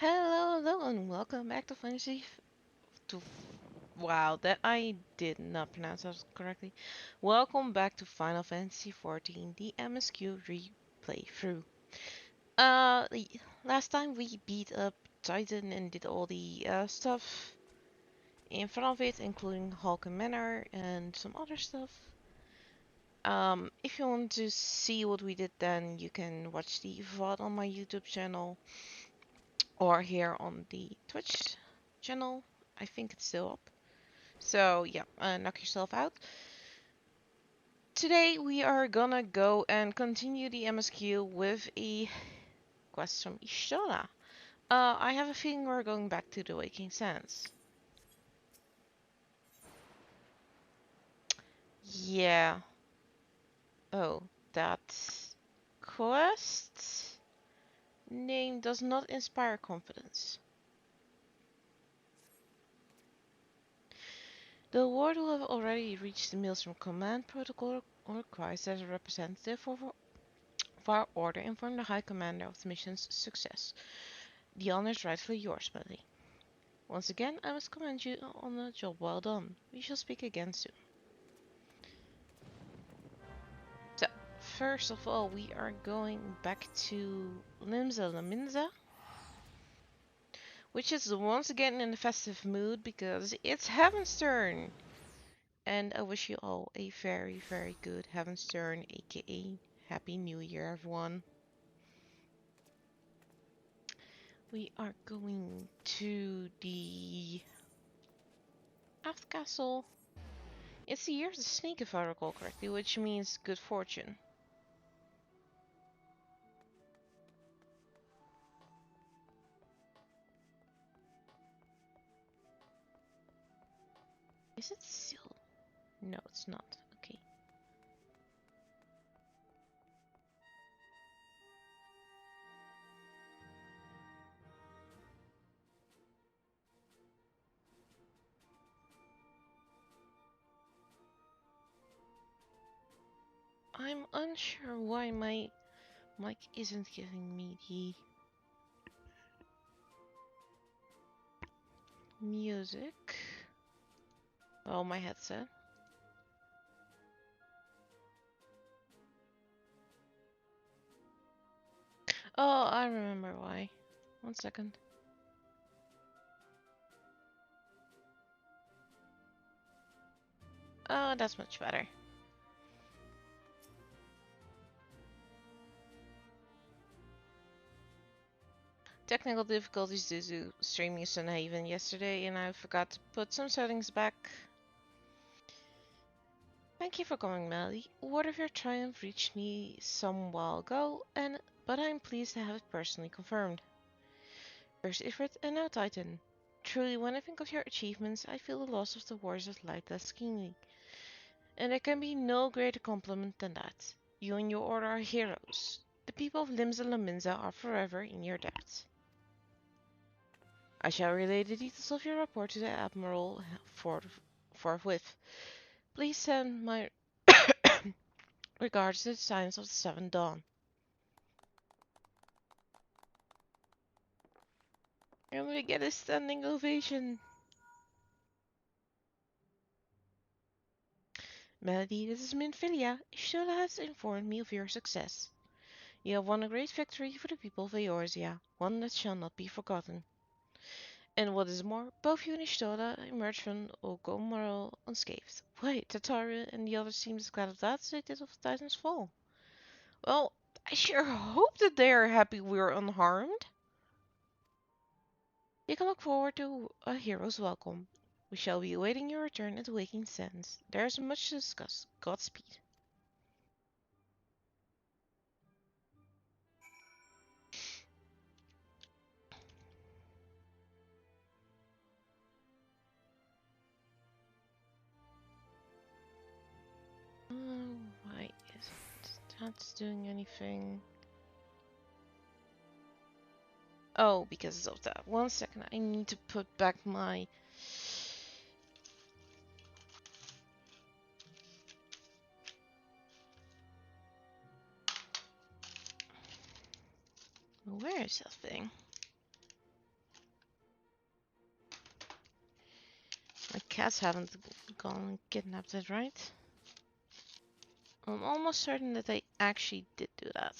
Hello, and welcome back to Fantasy. To wow, that I did not pronounce that correctly. Welcome back to Final Fantasy XIV, the MSQ replay through. Last time we beat up Titan and did all the stuff in front of it, including Hulk and Manor and some other stuff. If you want to see what we did, then you can watch the VOD on my YouTube channel or here on the Twitch channel. I think it's still up. So yeah, knock yourself out. Today we are gonna go and continue the MSQ with a quest from Ishtona. I have a feeling we're going back to the Waking Sands. Yeah. Oh, that quest name does not inspire confidence. The award will have already reached the Maelstrom Command Protocol requires that a representative of our order inform the High Commander of the mission's success. The honor is rightfully yours, buddy. Once again, I must commend you on a job well done. We shall speak again soon. So, first of all, we are going back to Limsa Laminza, which is once again in a festive mood because it's Heaven's turn. And I wish you all a very, very good Heaven's turn, aka Happy New Year, everyone. We are going to the Aft Castle. It's the year of the snake, if I recall correctly, which means good fortune. Is it still? No, it's not. Okay. I'm unsure why my mic isn't giving me the music. Oh, my headset. Oh, I remember why. 1 second. Oh, that's much better. Technical difficulties due to streaming Sunhaven yesterday, and I forgot to put some settings back. Thank you for coming, Melly. Word of your triumph reached me some while ago, but I'm pleased to have it personally confirmed. First Ifrit and now Titan. Truly, when I think of your achievements, I feel the loss of the Warriors of Light less keenly. And there can be no greater compliment than that. You and your order are heroes. The people of Limsa Lominsa are forever in your debt. I shall relay the details of your report to the Admiral forthwith. Please send my regards to the Science of the Seventh Dawn. And we get a standing ovation. Melody, this is Minfilia. Shola has informed me of your success. You have won a great victory for the people of Eorzea, one that shall not be forgotten. And what is more, both you and Ishtola emerged from Ogomaro unscathed. Wait, Tataru and the others seem as glad of that as they did of Titan's fall. Well, I sure hope that they are happy we're unharmed. You can look forward to a hero's welcome. We shall be awaiting your return at the Waking Sands. There is much to discuss. Godspeed. Why isn't that doing anything? Oh, because of that. 1 second, I need to put back my... Where is that thing? cats haven't gone and kidnapped it, right? I'm almost certain that they actually did do that.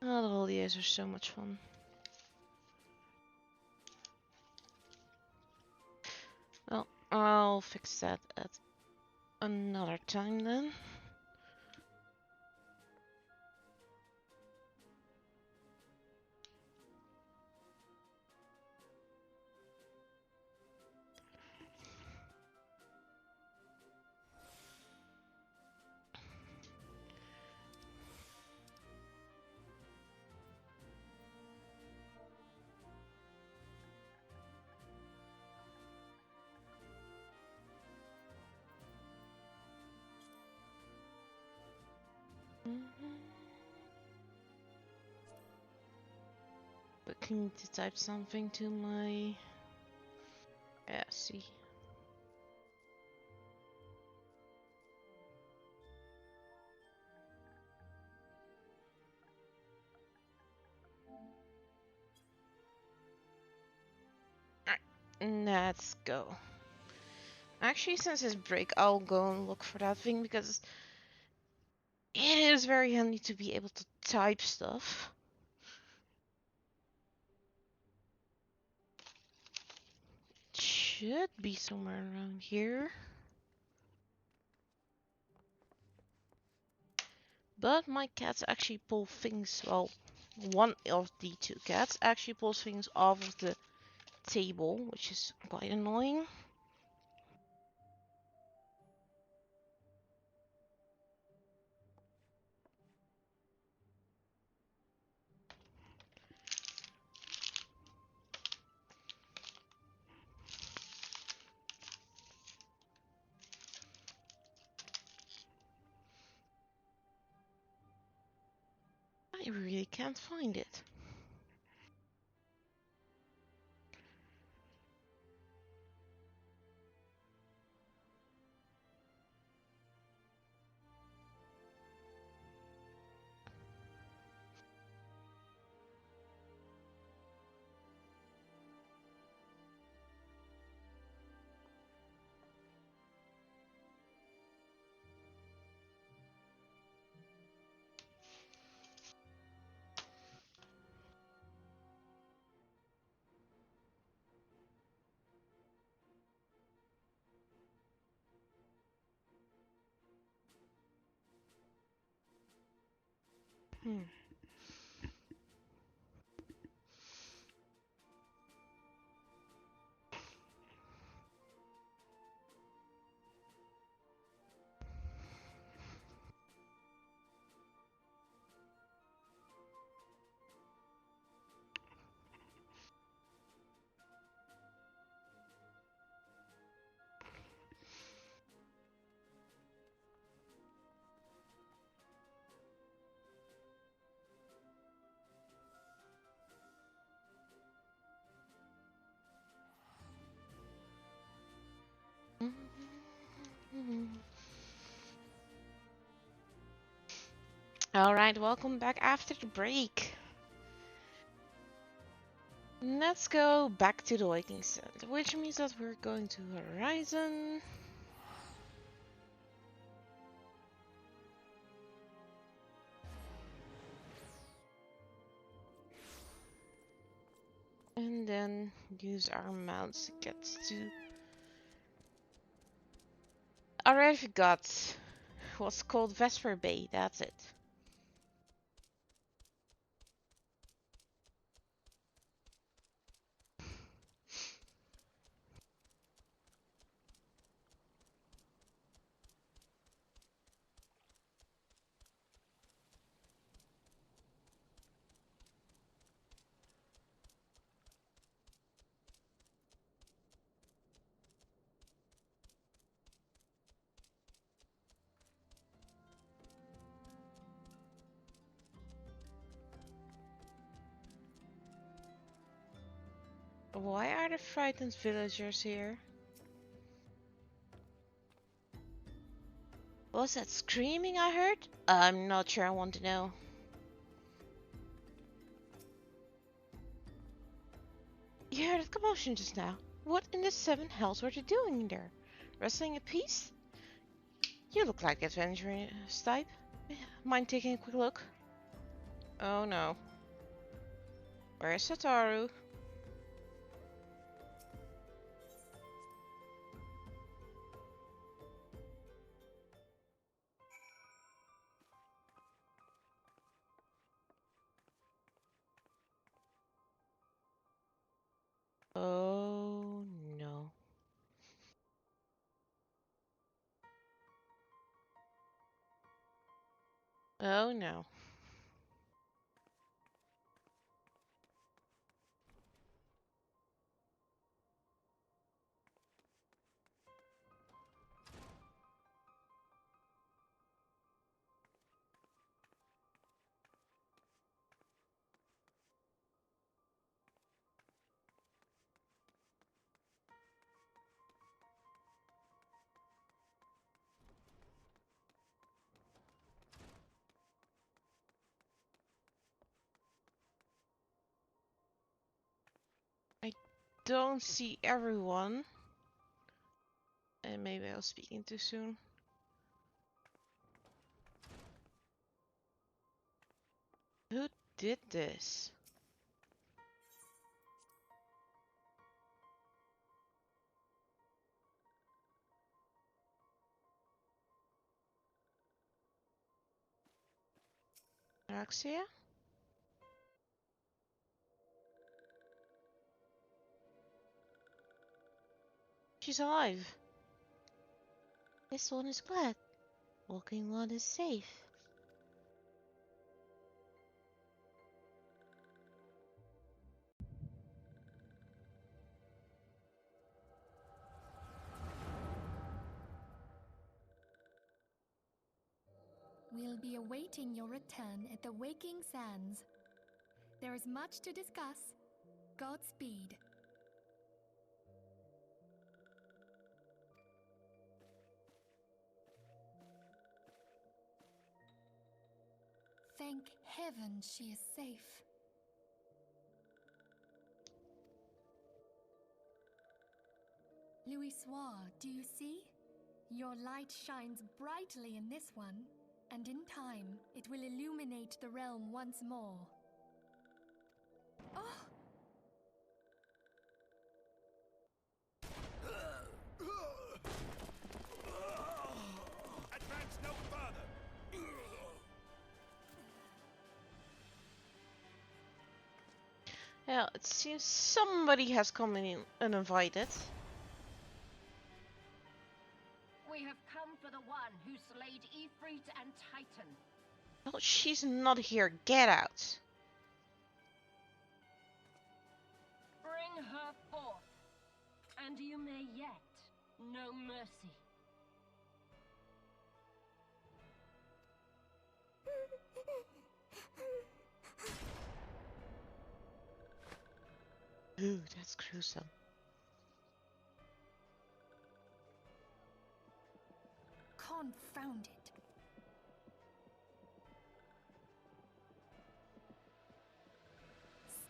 Oh, the holidays are so much fun. Well, I'll fix that at another time then. But need to type something to my... Yeah, see. Alright, let's go. Actually, since this break, I'll go and look for that thing because it is very handy to be able to type stuff. It should be somewhere around here. But my cats actually pull things, well, one of the two cats actually pulls things off of the table, which is quite annoying. I really can't find it. Hmm. Alright, welcome back after the break. Let's go back to the waiting set, which means that we're going to Horizon. And then use our mounts to get to... I already forgot what's called Vesper Bay, that's it. Why are the frightened villagers here? Was that screaming I heard? I'm not sure I want to know. commotion just now. What in the seven hells were you doing in there? Wrestling a piece? You look like the adventurous type. Mind taking a quick look? Oh no. Where's Satoru? Oh no. Oh no. I don't see everyone. And maybe I was speaking too soon. Who did this? Axia? She's alive. This one is glad. Walking one is safe. We'll be awaiting your return at the Waking Sands. There is much to discuss. Godspeed. Thank heaven she is safe. Louis Soir, do you see? Your light shines brightly in this one, and in time it will illuminate the realm once more. Oh! Advance no further! Well, it seems somebody has come in uninvited. We have come for the one who slayed Ifrit and Titan. Well, she's not here. Get out. Bring her forth, and you may yet know mercy. Ooh, that's gruesome. Confound it.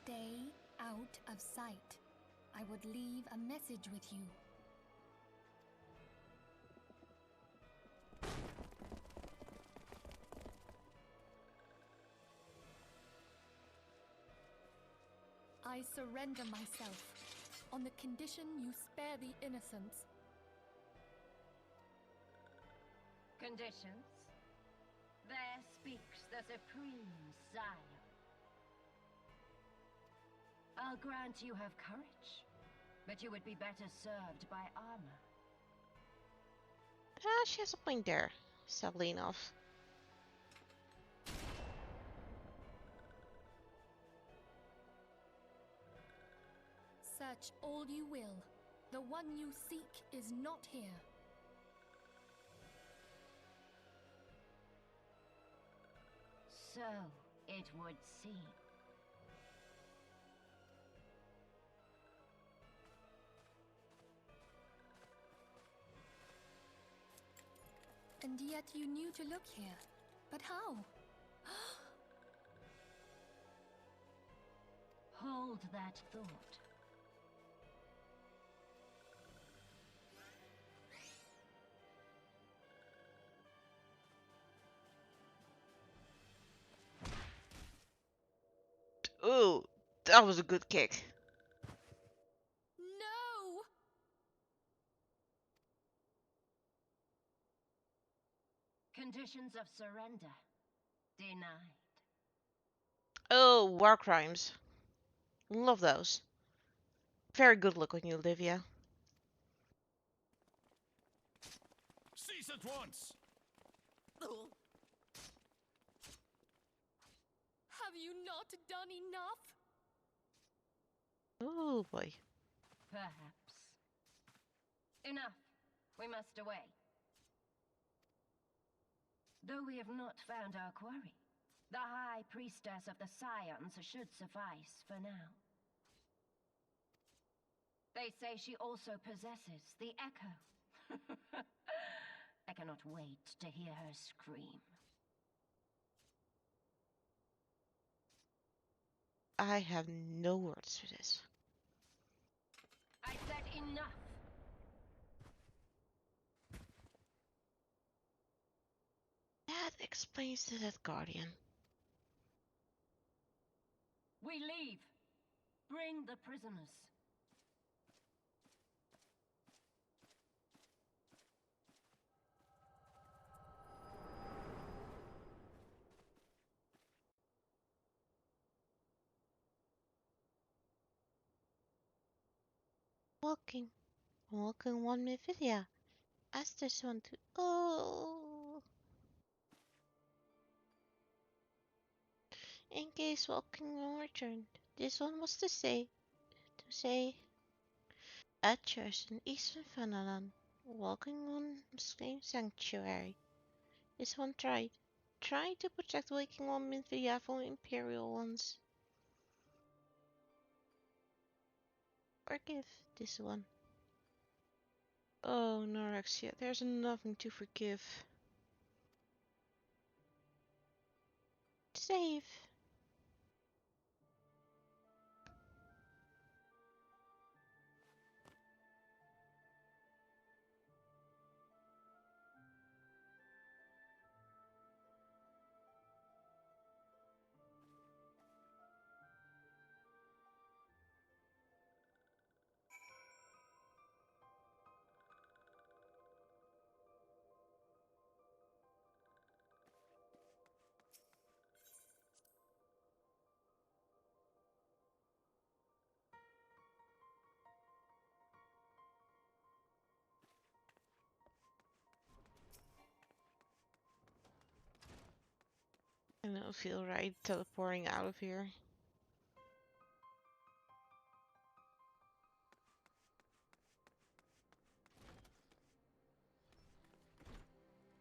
Stay out of sight. I would leave a message with you. I surrender myself, on the condition you spare the innocents. Conditions? There speaks the Supreme Sire. I'll grant you have courage, but you would be better served by armor. Ah, she has a point there. Sadly enough. Search all you will. The one you seek is not here. So it would seem. And yet you knew to look here. But how? Hold that thought. That was a good kick. No! Conditions of surrender denied. Oh, war crimes. Love those. Very good look on you, Olivia. Cease at once! Have you not done enough? Oh boy. Perhaps. Enough. We must away. Though we have not found our quarry, the High Priestess of the Scions should suffice for now. They say she also possesses the Echo. I cannot wait to hear her scream. I have no words for this. I said enough! That explains the Dead Guardian. We leave. Bring the prisoners. Walking. Walking one with Vidya. Ask this one to. Oh. In case walking won't return. This one was to say. At church in Eastern Fanalan. Walking on Muslim sanctuary. This one tried. Tried to protect waking one with Vidya from Imperial ones. Forgive this one. Oh, Norexia, there's nothing to forgive. Save. I don't feel right teleporting out of here.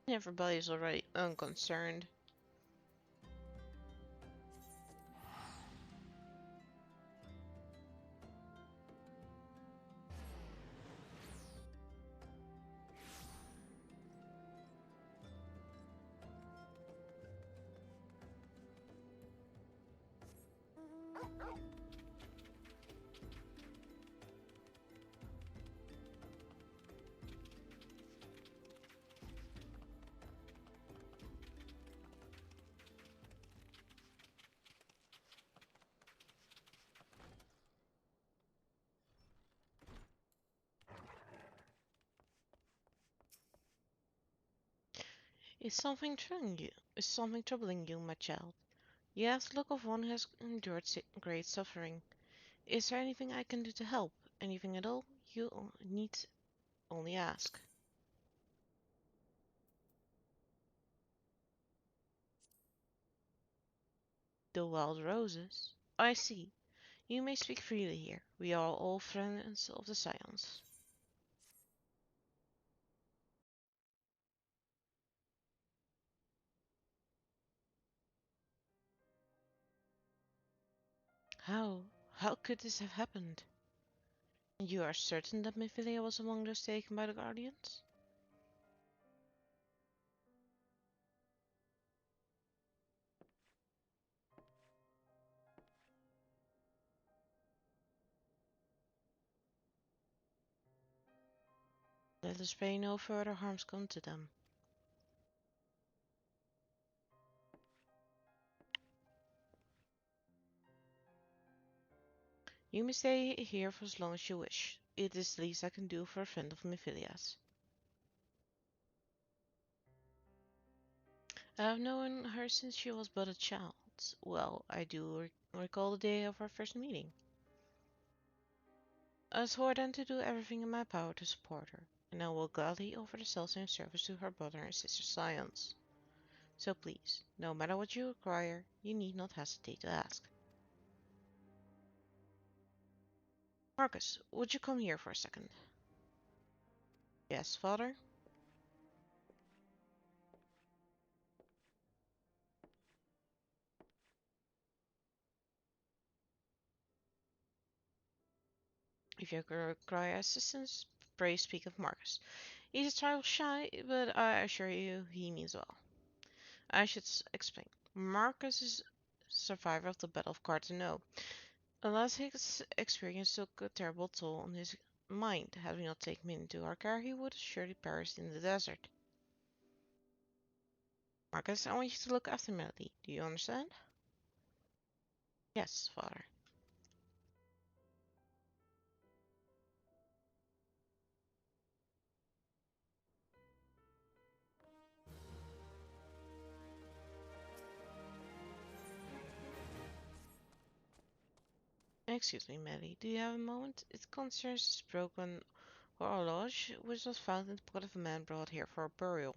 Everybody's already unconcerned. Is something troubling you? Is something troubling you, my child? You have the look of one who has endured great suffering. Is there anything I can do to help? Anything at all? You need only ask. The wild roses. I see. You may speak freely here. We are all friends of the Scions. How? How could this have happened? You are certain that Mephilia was among those taken by the Guardians? Let us pray no further harms come to them. You may stay here for as long as you wish. It is the least I can do for a friend of Mephilia's. I have known her since she was but a child. Well, I do recall the day of our first meeting. I swore then to do everything in my power to support her, and I will gladly offer the selfsame service to her brother and sister Scions. So please, no matter what you require, you need not hesitate to ask. Marcus, would you come here for a second? Yes, father? If you require assistance, pray speak of Marcus. He's a trifle shy, but I assure you he means well. I should explain. Marcus is a survivor of the Battle of Cartano. Alas, his experience took a terrible toll on his mind. Had we not taken him into our care, he would have surely perished in the desert. Marcus, I want you to look after Melody. Do you understand? Yes, father. Excuse me, Melody. Do you have a moment? It concerns this broken horloge, which was found in the pocket of a man brought here for burial.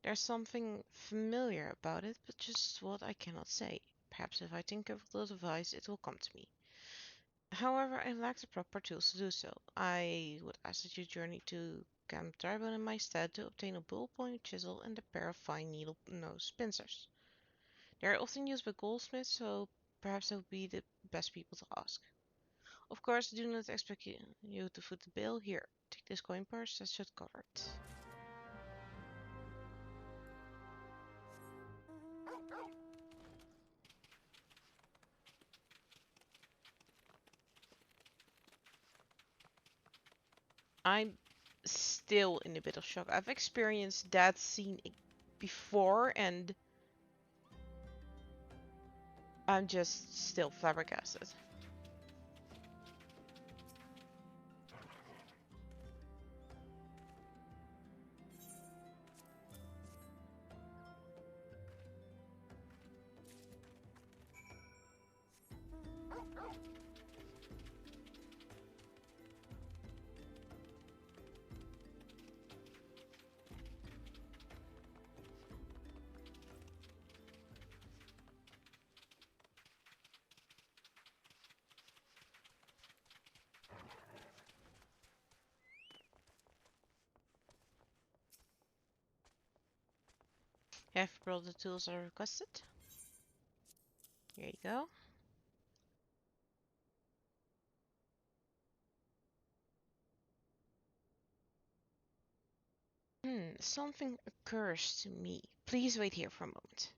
There's something familiar about it, but just what I cannot say. Perhaps if I think of a little device, it will come to me. However, I lack the proper tools to do so. I would ask that you journey to Camp Drybone in my stead to obtain a ballpoint chisel and a pair of fine needle-nose pincers. They are often used by goldsmiths, so perhaps they would be the best people to ask. Of course, I do not expect you to foot the bill. Here, take this coin purse, that should cover it. I'm still in a bit of shock. I've experienced that scene before and I'm just still flabbergasted. Have you brought the tools I requested? Here you go. Something occurs to me. Please wait here for a moment.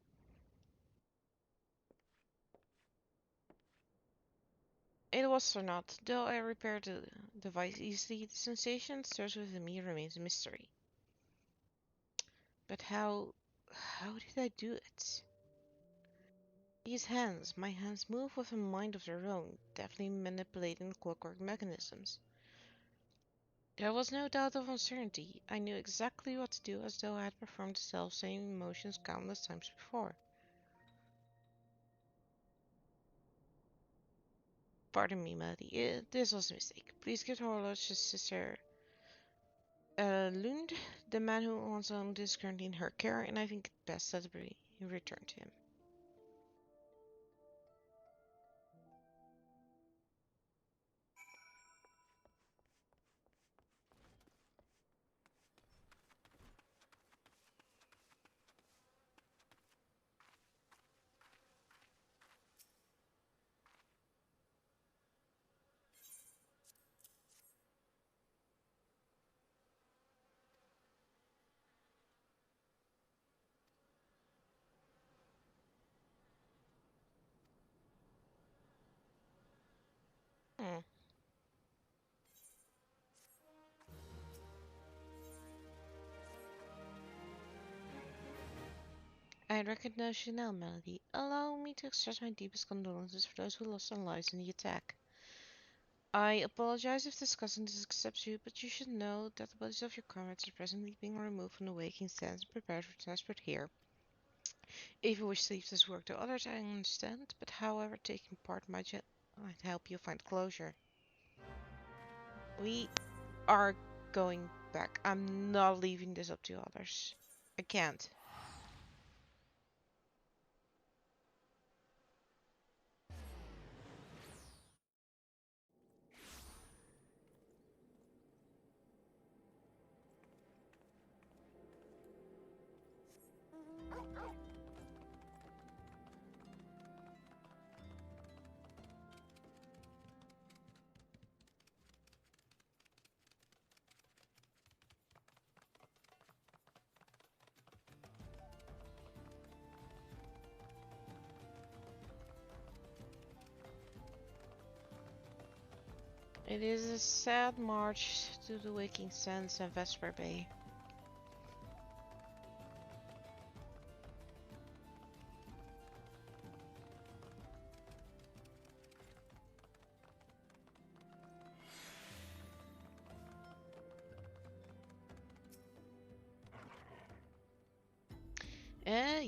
It was or not, though I repaired the device easily, the sensation that stirs within me remains a mystery. But how did I do it? These hands, my hands move with a mind of their own, deftly manipulating the clockwork mechanisms. There was no doubt of uncertainty. I knew exactly what to do as though I had performed the self-same motions countless times before. Pardon me, Melody. This was a mistake. Please give the horloge to Sister Lund. The man who once owned is currently in her care, and I think it best that we return to him. Hmm. I recognize you now, Melody. Allow me to express my deepest condolences for those who lost their lives in the attack. I apologize if discussing this upsets you, but you should know that the bodies of your comrades are presently being removed from the waking stands and prepared for transport here. If you wish to leave this work to others, I understand, but however, taking part might help you find closure. We are going back. I'm not leaving this up to others. I can't. It is a sad march to the waking sands and Vesper Bay.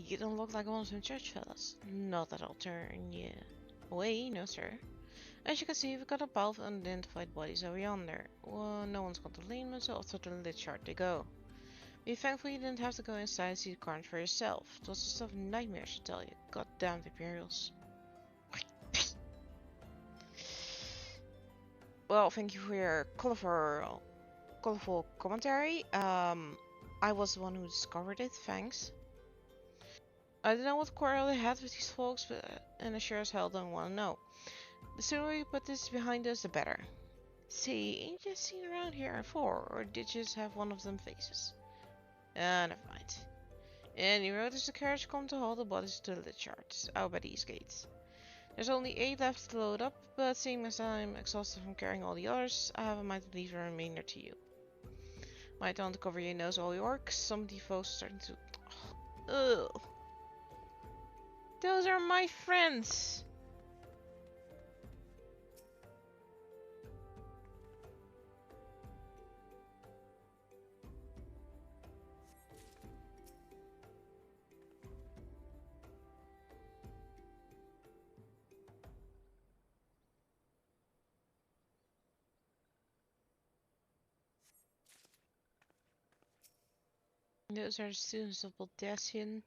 You don't look like one of them church fellas. Not that I'll turn you away, no sir. As you can see, we've got a pile of unidentified bodies over yonder. Well, no one's got to lean, so off to the lit chart they go. Be thankful you didn't have to go inside and see the carnage for yourself. It was the stuff of nightmares, I tell you. Goddamn Imperials. Well, thank you for your colorful commentary. I was the one who discovered it, thanks. I don't know what quarrel they had with these folks, but and I sure as hell don't want to know. The sooner we put this behind us, the better. See, ain't you seen around here before, or did you just have one of them faces? Never mind. And you notice the carriage come to haul the bodies to the charts, out by these gates. There's only 8 left to load up, but seeing as I'm exhausted from carrying all the others, I have a mind to leave the remainder to you. Might want to cover your nose all your orcs, some of the foes are starting to... Ugh. Those are my friends! Those are the students of Baldassian.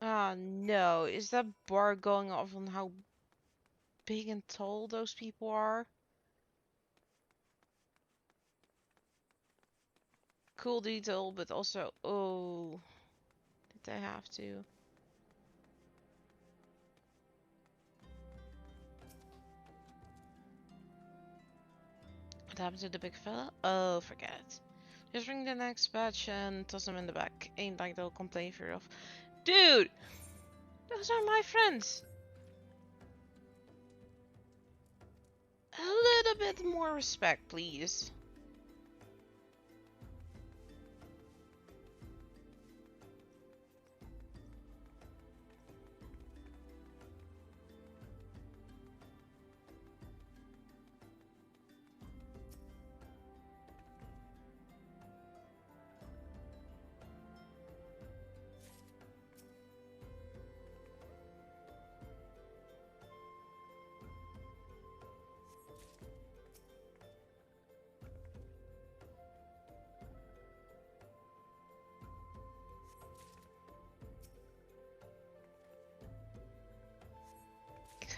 Ah, no. Is that bar going off on how big and tall those people are? Cool detail, but also, oh, did I have to? What happened to the big fella? Oh, forget it. Just bring the next batch and toss them in the back. Ain't like they'll complain for you. Dude! Those are my friends! A little bit more respect, please.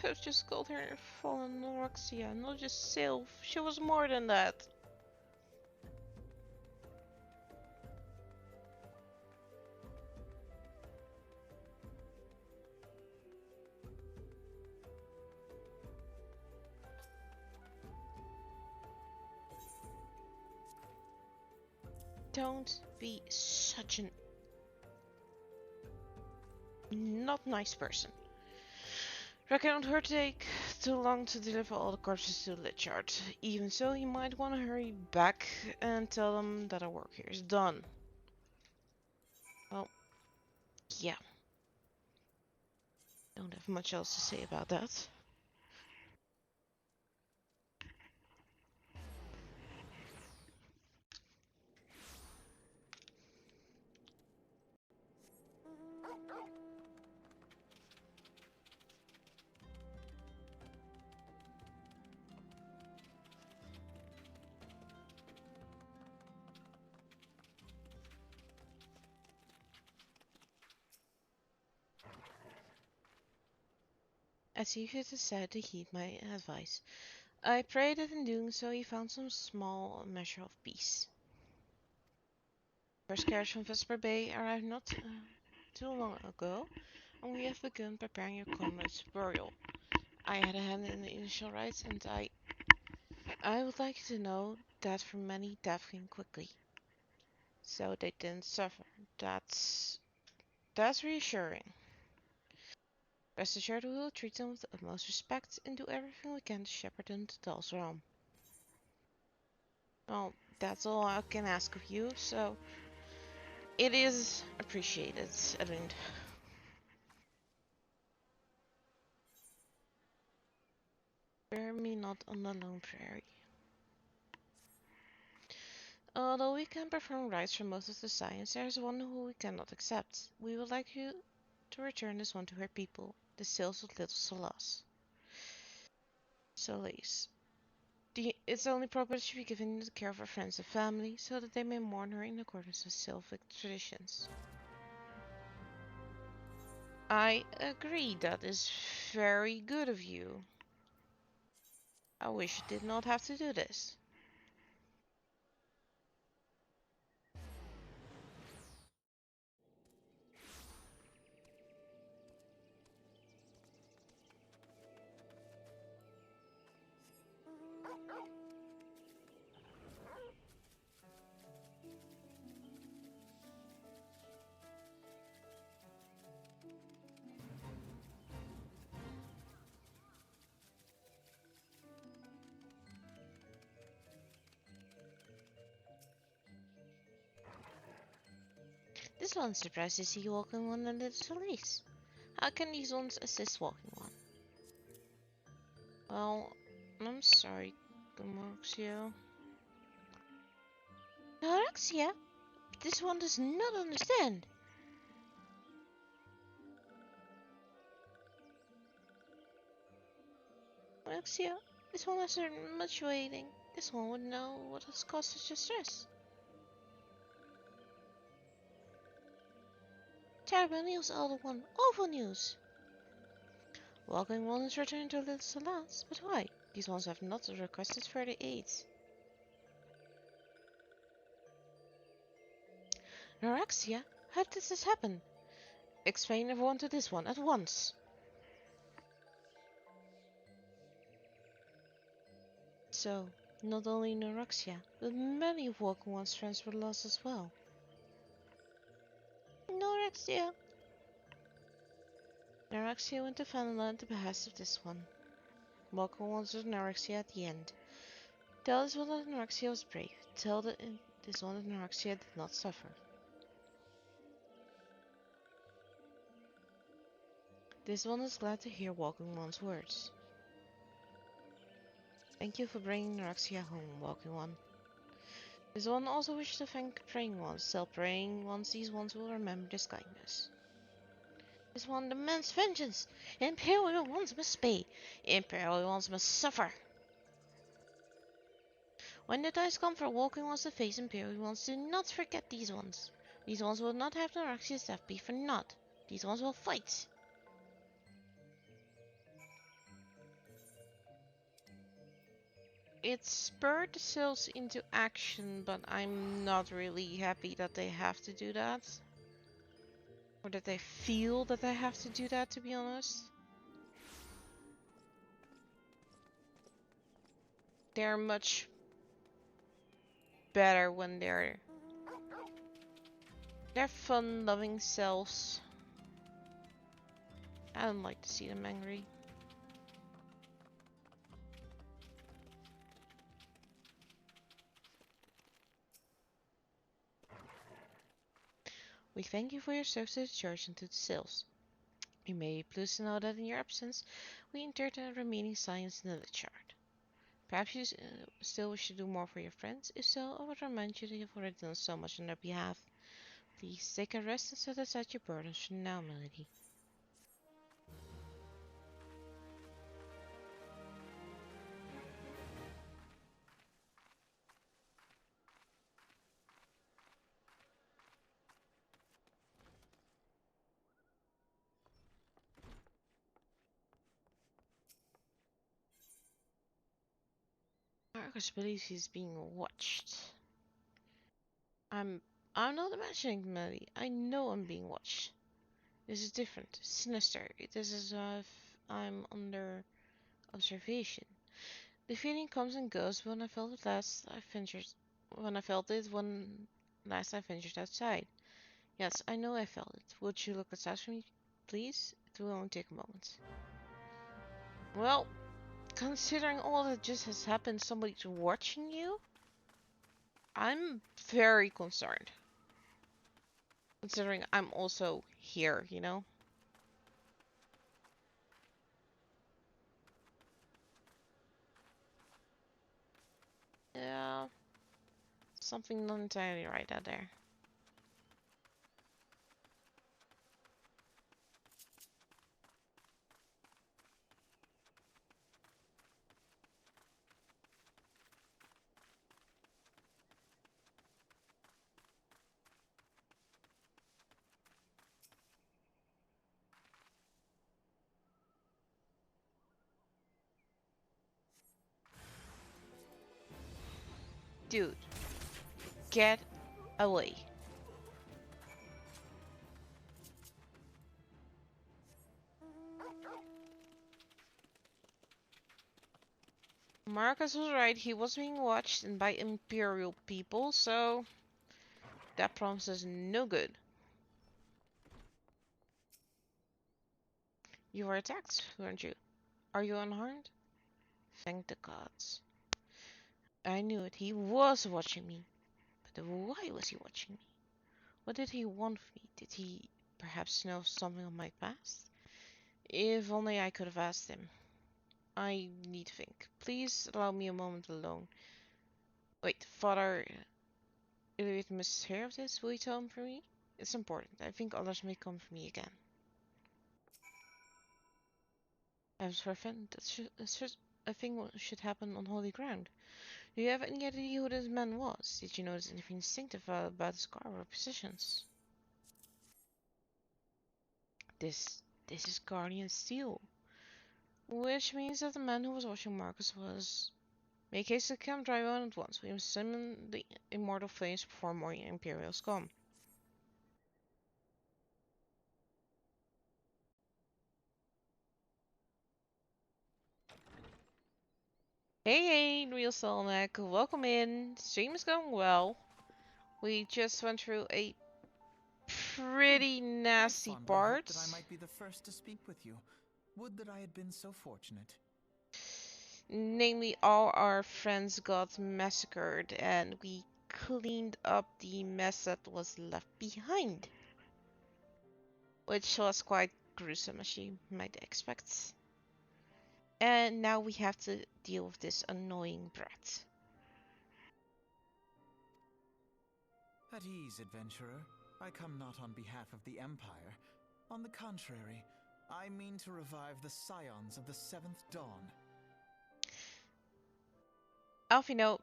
Could have just called her fallen anorexia, not just Sylph. She was more than that. Don't be such an not nice person. Reckon it would hurt to take too long to deliver all the corpses to the lit chart. Even so, you might want to hurry back and tell them that our work here is done. Well, Yeah. Don't have much else to say about that. As he had decided to heed my advice, I prayed that in doing so he found some small measure of peace. First carriage from Vesper Bay arrived not too long ago, and we have begun preparing your comrade's burial. I had a hand in the initial rites, and I would like you to know that for many death came quickly, so they didn't suffer. That's reassuring. Rest assured we will treat them with the utmost respect and do everything we can to shepherd them to Dal's realm. Well, that's all I can ask of you, so it is appreciated, Edmund. Spare me not on the lone prairie. Although we can perform rites for most of the science, there is one who we cannot accept. We would like you to return this one to her people, the Sales of Little Solas. Solis. It's only proper that she be given into the care of her friends and family, so that they may mourn her in accordance with Sylvic traditions. I agree, that is very good of you. I wish you did not have to do this. This one surprised to see you walking one under the Solis. How can these ones assist walking one? Well, I'm sorry, Gamoxia. Alexia? This one does not understand. Alexia, this one has heard much waiting. This one would know what has caused such a stress. Terrible news, Elder One. Awful news. Walking one is returned to Little Salas, but why? These ones have not requested further aid. Norexia, how did this happen? Explain everyone to this one at once. So, not only Norexia, but many of Walking One's friends were lost as well. Norexia. Norexia went to Vanilla at the behest of this one. Walking One's with Norexia at the end. Tell this one that Norexia was brave. Tell this one that Norexia did not suffer. This one is glad to hear Walking One's words. Thank you for bringing Norexia home, Walking One. This one also wishes to thank Praying Ones. Tell Praying Ones these ones will remember this kindness. This one demands vengeance. Imperial Ones must pay. Imperial Ones must suffer. When the dice come for Walking Ones to face Imperial Ones, do not forget these ones. These ones will not have Norexia's death be for naught. These ones will fight. It spurred the sales into action, but I'm not really happy that they have to do that. Or that they feel that they have to do that, to be honest. They're much better when they're fun-loving selves. I don't like to see them angry. We thank you for your service to the church and to the sales. You may be pleased to know that in your absence, we entered the remaining science in the chart. Perhaps you still wish to do more for your friends? If so, I would remind you that you've already done so much on their behalf. Please take a rest and set aside your burdens for now, Melody. Marcus believes he's being watched. I'm not imagining, Melody. I know I'm being watched. This is different, sinister. This is I'm under observation. The feeling comes and goes when I felt it last I ventured when last I ventured outside. Yes, I know I felt it. Would you look outside for me, please? It will only take a moment. Well, considering all that just has happened, somebody's watching you? I'm very concerned. Considering I'm also here, you know? Yeah, something not entirely right out there. Dude, get away. Marcus was right, he was being watched and by Imperial people, so that promises no good. You were attacked, weren't you? Are you unharmed? Thank the gods. I knew it, he was watching me. But why was he watching me? What did he want of me? Did he perhaps know something of my past? If only I could have asked him. I need to think. Please allow me a moment alone. Wait, Father Elliot must hear of this. Will you tell him for me? It's important. I think others may come for me again. As for a friend, I think what should happen on holy ground. Do you have any idea who this man was? Did you notice anything distinctive about his garb or positions? This is Guardian Steel. Which means that the man who was watching Marcus was... Make haste to come drive on at once. We must summon the immortal flames before more Imperials come. Hey, Real Solomec, welcome in. Stream is going well. We just went through a pretty nasty part. That I might be the first to speak with you. Would that I had been so fortunate. Namely, all our friends got massacred and we cleaned up the mess that was left behind. Which was quite gruesome, as you might expect. And now we have to deal with this annoying brat. At ease, adventurer. I come not on behalf of the Empire. On the contrary, I mean to revive the scions of the Seventh Dawn. Alfino,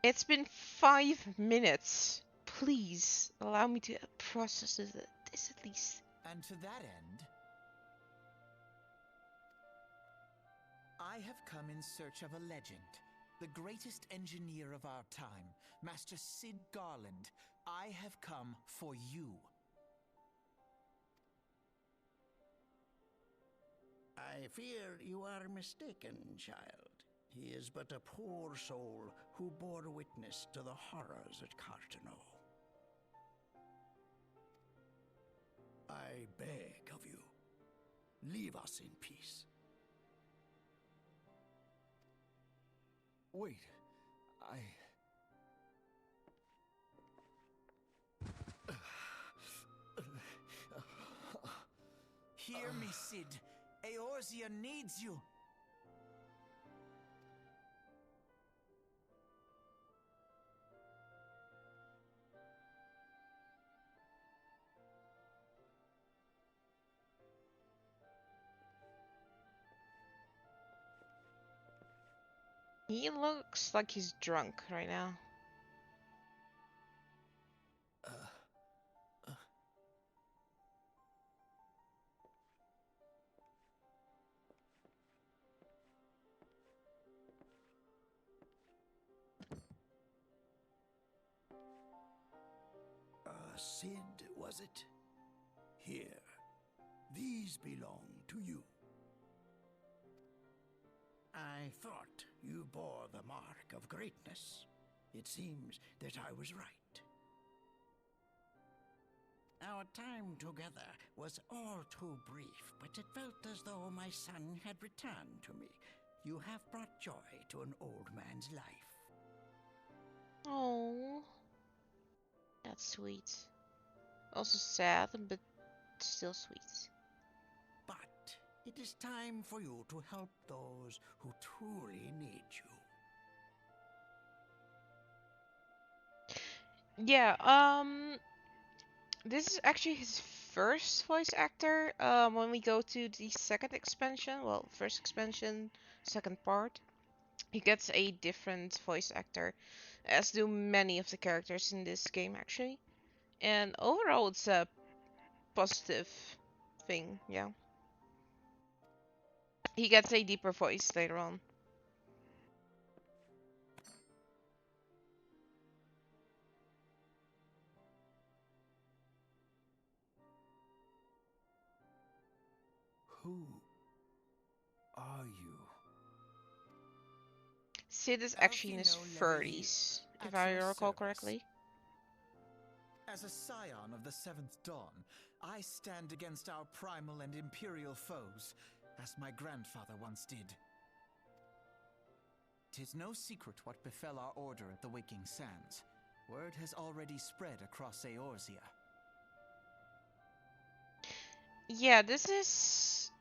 it's been 5 minutes. Please allow me to process this at least. And to that end, I have come in search of a legend. The greatest engineer of our time, Master Sid Garland. I have come for you. I fear you are mistaken, child. He is but a poor soul who bore witness to the horrors at Cartano. I beg of you, leave us in peace. Wait, hear me, Cid? Eorzea needs you. He looks like he's drunk right now. Cid, was it? Here, these belong to you. I thought you bore the mark of greatness. It seems that I was right. Our time together was all too brief, but it felt as though my son had returned to me. You have brought joy to an old man's life. Oh, that's sweet. Also sad, but still sweet. But it is time for you to help those who truly need you. Yeah, this is actually his first voice actor. When we go to the second expansion, well, first expansion, second part, he gets a different voice actor, as do many of the characters in this game actually. And overall, it's a positive thing, yeah. He gets a deeper voice later on. Who are you? Cid is actually in his Alfino 30s, Leveille, if at I your recall service. correctly. As a scion of the Seventh Dawn, I stand against our primal and imperial foes, as my grandfather once did. 'Tis no secret what befell our order at the Waking Sands. Word has already spread across Eorzea. Yeah, this is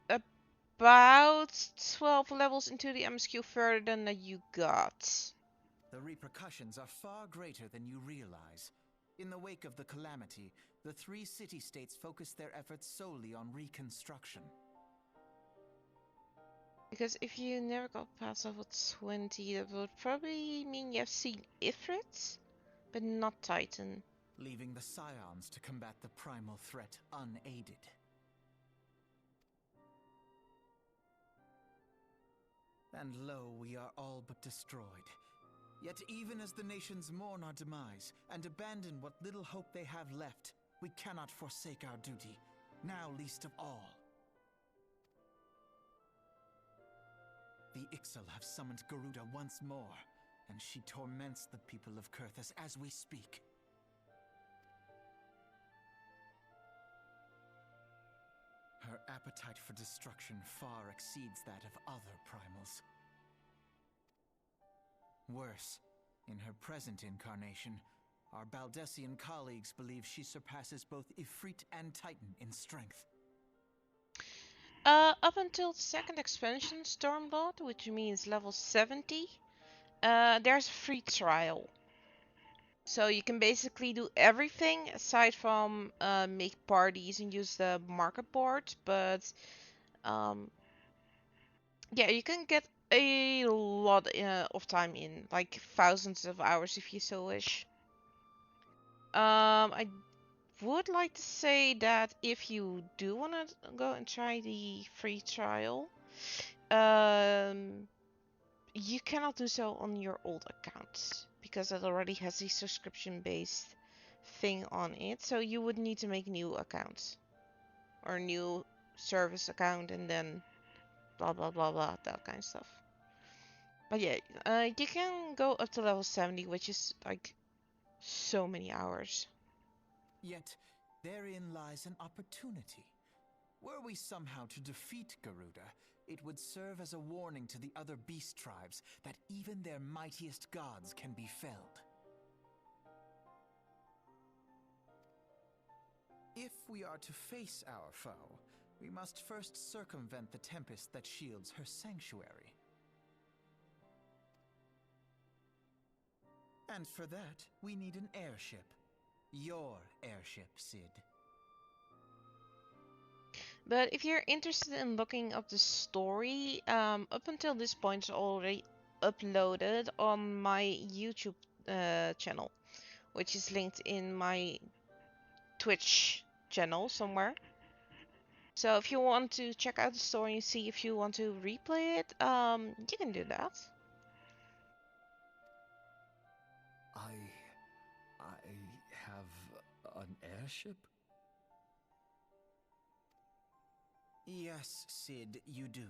about 12 levels into the MSQ further than that you got. The repercussions are far greater than you realize. In the wake of the calamity, the three city-states focused their efforts solely on reconstruction. Because if you never got past level 20, that would probably mean you have seen Ifrit, but not Titan. Leaving the scions to combat the primal threat unaided. And lo, we are all but destroyed. Yet even as the nations mourn our demise and abandon what little hope they have left, we cannot forsake our duty, now least of all. The Ixal have summoned Garuda once more, and she torments the people of Kurthus as we speak. Her appetite for destruction far exceeds that of other primals. Worse, in her present incarnation, our Baldessian colleagues believe she surpasses both Ifrit and Titan in strength. Up until the second expansion, Stormblood, which means level 70, there's a free trial. So you can basically do everything aside from make parties and use the market board, but yeah, you can get a lot of time in, like thousands of hours if you so wish. I would like to say that if you do want to go and try the free trial, you cannot do so on your old account because it already has a subscription-based thing on it. So you would need to make new accounts or new service account and then blah blah blah blah, that kind of stuff. But yeah, you can go up to level 70, which is like so many hours. Yet, therein lies an opportunity. Were we somehow to defeat Garuda, it would serve as a warning to the other beast tribes that even their mightiest gods can be felled. If we are to face our foe, We must first circumvent the tempest that shields her sanctuary. And for that, we need an airship. Your airship, Sid. But if you're interested in looking up the story, up until this point it's already uploaded on my YouTube channel, which is linked in my Twitch channel somewhere. So if you want to check out the story and see if you want to replay it, you can do that. I have an airship? Yes, Sid, you do.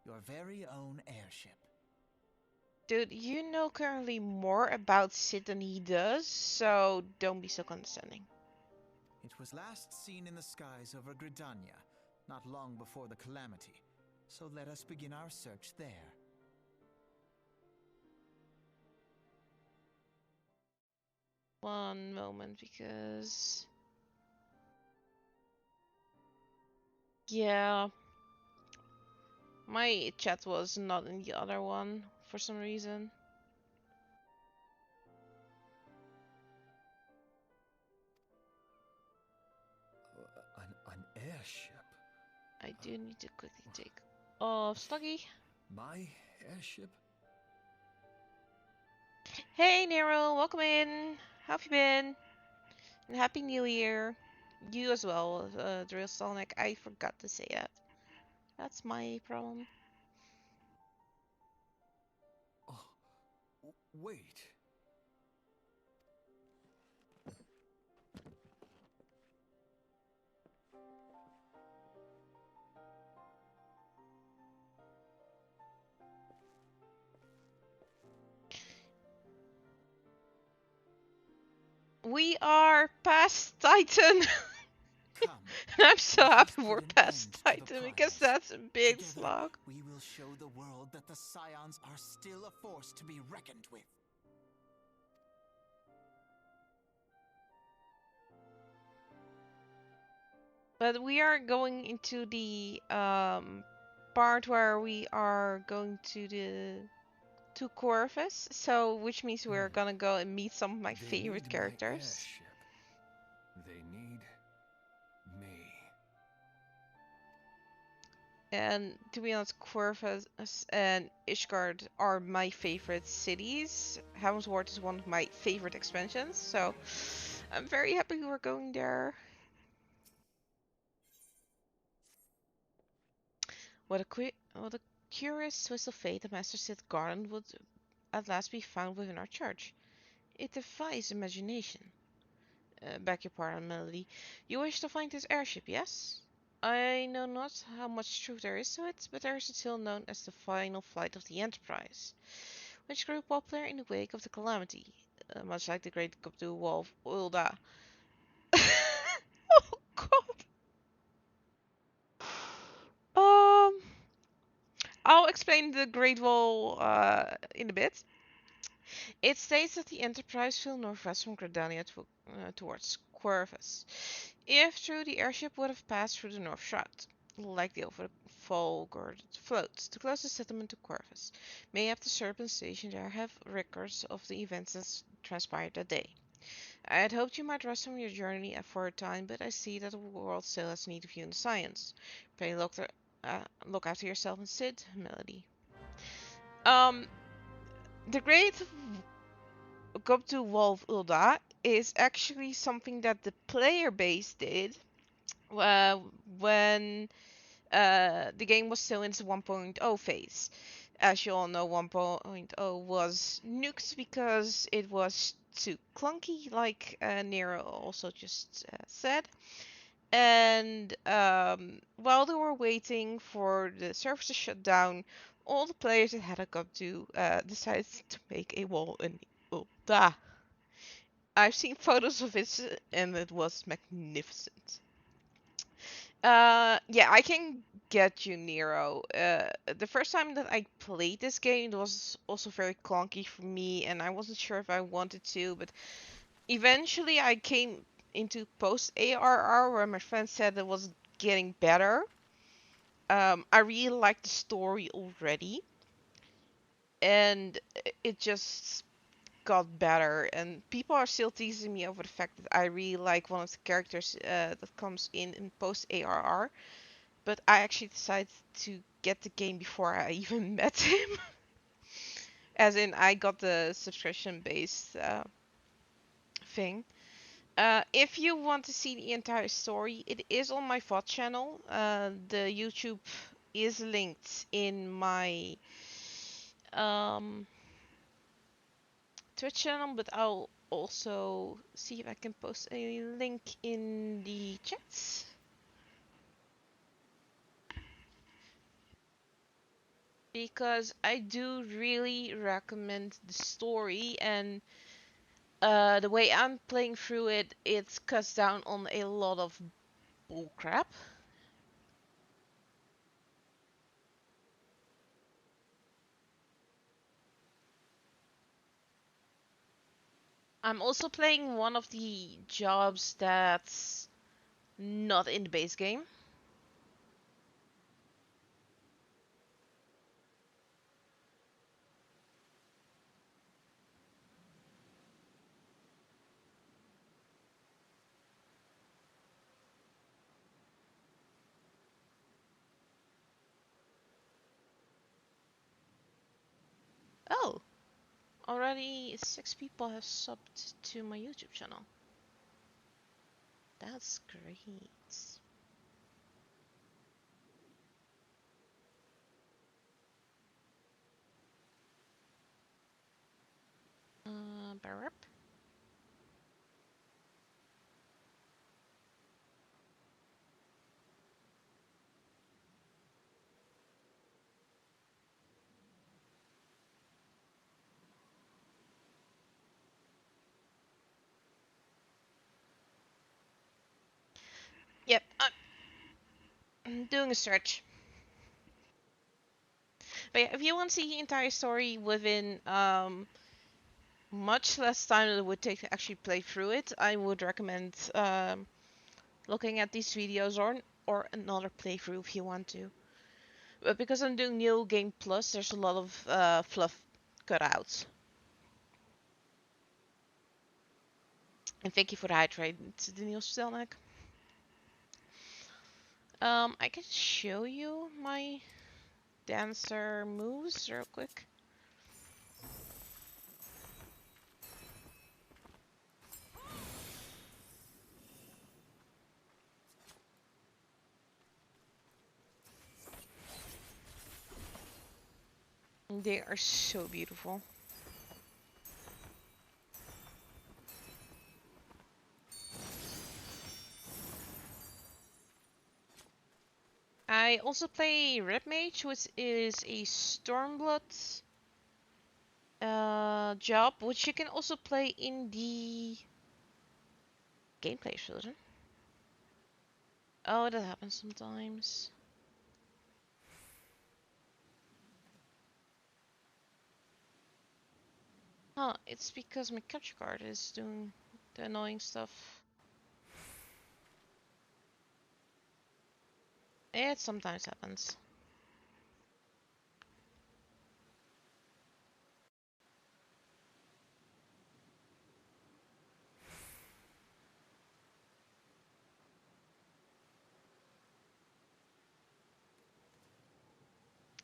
Your very own airship. Dude, you know currently more about Sid than he does, so don't be so condescending. It was last seen in the skies over Gridania, not long before the calamity. So let us begin our search there. One moment, because... yeah... my chat was not in the other one, for some reason. An airship? I do need to quickly take off Sluggy. My airship? Hey Nero, welcome in. How have you been? And Happy New Year. You as well, Drill Sonic. I forgot to say that. That's my problem. Oh, wait. We are past Titan. Come. I'm so Let us happy put we're an past end to the Titan because prize. that's a big Together, slog. we will show the world that the Scions are still a force to be reckoned with. But we are going into the part where we are going to Corvus, so which means we're gonna go and meet some of my They favorite need characters. My airship. They need me. And to be honest, Corvus and Ishgard are my favorite cities. Helmswort is one of my favorite expansions, so I'm very happy we're going there. What a curious twist of fate, the Master Sith garland would at last be found within our church. It defies imagination. Beg your pardon, Melody. You wish to find this airship, yes? I know not how much truth there is to it, but there is a tale known as the final flight of the Enterprise, which grew popular in the wake of the calamity, much like the great Gobdu Wolf Ulda. Oh god. Um, I'll explain the Great Wall in a bit. It states that the Enterprise flew northwest from Gridania towards Corvus. If true, the airship would have passed through the North Shroud, like the overfall-guarded float, the closest settlement to Corvus. Mayhap the Serpent Station there have records of the events that transpired that day. I had hoped you might rest from your journey for a time, but I see that the world still has need of you in science. Pray look after yourself and Sid, Melody. The Great Gobtu Wolf Ulda is actually something that the player base did uh, when the game was still in its 1.0 phase. As you all know, 1.0 was nuked because it was too clunky, like Nero also just said. And while they were waiting for the servers to shut down, all the players that had a Gobtu decided to make a wall in Ulda. I've seen photos of it and it was magnificent. Yeah, I can get you, Nero. The first time that I played this game, it was also very clunky for me, and I wasn't sure if I wanted to, but eventually I came into post ARR where my friend said it was getting better. I really like the story already, and it just got better. And people are still teasing me over the fact that I really like one of the characters that comes in post ARR, but I actually decided to get the game before I even met him. As in, I got the subscription-based thing. If you want to see the entire story, it is on my VOD channel. The YouTube is linked in my um, Twitch channel, but I'll also see if I can post a link in the chats. Because I do really recommend the story, and the way I'm playing through it, it cuts down on a lot of bullcrap. I'm also playing one of the jobs that's not in the base game. Oh, already 6 people have subbed to my YouTube channel. That's great. Barrep. Yep, I'm doing a search. But yeah, if you want to see the entire story within much less time than it would take to actually play through it, I would recommend looking at these videos or another playthrough if you want to. But because I'm doing New Game Plus, there's a lot of fluff cutouts. And thank you for the hydrate, Daniel Stelnek. I can show you my dancer moves real quick. They are so beautiful. I also play Red Mage, which is a Stormblood job, which you can also play in the gameplay version. Oh, that happens sometimes. Huh, it's because my capture card is doing the annoying stuff. It sometimes happens.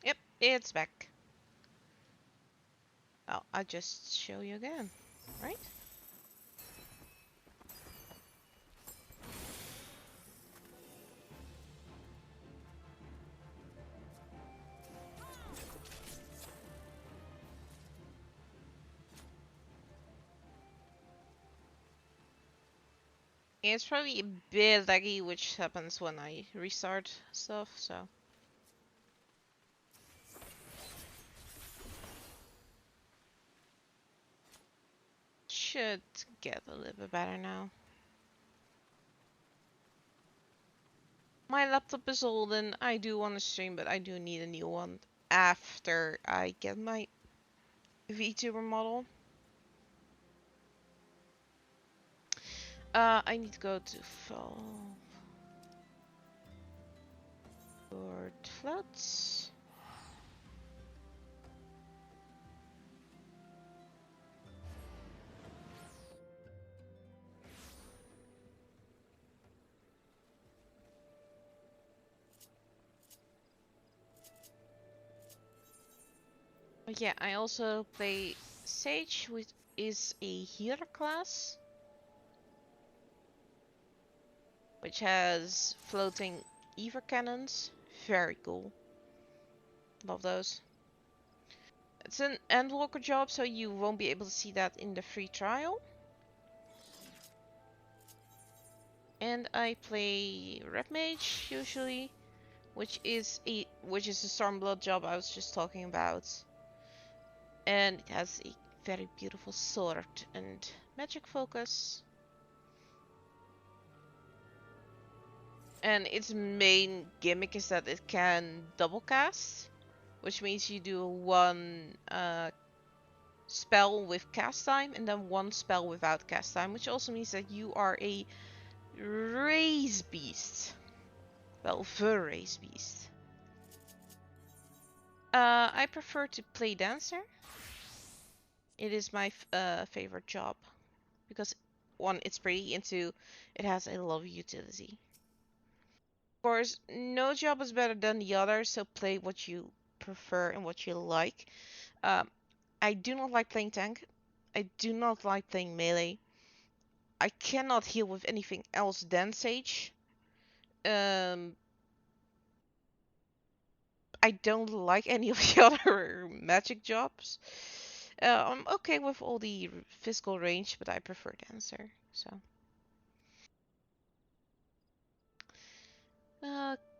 Yep, it's back. Oh, I'll just show you again, right? It's probably a bit laggy, which happens when I restart stuff, so. Should get a little bit better now. My laptop is old and I do want to stream, but I do need a new one after I get my VTuber model. I need to go to phone. Or floats. But yeah, I also play Sage, which is a healer class, which has floating Eva cannons. Very cool. Love those. It's an Endwalker job, so you won't be able to see that in the free trial. And I play Red Mage usually, which is a Stormblood job I was just talking about. And it has a very beautiful sword and magic focus. And its main gimmick is that it can double cast, which means you do one spell with cast time and then one spell without cast time, which also means that you are a race beast. Well, the race beast. I prefer to play dancer. It is my favorite job because one, it's pretty, and two, it has a lot of utility. Of course, no job is better than the other, so play what you prefer and what you like. Um, I do not like playing tank. I do not like playing melee. I cannot heal with anything else than Sage. Um, I don't like any of the other magic jobs. I'm okay with all the physical range, but I prefer dancer. So,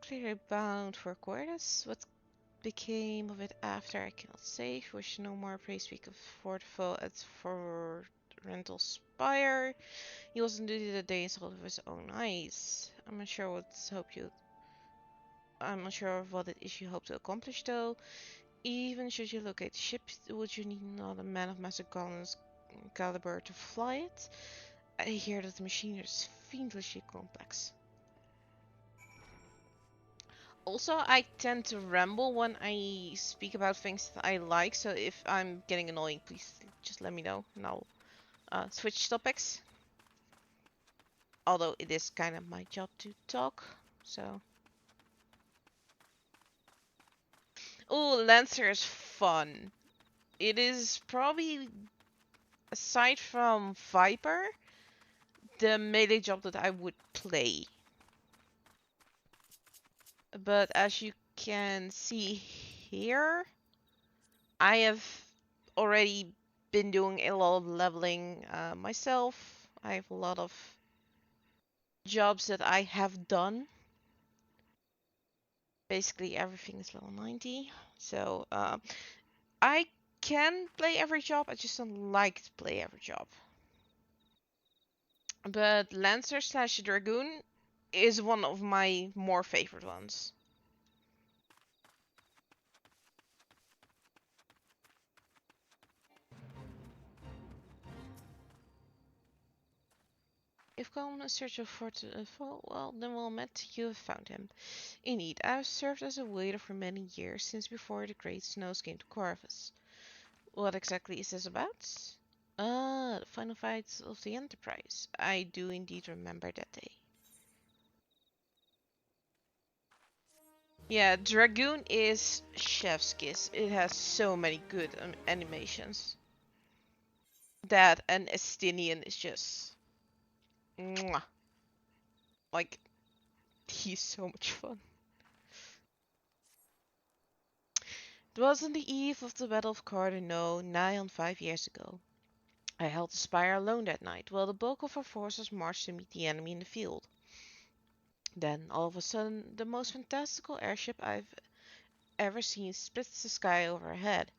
clearly bound for Quartus. What became of it after I cannot say. Wish no more praise speak of Fortifoe at for Rental Spire. He was on duty the day instead of his own eyes. I'm not sure of what it is you hope to accomplish though. Even should you locate the ship, would you need another man of Master Collins' caliber to fly it? I hear that the machine is fiendishly complex. Also, I tend to ramble when I speak about things that I like, so if I'm getting annoying, please just let me know and I'll switch topics. Although it is kind of my job to talk, so. Oh, Lancer is fun. It is probably, aside from Viper, the melee job that I would play. But as you can see here, I have already been doing a lot of leveling myself. I have a lot of jobs that I have done. Basically everything is level 90. So I can play every job, I just don't like to play every job. But Lancer slash Dragoon is one of my more favorite ones. If gone in search of Fortifoe, well, then we'll admit you have found him. Indeed, I have served as a waiter for many years, since before the Great Snows came to Corvus. What exactly is this about? Ah, the final fight of the Enterprise. I do indeed remember that day. Yeah, Dragoon is chef's kiss. It has so many good animations. That and Estinian is just... Mwah. Like, he's so much fun. It was on the eve of the Battle of Cardano, nigh on 5 years ago. I held the spire alone that night, while the bulk of our forces marched to meet the enemy in the field. Then, all of a sudden, the most fantastical airship I've ever seen splits the sky overhead.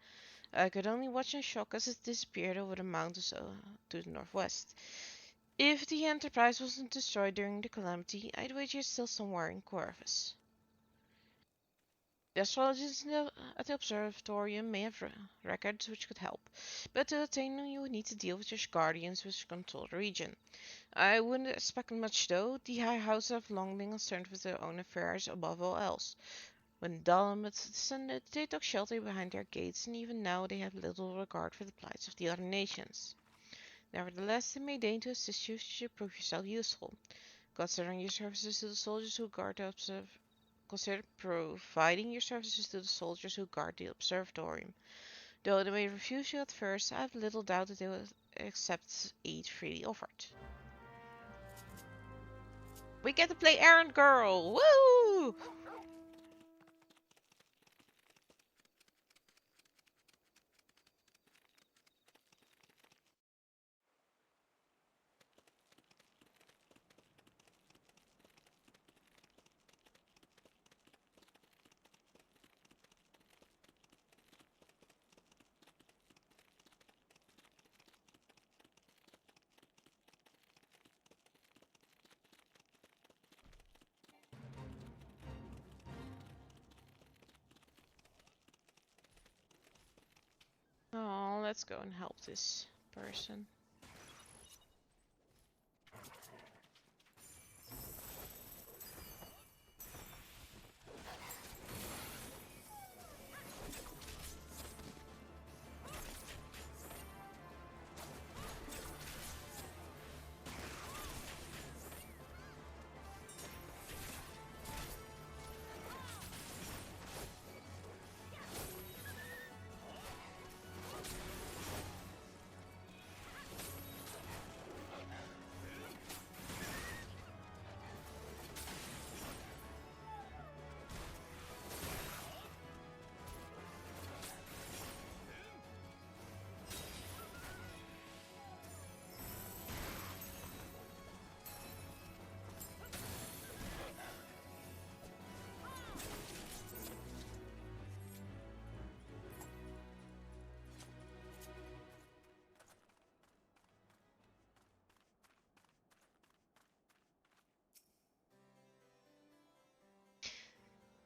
I could only watch in shock as it disappeared over the mountains to the northwest. If the Enterprise wasn't destroyed during the calamity, I'd wager it's still somewhere in Corvus. The astrologists at the observatorium may have records which could help, but to attain them you would need to deal with your guardians which control the region. I wouldn't expect much though. The High House have long been concerned with their own affairs above all else. When Dalamat descended, they took shelter behind their gates, and even now they have little regard for the plights of the other nations. Nevertheless, they may deign to assist you should you prove yourself useful. Considering your services to the soldiers who guard the Consider providing your services to the soldiers who guard the observatorium. Though they may refuse you at first, I have little doubt that they will accept aid freely offered. We get to play errand girl! Woo! Oh, let's go and help this person.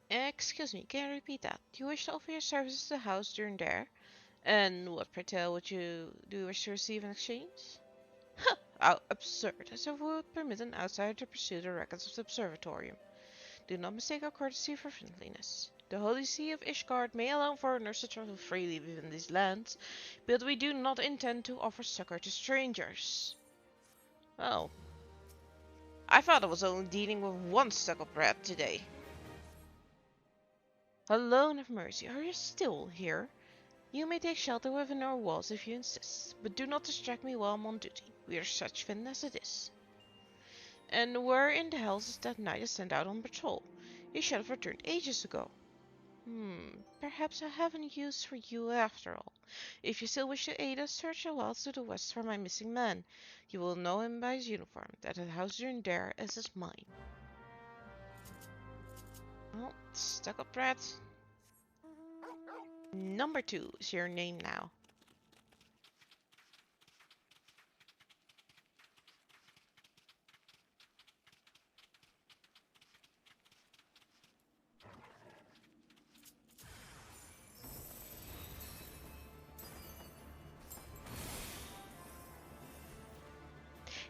Excuse me, can you repeat that? Do you wish to offer your services to the house during there? And what, pray tell, would you do you wish to receive in exchange? How absurd, as if we would permit an outsider to pursue the records of the observatorium. Do not mistake our courtesy for friendliness. The Holy See of Ishgard may allow foreigners to travel freely within these lands, but we do not intend to offer succor to strangers. Oh, I thought I was only dealing with one stuck-up rat today. Hello and have mercy, are you still here? You may take shelter within our walls if you insist, but do not distract me while I'm on duty. We are such thin as it is. And where in the hell is that knight I sent out on patrol? You should have returned ages ago. Perhaps I have any use for you after all. If you still wish to aid us, search the wilds to the west for my missing man. You will know him by his uniform. That house during there is mine. Well, stuck up rat. Number 2 is your name now.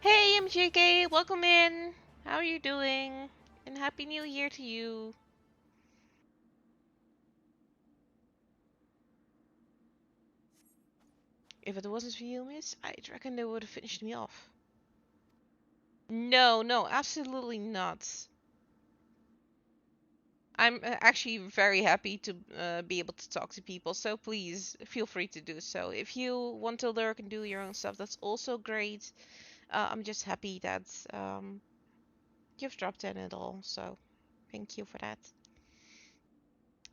Hey MJK, welcome in. How are you doing? And Happy New Year to you. If it wasn't for you, miss, I'd reckon they would have finished me off. No, no, absolutely not. I'm actually very happy to be able to talk to people, so please feel free to do so. If you want to lurk and do your own stuff, that's also great. I'm just happy that you've dropped in at all, so thank you for that.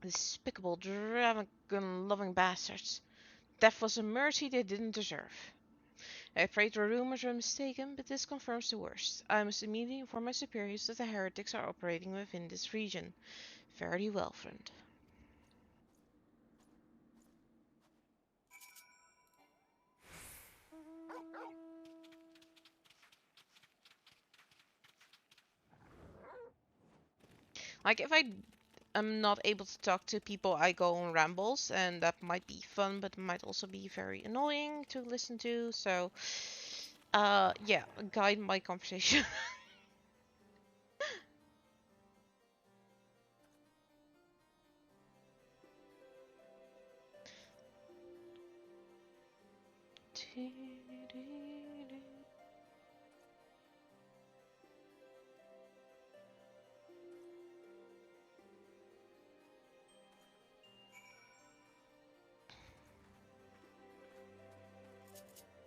Despicable, dragon-loving bastards. Death was a mercy they didn't deserve. I pray the rumors were mistaken, but this confirms the worst. I must immediately inform my superiors that the heretics are operating within this region. Fare thee well, friend. Like, if I I'm not able to talk to people, I go on rambles, and that might be fun, but might also be very annoying to listen to. So, yeah, guide my conversation.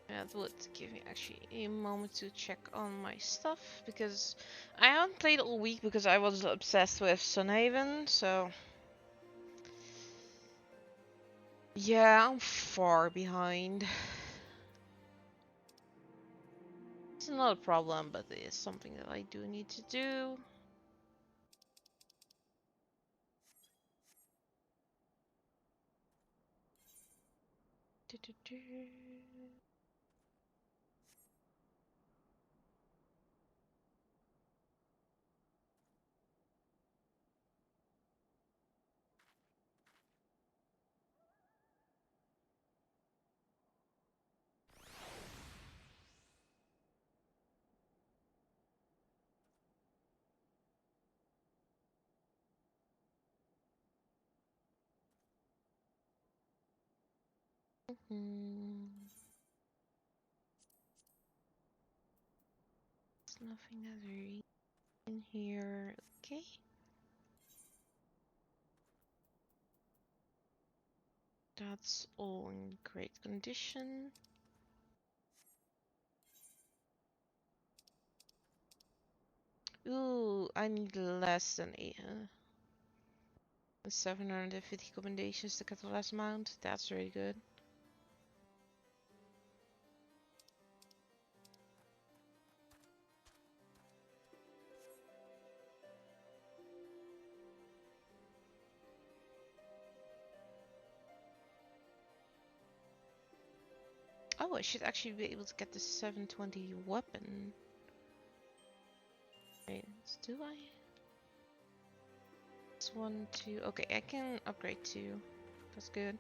That would give me actually a moment to check on my stuff, because I haven't played all week because I was obsessed with Sunhaven, so yeah, I'm far behind. It's not a problem, but it is something that I do need to do. There's nothing other in here. Okay. That's all in great condition. Ooh, I need less than 750 commendations to get the last amount. That's really good. Oh, I should actually be able to get the 720 weapon. Wait, do I? It's 1, 2. Okay, I can upgrade 2. That's good.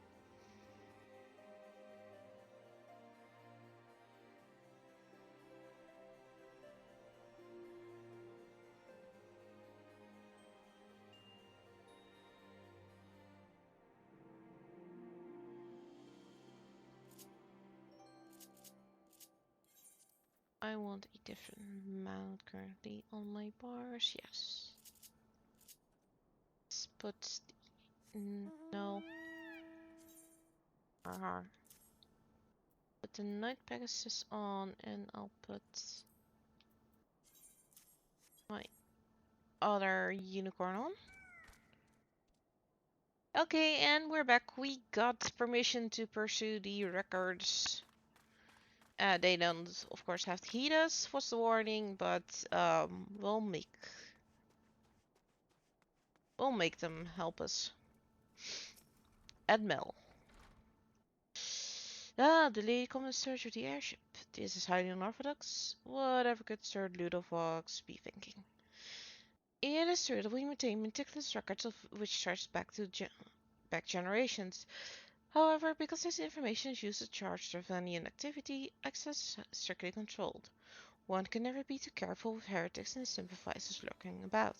I want a different amount currently on my bars. Yes. Let's put no. Put the Night Pegasus on, and I'll put my other unicorn on. Okay, and we're back. We got permission to pursue the records. They don't, of course, have to heed us. What's the warning? But we'll make them help us. Admel. Ah, the lady come in search of the airship. This is highly unorthodox. Whatever could Sir Ludovox be thinking? It is true that we maintain meticulous records of which stretch back generations. However, because this information is used to charge Trevelyan activity, access is strictly controlled. One can never be too careful with heretics and his sympathizers lurking about.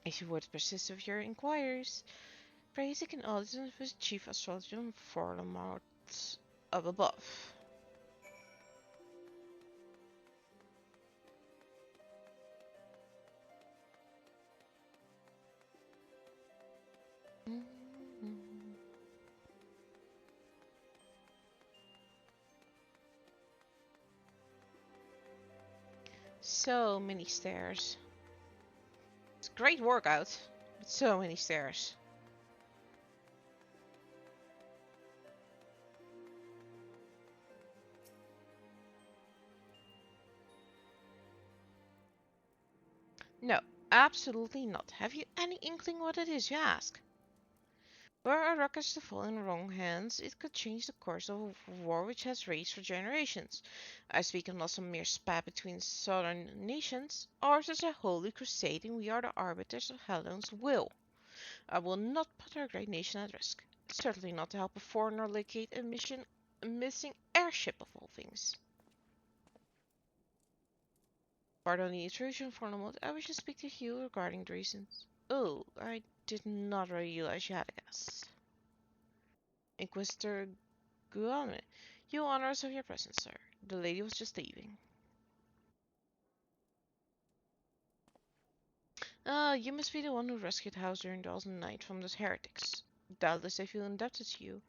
If you were to persist with your inquiries, pray seek an audience with Chief Astrologer Forlamart up above. So many stairs. It's a great workout, but so many stairs. No, absolutely not. Have you any inkling what it is, you ask? Were our records to fall in the wrong hands, it could change the course of a war which has raged for generations. I speak of not some mere spat between southern nations. Ours is a holy crusade, and we are the arbiters of Helon's will. I will not put our great nation at risk. Certainly not to help a foreigner locate a missing airship of all things. Pardon the intrusion for a moment. I wish to speak to you regarding the reasons. Oh, I did not realize you had a guest. Inquisitor Guane, you honor us of your presence, sir. The lady was just leaving. Ah, you must be the one who rescued House Durandal's knight from those heretics. Doubtless they feel indebted to you.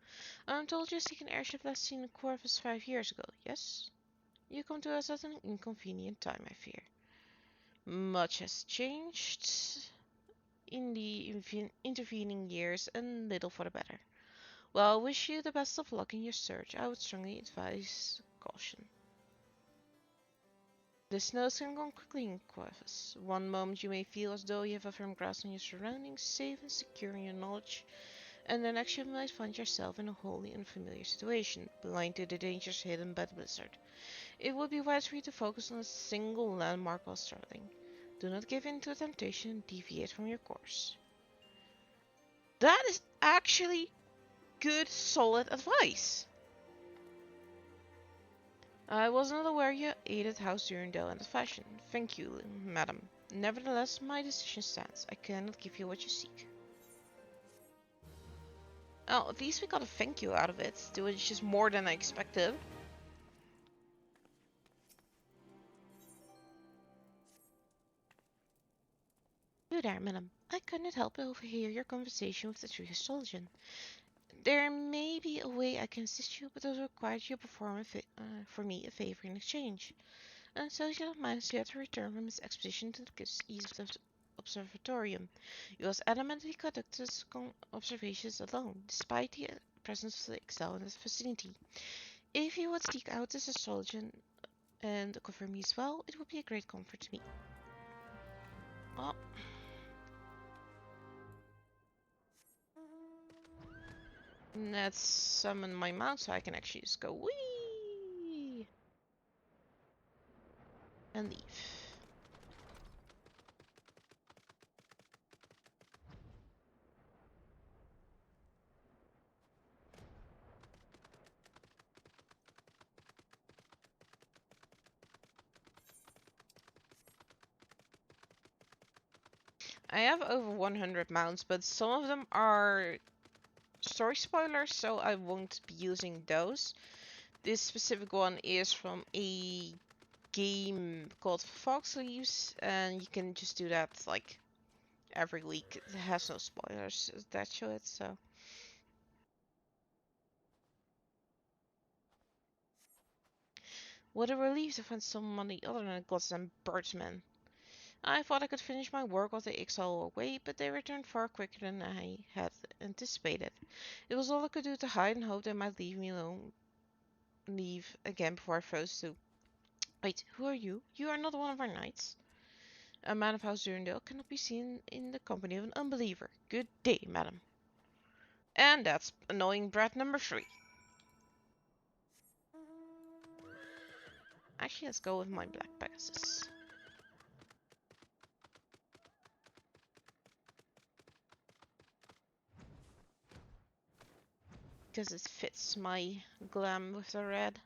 I'm told you seek an airship last seen in Corvus 5 years ago, yes? You come to us at an inconvenient time, I fear. Much has changed in the intervening years, and little for the better. Well, I wish you the best of luck in your search. I would strongly advise caution. The snows can come quickly in Corvus. One moment you may feel as though you have a firm grasp on your surroundings, safe and secure in your knowledge, and the next you might find yourself in a wholly unfamiliar situation, blind to the dangers hidden by the blizzard. It would be wise for you to focus on a single landmark while struggling. Do not give in to temptation and deviate from your course. That is actually good, solid advice. I was not aware you aided House Durandal in that fashion. Thank you, madam. Nevertheless, my decision stands. I cannot give you what you seek. Oh, at least we got a thank you out of it, which is more than I expected. You there, madam. I could not help but overhear your conversation with the true historian. There may be a way I can assist you, but it will require you to perform for me a favor in exchange. And so you don't mind you had to return from his expedition to the east of the observatorium. He was adamant he conducted his observations alone, despite the presence of the Excel in the vicinity. If you would seek out this astrologer and confirm me as well, it would be a great comfort to me. Oh. Let's summon my mount so I can actually just go whee and leave. I have over 100 mounts, but some of them are story spoilers, so I won't be using those. This specific one is from a game called FFXIV, and you can just do that like every week. It has no spoilers attached to it, so. What a relief to find somebody other than a goddamn birdsman. I thought I could finish my work while the exile were away, but they returned far quicker than I had anticipated. It was all I could do to hide and hope they might leave me alone. Leave again before I froze to. Wait, who are you? You are not one of our knights. A man of House Durandal cannot be seen in the company of an unbeliever. Good day, madam. And that's annoying brat number 3. Actually, let's go with my Black Pegasus. Because it fits my glam with the red.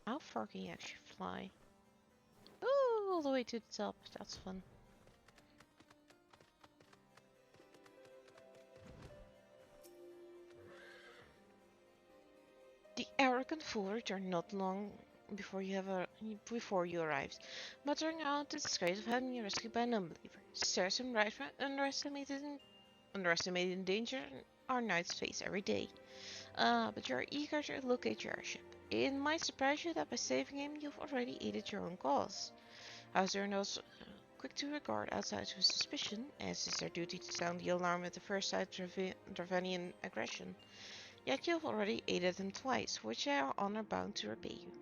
How far can you actually fly? Oh, all the way to the top. That's fun. The arrogant fool returned not long before you arrived, muttering out the disgrace of having been rescued by an unbeliever. Serves him right for underestimating danger our knights face every day. But you are eager to locate your airship. It might surprise you that by saving him, you've already aided your own cause. Hauser knows quick to regard outsiders with suspicion, as is their duty to sound the alarm at the first sight of Dravanian aggression. Yet you have already aided them twice, for which they are honor bound to repay you.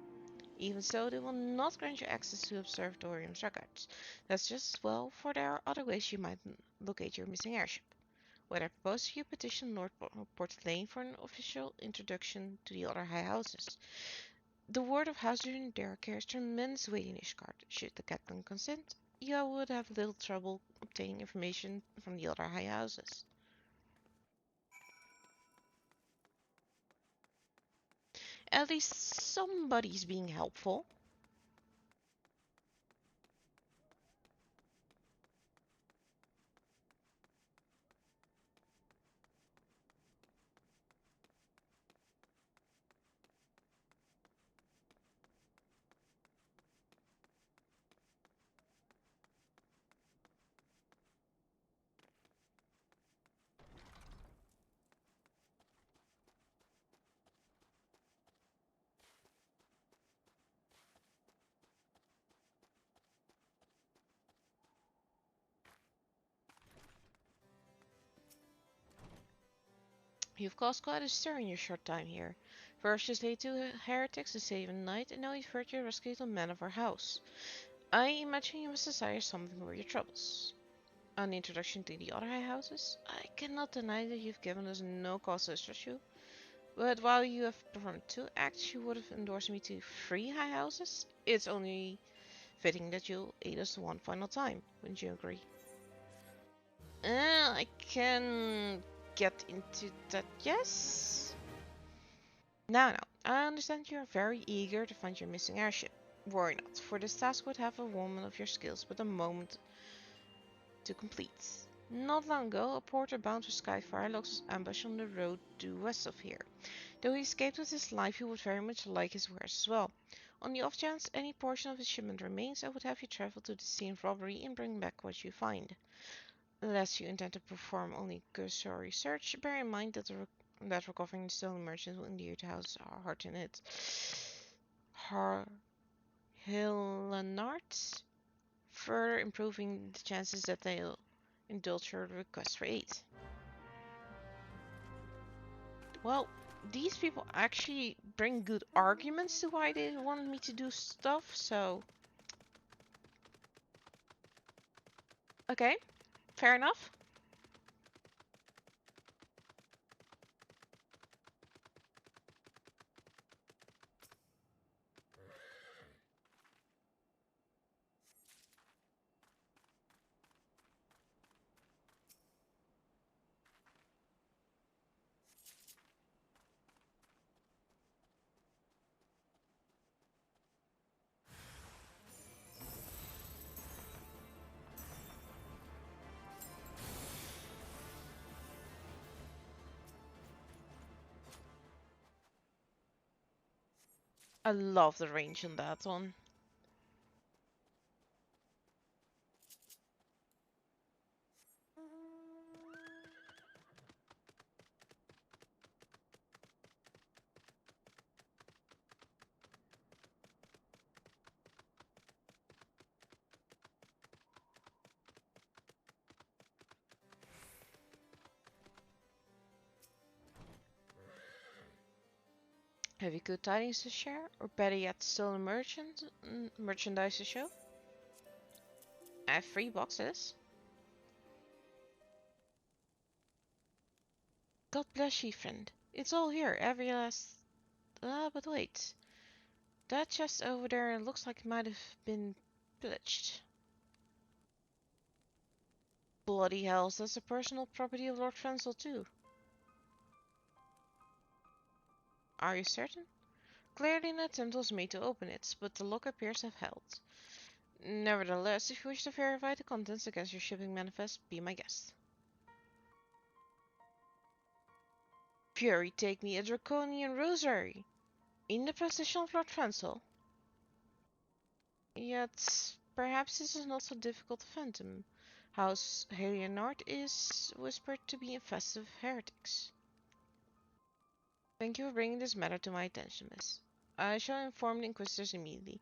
Even so, they will not grant you access to the Observatorium's records. That's just as well, for there are other ways you might locate your missing airship. What I propose you petition Lord Portelaine for an official introduction to the other high houses. The word of House Dare carries tremendous weight in Ishgard. Should the captain consent, you would have little trouble obtaining information from the other high houses. At least somebody's being helpful. You've caused quite a stir in your short time here. First you slayed 2 heretics to save a knight, and now you've hurt your rescued a man of our house. I imagine you must desire something for your troubles. An introduction to the other high houses? I cannot deny that you've given us no cause to distrust you, but while you have performed 2 acts, you would have endorsed me to 3 high houses? It's only fitting that you'll aid us one final time, wouldn't you agree? I can get into that, yes? Now, I understand you are very eager to find your missing airship. Worry not, for this task would have a woman of your skills but a moment to complete. Not long ago, a porter bound for Skyfire lost ambush on the road due west of here. Though he escaped with his life, he would very much like his wares as well. On the off chance any portion of his shipment remains, I would have you travel to the scene of robbery and bring back what you find. Unless you intend to perform only cursory search, bear in mind that recovering the stolen merchants will endear to house heart in it. Hillenart, further improving the chances that they'll indulge your request for aid. Well, these people actually bring good arguments to why they want me to do stuff, so... Okay, fair enough. I love the range on that one. Have you good tidings to share? Or better yet, stolen merchandise to show? I have 3 boxes. God bless you, friend. It's all here, every last... but wait. That chest over there looks like it might have been pillaged. Bloody hells, that's the personal property of Lord Frenzel too. Are you certain? Clearly an attempt was made to open it, but the lock appears to have held. Nevertheless, if you wish to verify the contents against your shipping manifest, be my guest. Fury, take me a draconian rosary! In the possession of Lord Frenzel. Yet, perhaps this is not so difficult to fathom. House Helianard is whispered to be infested with heretics. Thank you for bringing this matter to my attention, miss. I shall inform the Inquisitors immediately.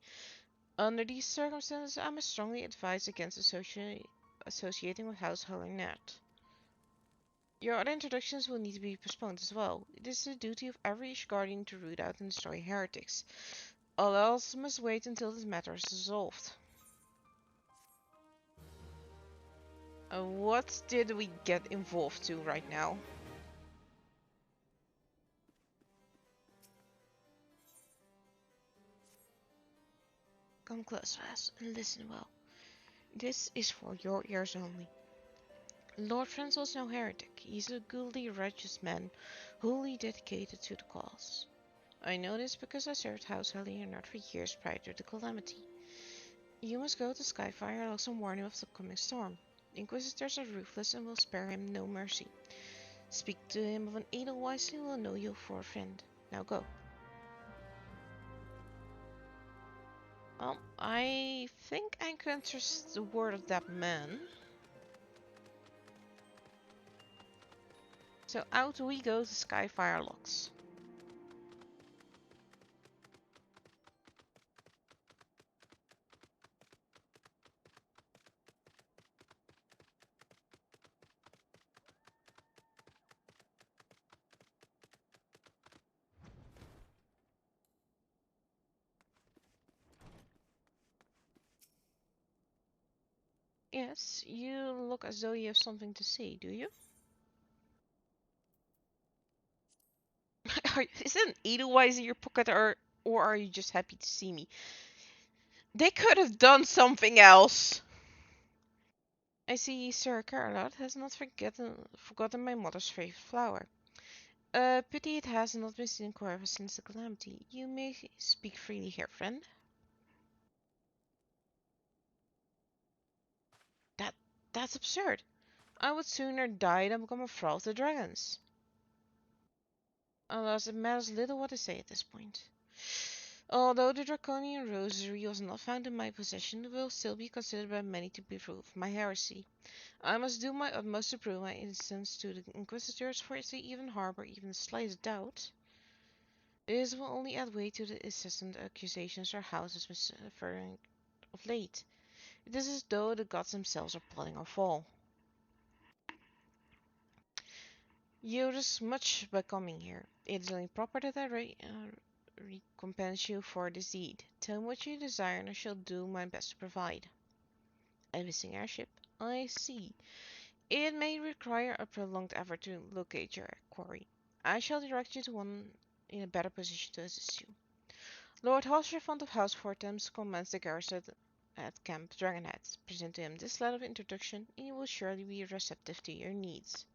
Under these circumstances, I must strongly advise against associating with House Helianard. Your other introductions will need to be postponed as well. It is the duty of every Ishgardian to root out and destroy heretics. All else must wait until this matter is resolved. What did we get involved to right now? Come close, Vas, and listen well. This is for your ears only. Lord Franz was no heretic. He's a godly, righteous man, wholly dedicated to the cause. I know this because I served House Leonard for years prior to the calamity. You must go to Skyfire Locks and warn him of the coming storm. The Inquisitors are ruthless and will spare him no mercy. Speak to him of an Edelweiss who will know you for a friend. Now go. I think I can trust the word of that man. So out we go to Skyfire Locks. Yes, you look as though you have something to say, do you? Is it an Edelweiss in your pocket, or are you just happy to see me? They could have done something else. I see Sir Carlot has not forgotten my mother's favorite flower. Pity it has not been seen in Corvus since the calamity. You may speak freely here, friend. That that's absurd. I would sooner die than become a thrall of the dragons. Alas, it matters little what I say at this point. Although the draconian rosary was not found in my possession, it will still be considered by many to prove my heresy. I must do my utmost to prove my innocence to the Inquisitors, for if they even harbor even the slightest doubt, this will only add weight to the incessant accusations our house has been suffering of late. It is as though the gods themselves are plotting our fall. You risk much by coming here. It is only proper that I recompense you for this deed. Tell me what you desire, and I shall do my best to provide. A missing airship? I see. It may require a prolonged effort to locate your quarry. I shall direct you to one in a better position to assist you. Lord Halsherfond of House Vortex commands the garrison at Camp Dragonhead. Present to him this letter of introduction, and he will surely be receptive to your needs.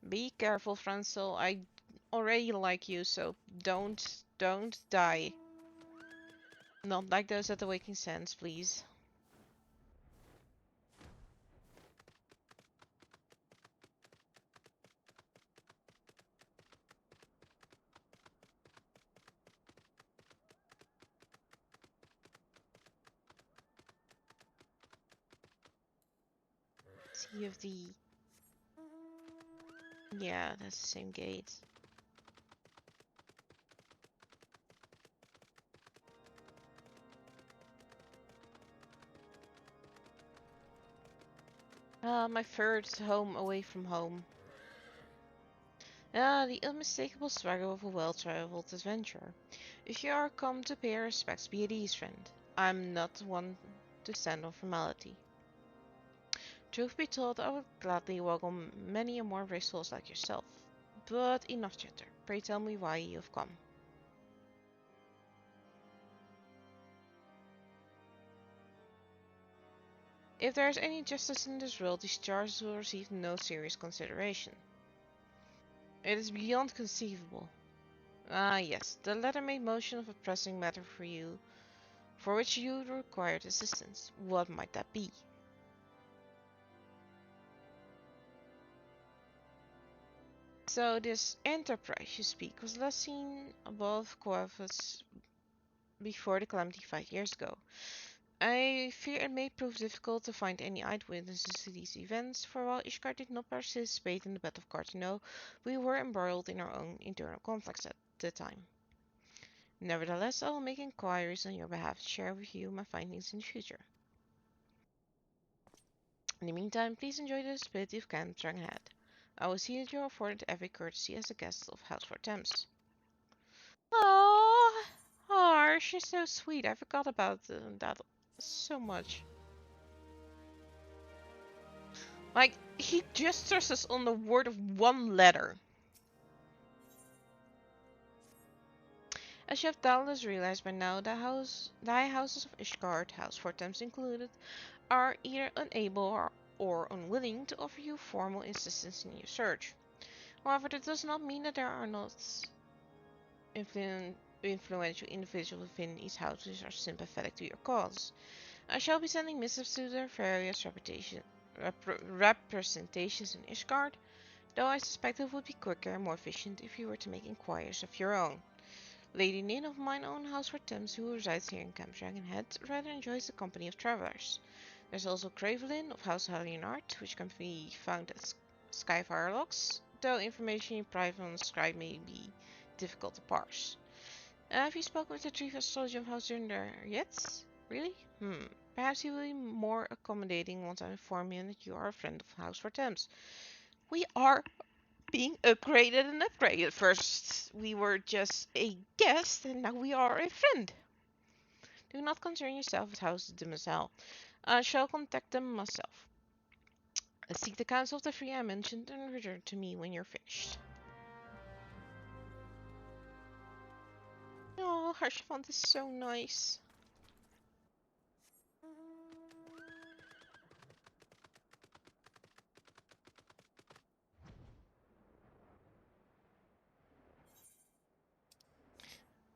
Be careful, Franzel. I already like you, so don't die. Not like those at the Waking Sands, please. Sea of the... Yeah, that's the same gate. My third home away from home. The unmistakable swagger of a well-traveled adventurer. If you are come to pay your respects, be at ease, friend. I'm not one to stand on formality. Truth be told, I would gladly welcome many a more brave souls like yourself. But enough chatter. Pray tell me why you have come. If there is any justice in this world, these charges will receive no serious consideration. It is beyond conceivable. Ah, yes, the letter made mention of a pressing matter for you, for which you required assistance. What might that be? So this enterprise you speak was last seen above Corvus before the calamity 5 years ago. I fear it may prove difficult to find any eyewitnesses to these events, for while Ishkar did not participate in the Battle of Cartino, we were embroiled in our own internal conflicts at the time. Nevertheless, I will make inquiries on your behalf to share with you my findings in the future. In the meantime, please enjoy the hospitality of Camp Dragonhead. I will see that you are afforded every courtesy as a guest of House Vortex. Oh, oh, she's so sweet. I forgot about that so much. Like, he just trusts us on the word of one letter. As you have doubtless realized by now, the high houses of Ishgard, House Vortex included, are either unable or unwilling to offer you formal assistance in your search. However, that does not mean that there are not influential individuals within these houses are sympathetic to your cause. I shall be sending missives to their various representations in Ishgard, though I suspect it would be quicker and more efficient if you were to make inquiries of your own. Lady Nin of mine own house for Thames, who resides here in Camp Dragonhead, rather enjoys the company of travelers. There's also Cravelin of House Hallionart, which can be found at Skyfire Locks, though information in private on the scribe may be difficult to parse. Have you spoken with the chief astrologer of House Dunder yet? Really? Perhaps he will be more accommodating once I inform him that you are a friend of House for Thames. We are being upgraded and upgraded. First we were just a guest and now we are a friend. Do not concern yourself with House de Demoiselle. I shall contact them myself. Seek the counsel of the three I mentioned and return to me when you're finished. Oh, Harshvant is so nice.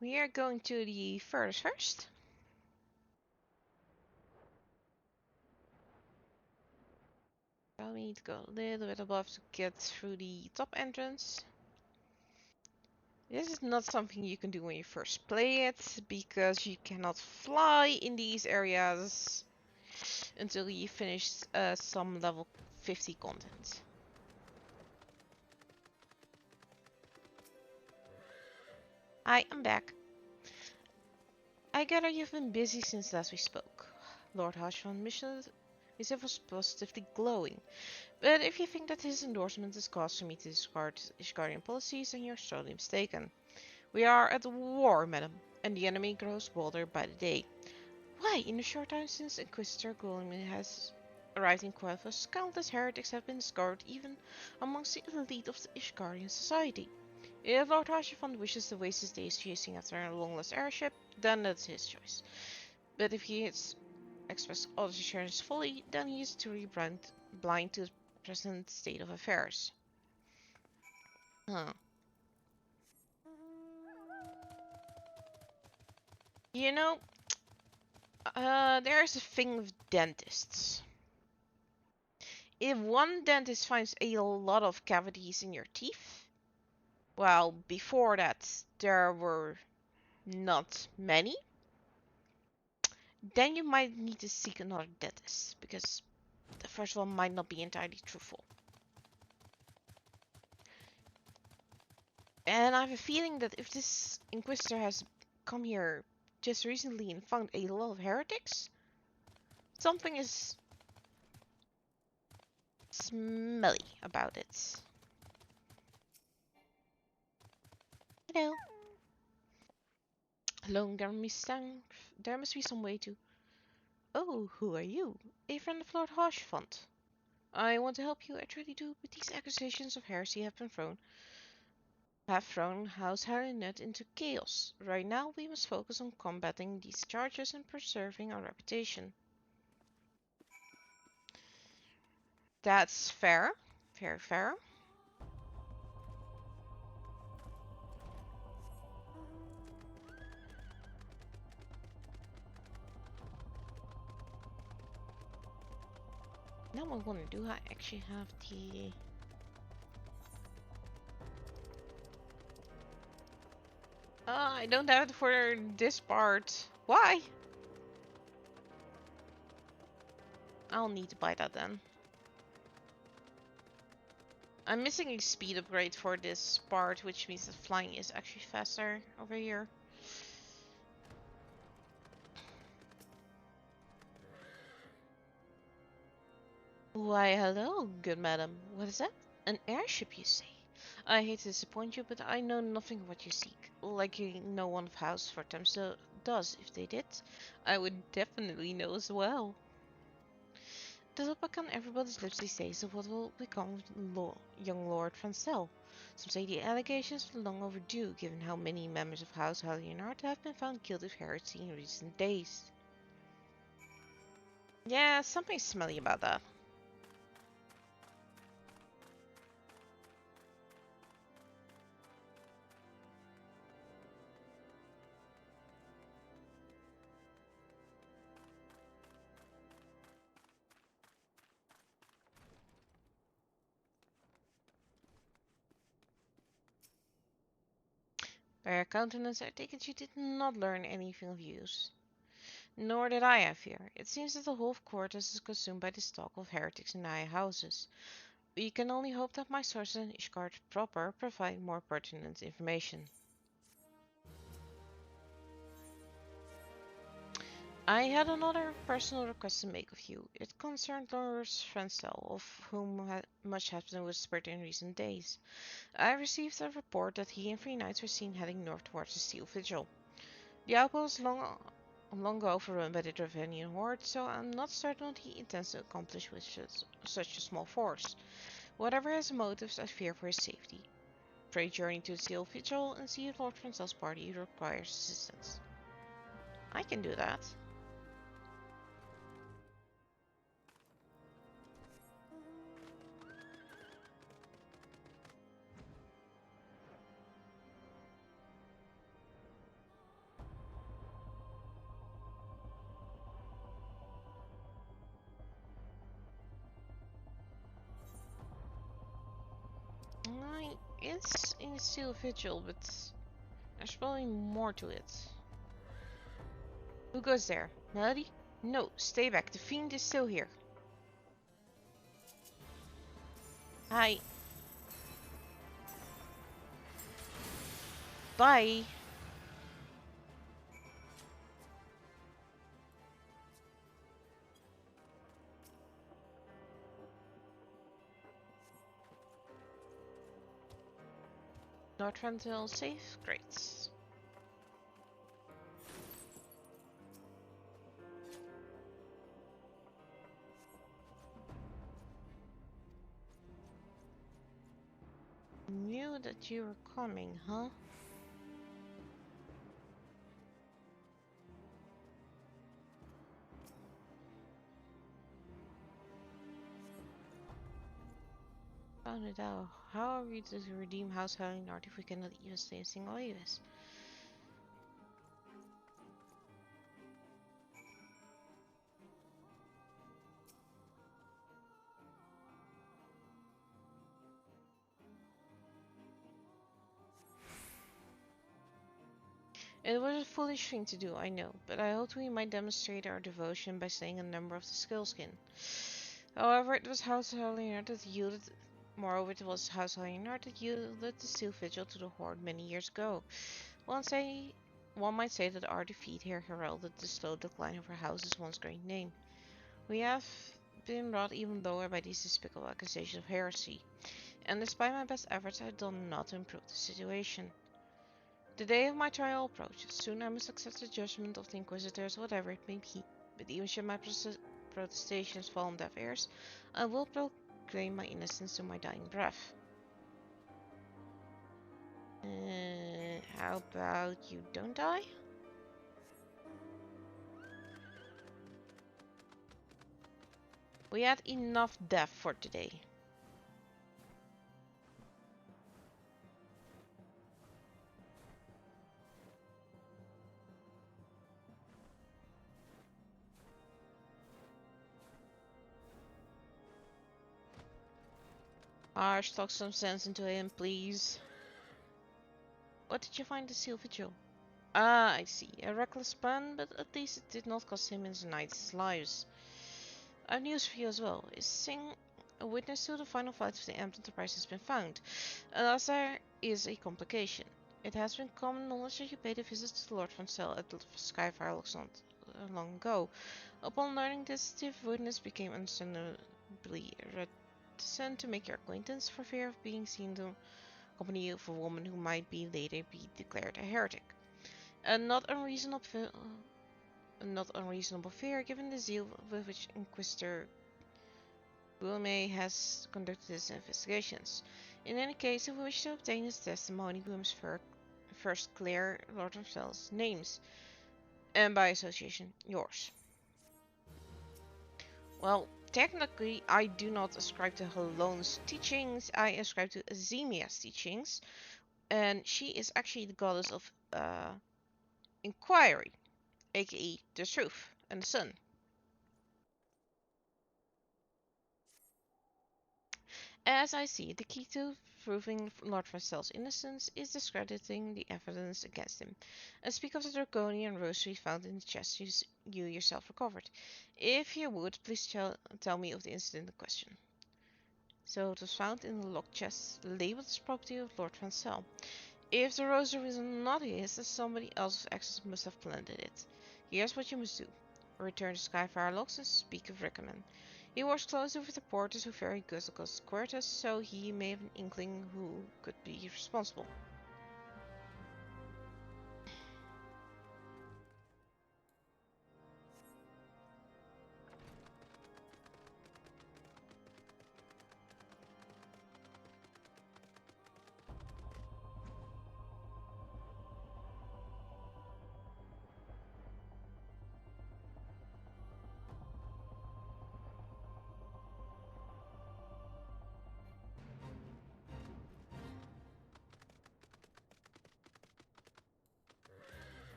We are going to the furthest first. Well, we need to go a little bit above to get through the top entrance. This is not something you can do when you first play it, because you cannot fly in these areas until you finish some level 50 content. I am back. I gather you've been busy since last we spoke. Lord Harshvan's missive was positively glowing, but if you think that his endorsement is cause for me to discard Ishgardian policies, then you're sorely mistaken. We are at war, madam, and the enemy grows bolder by the day. Why, in the short time since Inquisitor Guilliman has arrived in Quel'Thas, countless heretics have been discovered even amongst the elite of the Ishgardian society. If Lord Harshvan wishes to waste his days chasing after a long-lost airship, then that's his choice. But if he has expressed other assurance fully, then he is truly blind to the present state of affairs. Huh. You know, there's a thing with dentists. If one dentist finds a lot of cavities in your teeth, well, before that there were not many, then you might need to seek another dentist, because the first one might not be entirely truthful. And I have a feeling that if this Inquisitor has come here just recently and found a lot of heretics, something is smelly about it. Hello. Hello, Garmistang. There must be some way to... Oh, who are you? A friend of Lord Harshfont. I want to help you, I truly do, but these accusations of heresy have thrown House Harrinet into chaos. Right now, we must focus on combating these charges and preserving our reputation. That's fair. Very fair. Now what I want to do, I actually have the... I don't have it for this part. Why? I'll need to buy that then. I'm missing a speed upgrade for this part, which means that flying is actually faster over here. Why, hello, good madam. What is that? An airship, you say? I hate to disappoint you, but I know nothing of what you seek. Like no one of House Vortex does. If they did, I would definitely know as well. The topic on everybody's lips these days of what will become of young Lord Francel. Some say the allegations are long overdue, given how many members of House Leonard have been found guilty of heresy in recent days. Yeah, something smelly about that. By her countenance, I take it you did not learn anything of use. Nor did I, I fear. It seems that the whole of Quartus is consumed by this talk of heretics in high houses. We can only hope that my sources in Ishgard proper provide more pertinent information. I had another personal request to make of you. It concerned Lord Francel, of whom much has been whispered in recent days. I received a report that he and 3 knights were seen heading north towards the Steel Vigil. The outpost was long ago overrun by the Dravenian horde, so I'm not certain what he intends to accomplish with such a small force. Whatever his motives, I fear for his safety. Pray journey to the Steel Vigil and see if Lord Francel's party requires assistance. I can do that. It's in Steel Vigil, but there's probably more to it. Who goes there? Melody? No, stay back. The fiend is still here. Hi. Bye. North Frontal safe? Great. Knew that you were coming, huh? Found it out. How are we to redeem House Leonard if we cannot even stay a single Avis? It was a foolish thing to do, I know, but I hoped we might demonstrate our devotion by slaying a number of the Skillskin. However, it was House Leonard that yielded. Moreover, it was House Leonard that yielded the Steel Vigil to the Horde many years ago. One might say that our defeat here heralded the slow decline of our house's once great name. We have been brought even lower by these despicable accusations of heresy, and despite my best efforts, I have done naught to improve the situation. The day of my trial approaches. Soon I must accept the judgment of the Inquisitors, whatever it may be. But even should my protestations fall on deaf ears, I will proclaim my innocence to my dying breath. How about you don't die? We had enough death for today. Arch, talk some sense into him, please. What did you find the Steel Vigil? Ah, I see. A reckless plan, but at least it did not cost him and his knights' lives. I have news for you as well. Is Singh a witness to the final flight of the Amped Enterprise has been found? Alas, there is a complication. It has been common knowledge that you paid a visit to Lord Francel at the Skyfire long ago. Upon learning this, the witness became understandably reticent to make your acquaintance for fear of being seen in the company of a woman who might be later be declared a heretic. A not unreasonable fear given the zeal with which Inquisitor Wilmay has conducted his investigations. In any case, if we wish to obtain his testimony, we must first clear Lord Ramsel's names, and by association, yours. Well, technically, I do not ascribe to Halone's teachings, I ascribe to Azemia's teachings, and she is actually the goddess of inquiry, aka the truth, and the sun. As I see, the key to proving Lord Ramsel's innocence is discrediting the evidence against him, and speak of the draconian rosary found in the chest you yourself recovered. If you would, please tell me of the incident in question. So it was found in the locked chest, labeled as property of Lord Ramsel. If the rosary is not his, then somebody else's access must have planted it. Here's what you must do. Return to Skyfire Locks and speak with Rickman. He works closely with the porters who ferry goods across Quertus, so he may have an inkling who could be responsible.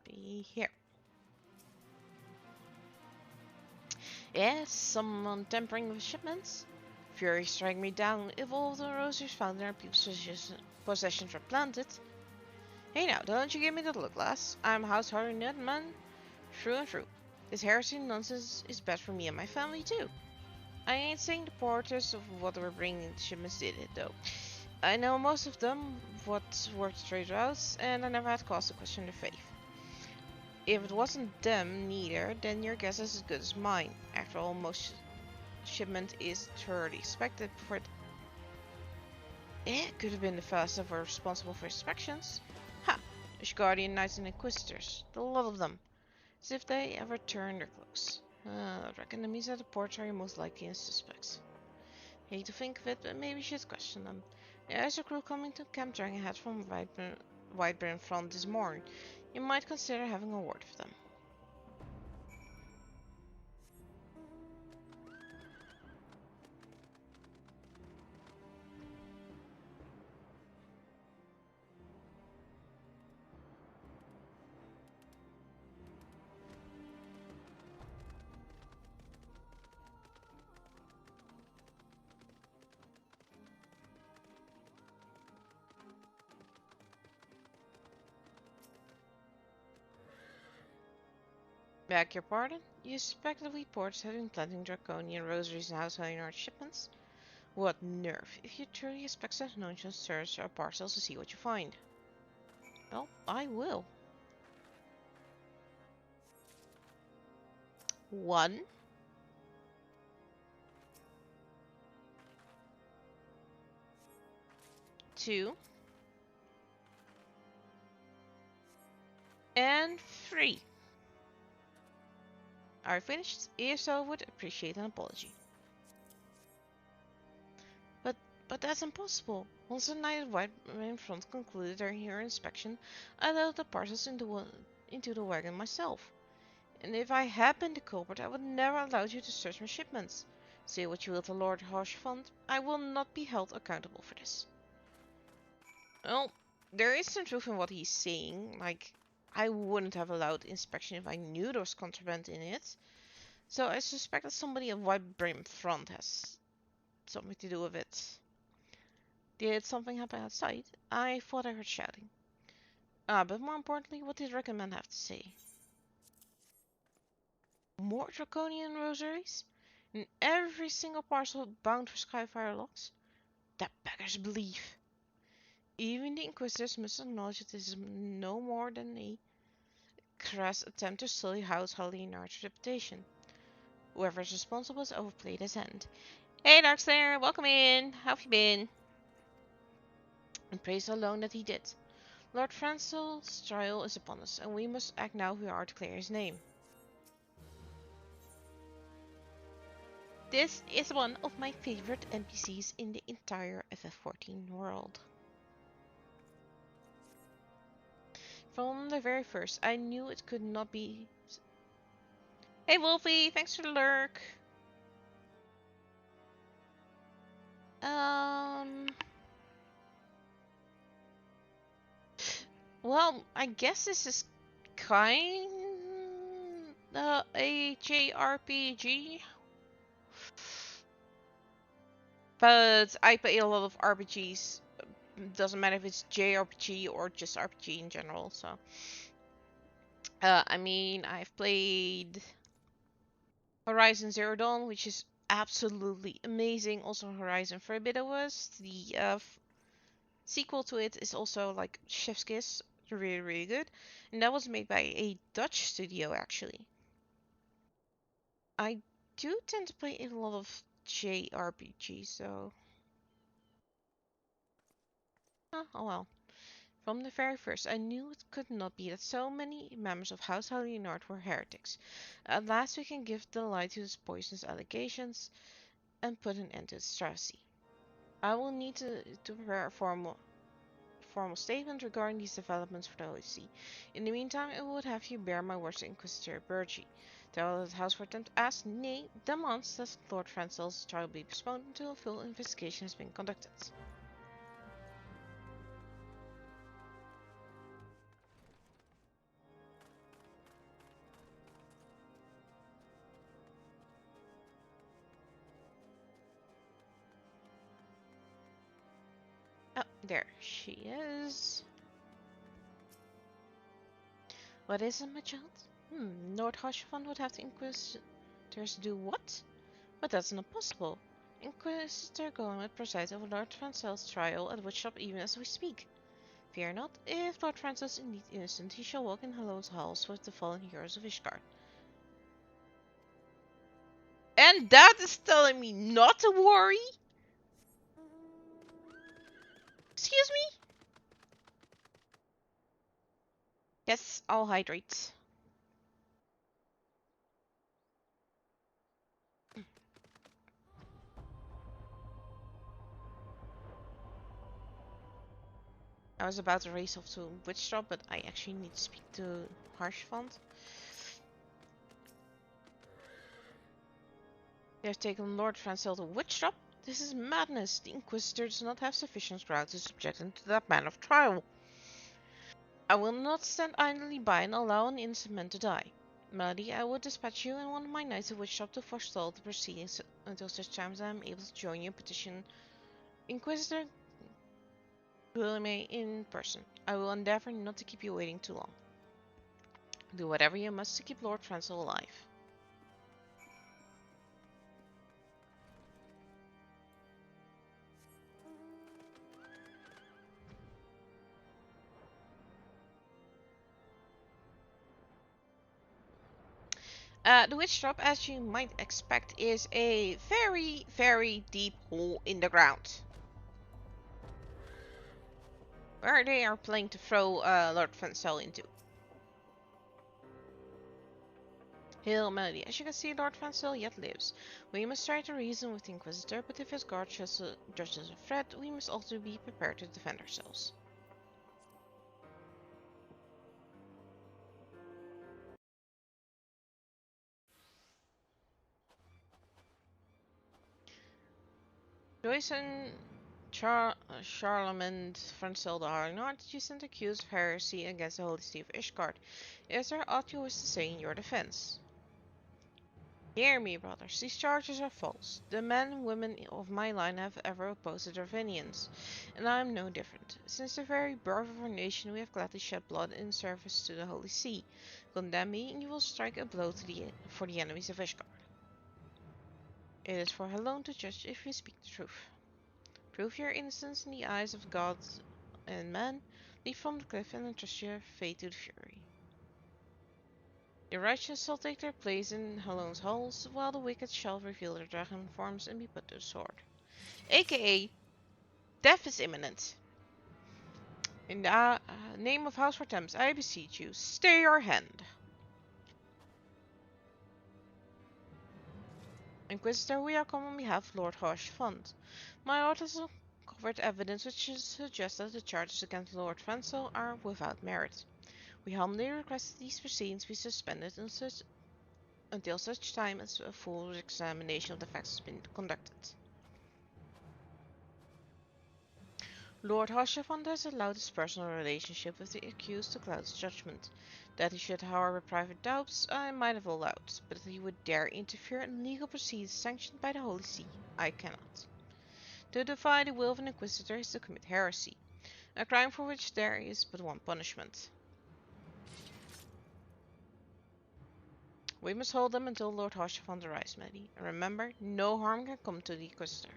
Be here. Yes, someone tampering with shipments? Fury strike me down if all the roses found in our people's possessions were planted. Hey now, don't you give me that look, lass. I'm house hiring that man through and through. This heresy nonsense is bad for me and my family too. I ain't saying the porters of what were bringing the shipments did it though. I know most of them, what were the trade routes, and I never had cause to question their faith. If it wasn't them neither, then your guess is as good as mine. After all, most shipment is thoroughly inspected before it could have been the fellas that were responsible for inspections. Ha! The Guardian Knights and Inquisitors, the lot of them. As if they ever turned their clothes. I reckon the means at the ports are your most likely suspects. Hate to think of it, but maybe you should question them. There's a crew coming to Camp Dragonhead from Whiteburn Front this morning. You might consider having a word with them. Beg your pardon? You suspect that we porters have been planting draconian rosaries and householding our shipments? What nerve! If you truly expect such nonsense, search our parcels to see what you find. Well, I will. 1, 2, and 3. Are you finished? If so, would appreciate an apology. But that's impossible. Once the knight at Whiteburn Front concluded their inspection, I loaded the parcels into the wagon myself. And if I had been the culprit, I would never allow you to search my shipments. Say what you will to Lord Harshfont, I will not be held accountable for this. Well, there is some truth in what he's saying. Like, I wouldn't have allowed inspection if I knew there was contraband in it. So I suspect that somebody at Whiteburn Front has something to do with it. Did something happen outside? I thought I heard shouting. But more importantly, what did Recommend have to say? More draconian rosaries? In every single parcel bound for Skyfire Locks? That beggar's belief. Even the Inquisitors must acknowledge that this is no more than a crass attempt to sully House Leonard's reputation. Whoever is responsible has overplayed his hand. Hey Darkslayer, welcome in. How have you been? And praise alone that he did. Lord Francel's trial is upon us, and we must act now if we are to clear his name. This is one of my favorite NPCs in the entire FF14 world. From the very first, I knew it could not be... Hey Wolfie, thanks for the lurk! Well, I guess this is kind a JRPG. But I play a lot of RPGs. Doesn't matter if it's JRPG or just RPG in general, so. I mean, I've played Horizon Zero Dawn, which is absolutely amazing. Also, Horizon Forbidden West. The sequel to it is also like Chef's Kiss. Really, really good. And that was made by a Dutch studio, actually. I do tend to play a lot of JRPGs, so. Oh well. From the very first, I knew it could not be that so many members of House Alienord were heretics. At last we can give the lie to his poisonous allegations and put an end to its travesty. I will need to prepare a formal statement regarding these developments for the Holy See. In the meantime, I would have you bear my words to Inquisitor Burgi. Tell that House Vortex asks, nay, demands that Lord Francel's trial be postponed until a full investigation has been conducted. Oh, there she is. What is it, my child? Lord Harshvan would have the Inquisitors do what? But that's not possible. Inquisitor Golem presides over Lord Francel's trial at Woodshop even as we speak. Fear not, if Lord Francis is indeed innocent, he shall walk in Hallow's halls with the fallen heroes of Ishgard. And that is telling me not to worry? Excuse me? Yes, I'll hydrate. I was about to race off to Witchtrap, but I actually need to speak to Harshvand. They have taken Lord Francel to Witchtrap? This is madness. The Inquisitor does not have sufficient ground to subject him to that man of trial. I will not stand idly by and allow an innocent man to die. Melody, I will dispatch you and one of my knights to Witchtrap to forestall the proceedings until such time as I am able to join your petition Inquisitor Guilherme in person. I will endeavor not to keep you waiting too long. Do whatever you must to keep Lord Francel alive. The witch trap, as you might expect, is a very, very deep hole in the ground. Where they are planning to throw Lord Francel into. Hail Melody, as you can see, Lord Francel yet lives. We must try to reason with the Inquisitor, but if his guard judges a threat, we must also be prepared to defend ourselves. Joyce and Charlemagne Francel de Harnard, you sent accused of heresy against the Holy See of Ishgard. Is there aught you wish to say in your defense? Hear me, brothers, these charges are false. The men and women of my line have ever opposed the Dravinians, and I am no different. Since the very birth of our nation we have gladly shed blood in service to the Holy See. Condemn me, and you will strike a blow for the enemies of Ishgard. It is for her alone to judge if you speak the truth. Prove your innocence in the eyes of gods and men, leap from the cliff and entrust your fate to the Fury. The righteous shall take their place in Halone's halls, while the wicked shall reveal their dragon forms and be put to the sword. AKA, death is imminent. In the name of House Vortex, I beseech you, stay your hand. Inquisitor, we are come on behalf of Lord Harshfond. My lord has uncovered evidence which suggests that the charges against Lord Fensel are without merit. We humbly request that these proceedings be suspended until such time as a full examination of the facts has been conducted. Lord Harshfond has allowed his personal relationship with the accused to cloud his judgment. That he should harbor private doubts, I might have allowed, but that he would dare interfere in legal proceedings sanctioned by the Holy See, I cannot. To defy the will of an Inquisitor is to commit heresy, a crime for which there is but one punishment. We must hold them until Lord Harshfond arrives, Maddie, and remember, no harm can come to the Inquisitor.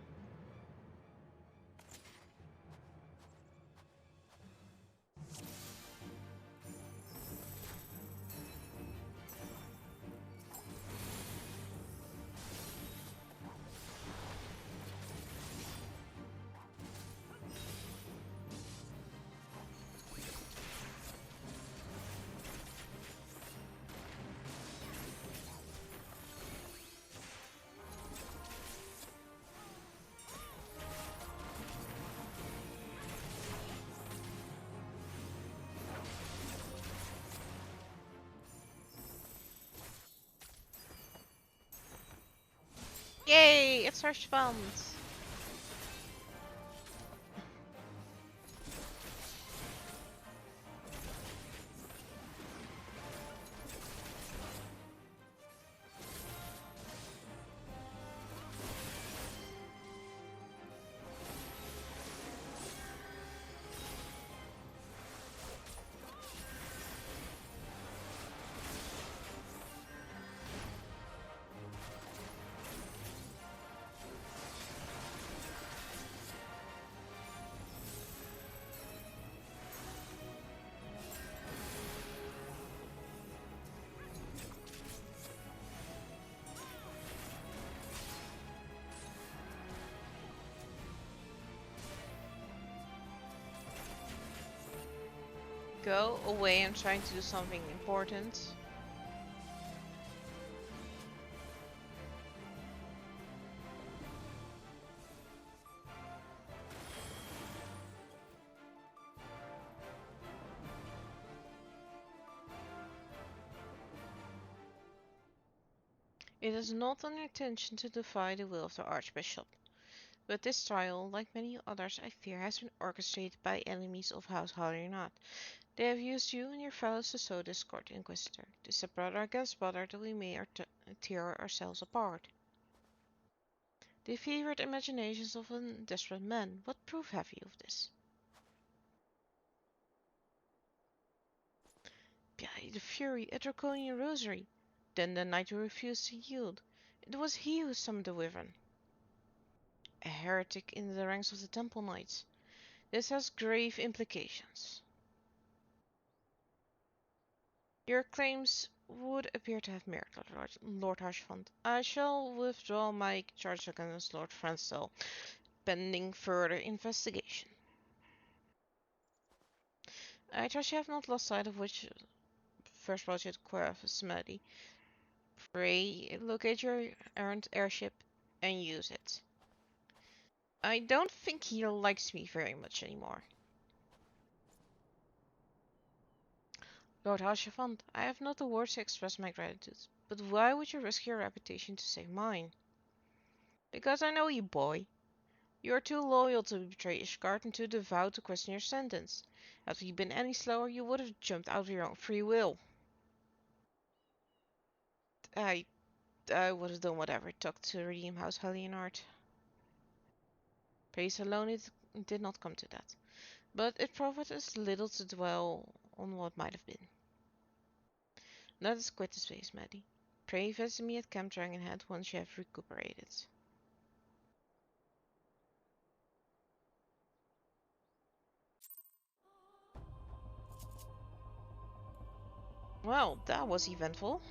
Yay! It's Harshfond! Go away, I'm trying to do something important. It is not an intention to defy the will of the Archbishop, but this trial, like many others I fear, has been orchestrated by enemies of House Hallinard. They have used you and your fellows to sow discord, Inquisitor. It is a brother against brother that we may tear ourselves apart. The fevered imaginations of a desperate man. What proof have you of this? By the fury, a draconian rosary. Then the knight who refused to yield. It was he who summoned the wyvern. A heretic in the ranks of the Temple Knights. This has grave implications. Your claims would appear to have merit, Lord Harshfond. I shall withdraw my charge against Lord Francel, pending further investigation. I trust you have not lost sight of which first project Querfus Medi. Pray locate your errant airship and use it. I don't think he likes me very much anymore. Lord Harshfond, I have not the words to express my gratitude, but why would you risk your reputation to save mine? Because I know you, boy. You are too loyal to betray Ishgard and too devout to question your sentence. Had we been any slower, you would have jumped out of your own free will. I would have done whatever it took to redeem House Hallinard. Praise alone it did not come to that, but it profits us little to dwell on what might have been. Let us quit the space, Maddie. Pray visit me at Camp Dragonhead once you have recuperated. Well, that was eventful.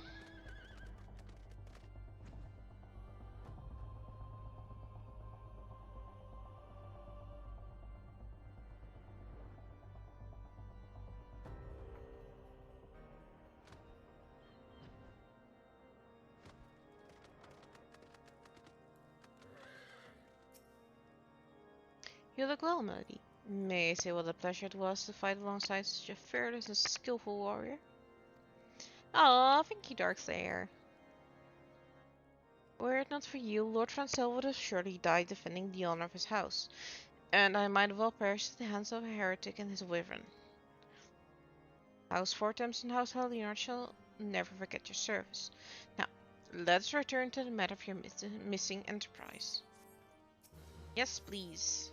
You look well, Melody. May I say what a pleasure it was to fight alongside such a fearless and skillful warrior? Oh, thank you, Darkslayer. Were it not for you, Lord Francel would have surely died defending the honor of his house, and I might well perish at the hands of a heretic and his wyvern. House Vortex and House Heliard shall never forget your service. Now, let us return to the matter of your missing enterprise. Yes, please.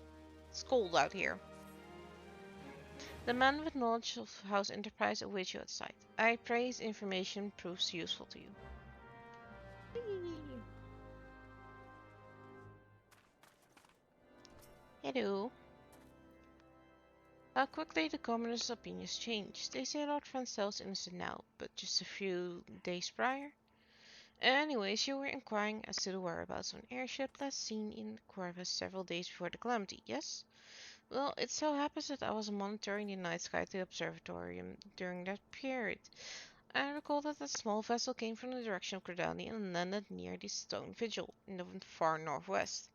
It's cold out here. The man with knowledge of House Enterprise awaits you outside. I pray his information proves useful to you. Whee! Hello. How quickly the commoners' opinions change. They say Lord Francel's innocent now, but just a few days prior. Anyways, you were inquiring as to the whereabouts of an airship last seen in the crevice several days before the calamity, yes? Well, it so happens that I was monitoring the night sky at the observatorium during that period. I recall that a small vessel came from the direction of Credani and landed near the Stone Vigil in the far northwest.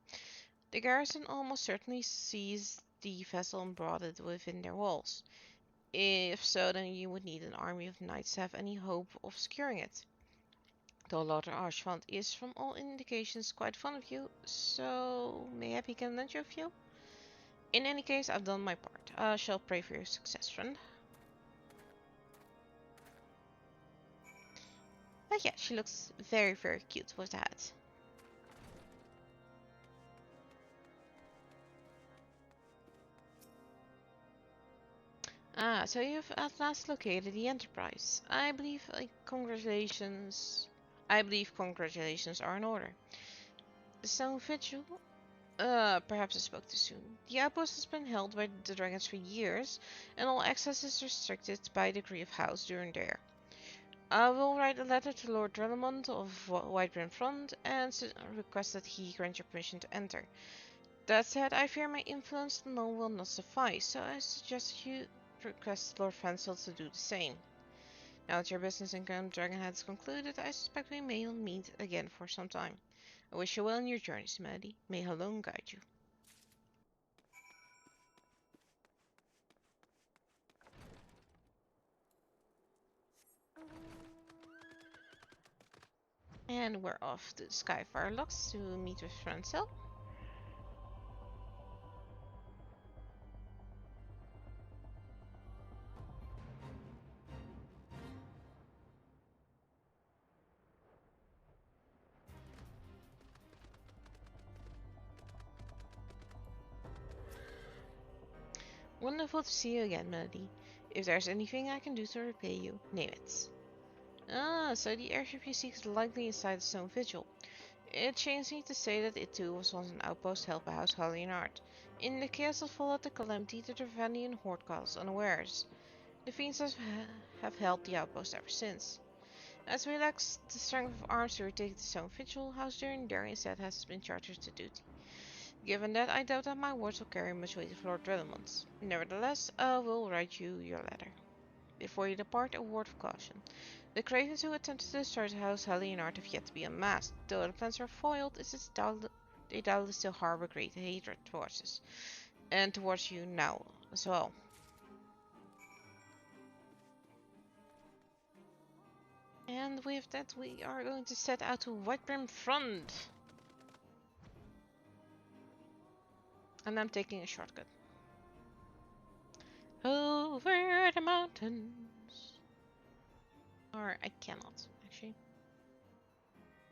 The garrison almost certainly seized the vessel and brought it within their walls. If so, then you would need an army of knights to have any hope of securing it. Though Lord Archfont is, from all indications, quite fond of you, so mayhap he can lend you a few? In any case, I've done my part. I shall pray for your success, friend. But yeah, she looks very, very cute with that. Ah, so you've at last located the Enterprise. I believe congratulations. I believe congratulations are in order. So, Vigil, perhaps I spoke too soon. The outpost has been held by the dragons for years, and all access is restricted by decree of House during there. I will write a letter to Lord Drelamont of Whitebrim Front and request that he grant you permission to enter. That said, I fear my influence alone will not suffice, so I suggest you request Lord Francel to do the same. Now that your business in Camp Dragonhead is concluded, I suspect we may meet again for some time. I wish you well in your journeys, Melody. May Halone guide you. And we're off to Skyfire Locks to meet with Francel. Wonderful to see you again, Melody. If there's anything I can do to repay you, name it. Ah, so the airship you seek is likely inside the Stone Vigil. It shames me to say that it too was once an outpost held by House Halienart. In the chaos that followed the calamity, the Dravanian horde caught us unawares. The fiends have held the outpost ever since. As we lack the strength of arms to retake the Stone Vigil, House Durandare instead has been charged to duty. Given that, I doubt that my words will carry much weight with Lord Drelamont. Nevertheless, I will write you your letter. Before you depart, a word of caution. The cravens who attempted to destroy the House Halienart have yet to be unmasked. Though the plans are foiled, they doubtless still harbor great hatred towards us. And towards you now as well. And with that, we are going to set out to Whitebrim Front. And I'm taking a shortcut. Over the mountains. Or I cannot, actually.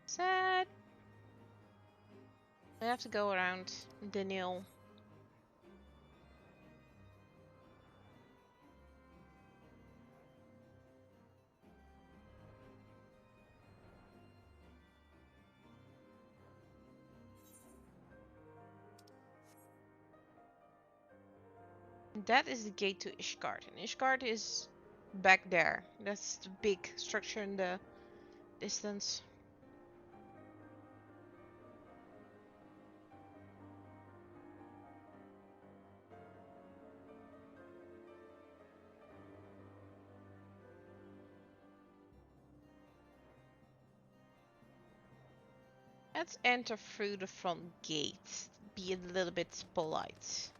Sad. I have to go around the Nil. That is the gate to Ishgard. And Ishgard is back there. That's the big structure in the distance. Let's enter through the front gate. Be a little bit polite.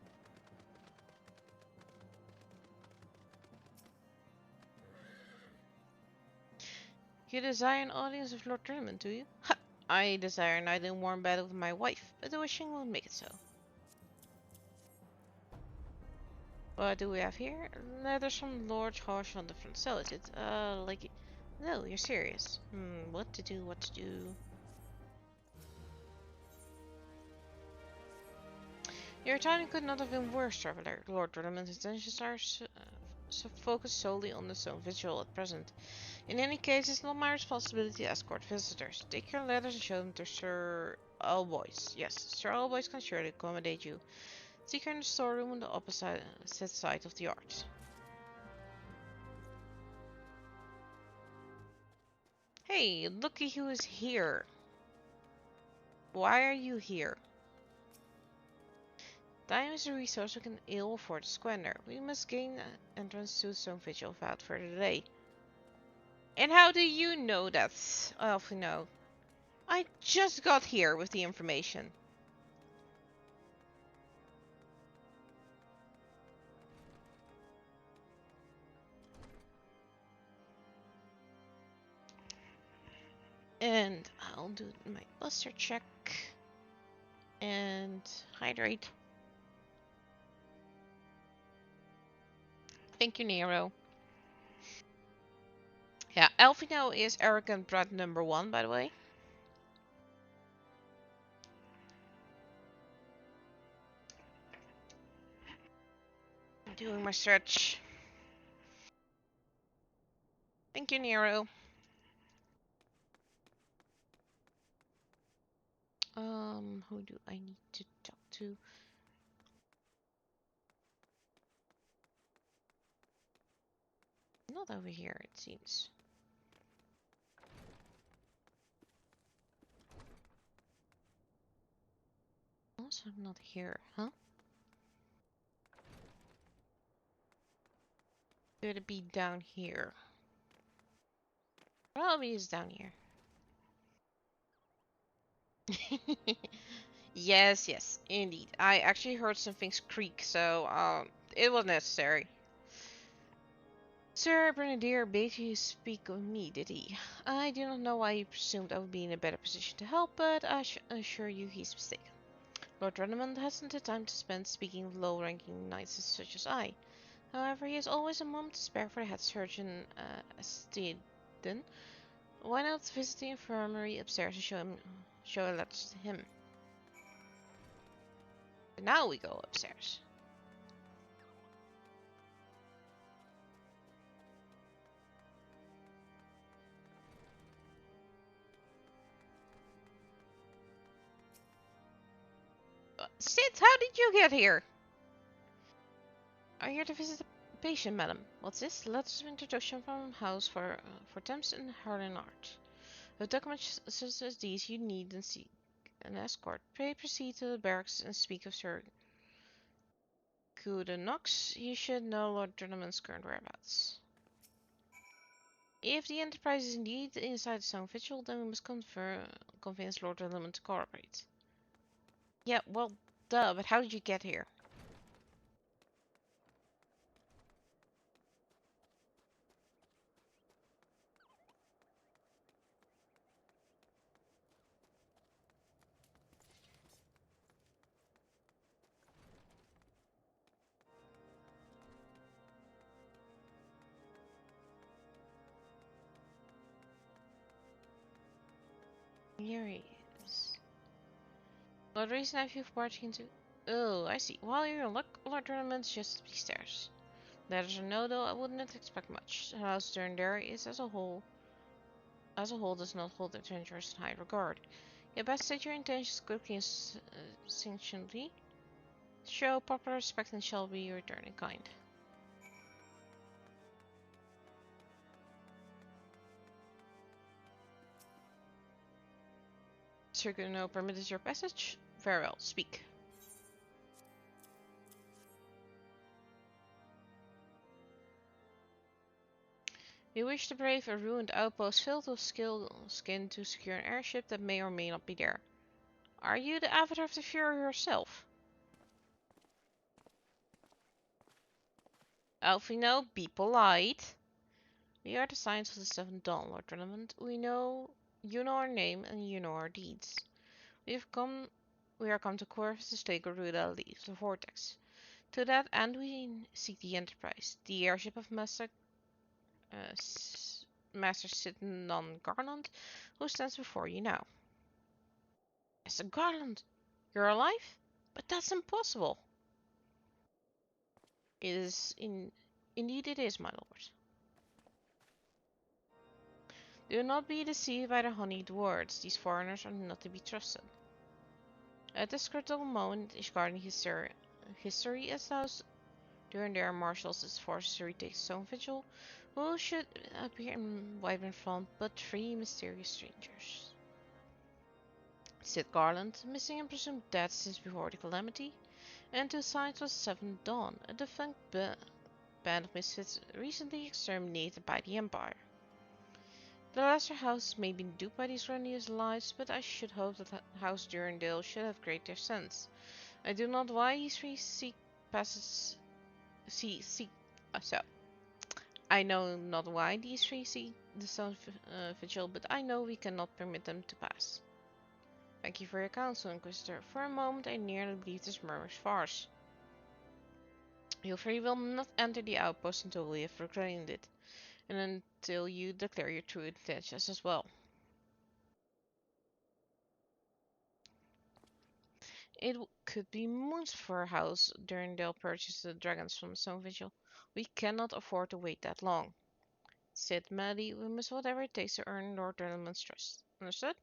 You desire an audience with Lord Tournament, do you? Ha! I desire a night in warm bed with my wife, but the wishing won't make it so. What do we have here? Letters from Lord Harsh on the front. So is it? Like... No, you're serious. What to do, what to do. Your timing could not have been worse, Traveler. Lord Tournament's intentions are focused solely on the stone visual at present. In any case, it's not my responsibility to escort visitors. Take your letters and show them to Sir Alboys. Yes, Sir Alboys can surely accommodate you. Seek her in the storeroom on the opposite side of the art. Hey, looky who is here. Why are you here? Time is a resource we can ill afford to squander. We must gain entrance to the stone vigil without further delay. And how do you know that, Elfino? I just got here with the information. And I'll do my buster check. And hydrate. Thank you, Nero. Yeah, Elfino is arrogant brat number 1, by the way. Doing my search. Thank you, Nero. Who do I need to talk to? Not over here, it seems. Also, I'm not here, huh? Could it be down here? Probably is down here. Yes, yes, indeed. I actually heard some things creak, so it was necessary. Sir Bernadier bade you speak of me, did he? I do not know why he presumed I would be in a better position to help, but I assure you he's mistaken. Lord Redmond hasn't the time to spend speaking with low-ranking knights such as I. However, he has always a moment to spare for the head surgeon, Steden. Why not visit the infirmary upstairs and show a letter to him? But now we go upstairs. Sid, how did you get here? I'm here to visit a patient, madam. What's this? Letters of introduction from house for Thames and Harlan Art. With documents such as these, you need and seek an escort. Pray proceed to the barracks and speak of Sir Knox. You should know Lord Tournament's current whereabouts. If the Enterprise is indeed inside the Stone Vigil, then we must convince Lord Tournament to cooperate. Yeah, well, duh, but how did you get here? Here he is. Lord Reese nephew barging into... Oh, I see. While you're in luck, Lord Tournament's just upstairs. Letters or no, though, I wouldn't expect much. The house during there is as a whole does not hold their treasures in high regard. You best state your intentions quickly and succinctly. Show proper respect and shall be returned in kind. Sir Guno permitted your passage? Very well, speak. We wish to brave a ruined outpost filled with skin to secure an airship that may or may not be there. Are you the avatar of the Fury yourself? Elfino, be polite. We are the Science of the Seventh Dawn, Lord Relevant. We know you know our name and you know our deeds. We are come to court to stay Garuda leaves the Vortex. To that end, we seek the Enterprise, the airship of Master Sidnon Garland, who stands before you now. Master Garland, you're alive? But that's impossible. Indeed it is, my lord. Do not be deceived by the honeyed words. These foreigners are not to be trusted. At this critical moment, Ishgardi history established during their marshals its forces retake Stone Vigil, who should appear in Wyvern Front but three mysterious strangers. Sid Garland, missing and presumed dead since before the calamity, and two sides was Seventh Dawn, a defunct band of misfits recently exterminated by the Empire. The lesser house may be duped by these grandiose lies, but I should hope that House Durandale should have greater sense. I do not why these three seek passes so. I know not why these three seek the Stone Vigil, but I know we cannot permit them to pass. Thank you for your counsel, Inquisitor. For a moment I nearly believed this murmurous farce. You three will not enter the outpost until we have reclaimed it, and until you declare your true intentions as well. It could be months before House Durandale purchased the dragons from Stone Vigil. We cannot afford to wait that long. Said Maddie, we must whatever it takes to earn Lord Durandale's trust. Understood?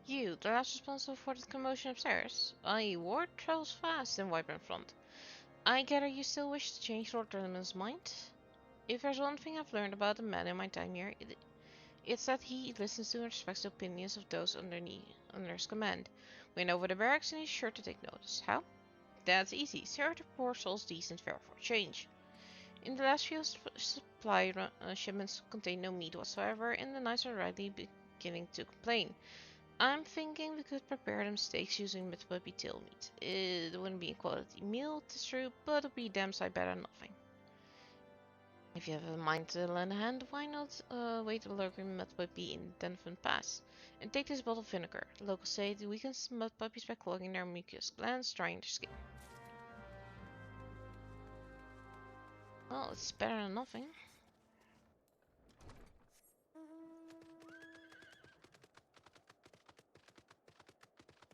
You, the last responsible for the commotion upstairs. Ward travels fast in Wyvern Front. I gather you still wish to change Lord Durandale's mind? If there's one thing I've learned about the man in my time here, it's that he listens to and respects the opinions of those under his command. Win over the barracks and he's sure to take notice. How? That's easy. Sarah the poor soul's decent fare for change. In the last few supply shipments contained no meat whatsoever, and the knights are rightly beginning to complain. I'm thinking we could prepare them steaks using mid-puppy tail meat. It wouldn't be a quality meal, it's true, but it'll be damn sight better than nothing. If you have a mind to lend a hand, why not wait a lurking mud puppy in Denvin Pass? And take this bottle of vinegar. Locals say it weakens mud puppies by clogging their mucous glands, drying their skin. Well, it's better than nothing.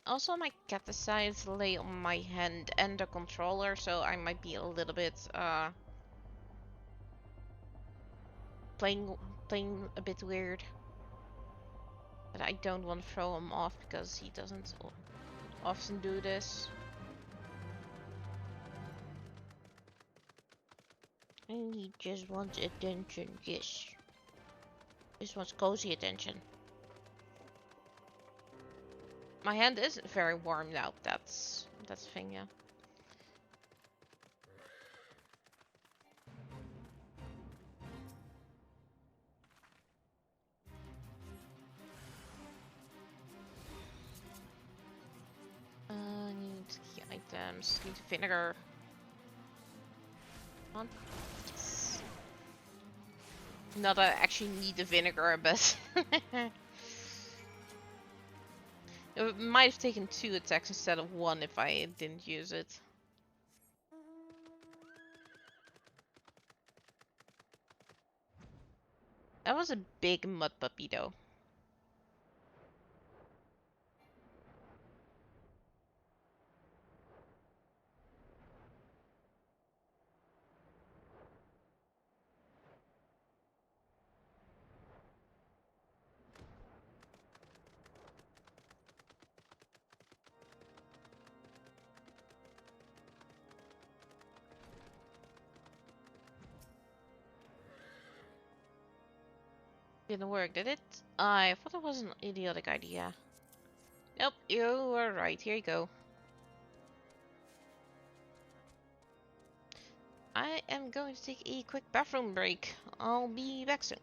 Also, my cat decided to lay on my hand and the controller, so I might be a little bit playing a bit weird. But I don't want to throw him off because he doesn't often do this. And he just wants attention, yes. Just wants cozy attention. My hand is very warm now, that's the thing, yeah. Need key items, need vinegar. Come on. Yes. Not that I actually need the vinegar, but it might have taken 2 attacks instead of 1 if I didn't use it. That was a big mud puppy though. Didn't work, did it? I thought it was an idiotic idea. Nope, you were right. Here you go. I am going to take a quick bathroom break. I'll be back soon.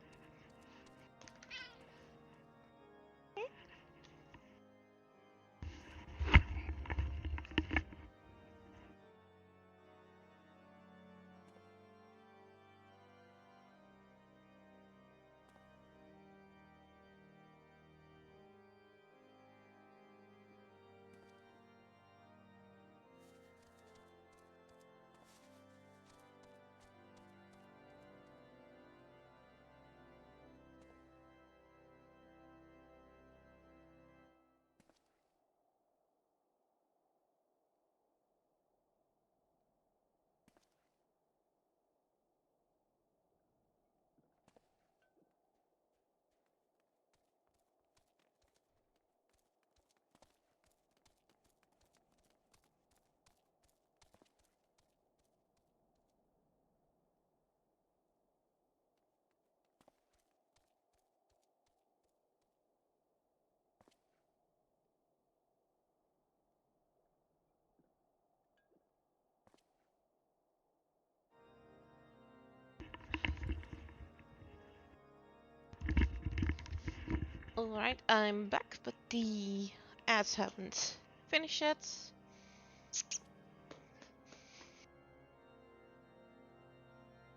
Alright, I'm back, but the ads haven't finished yet.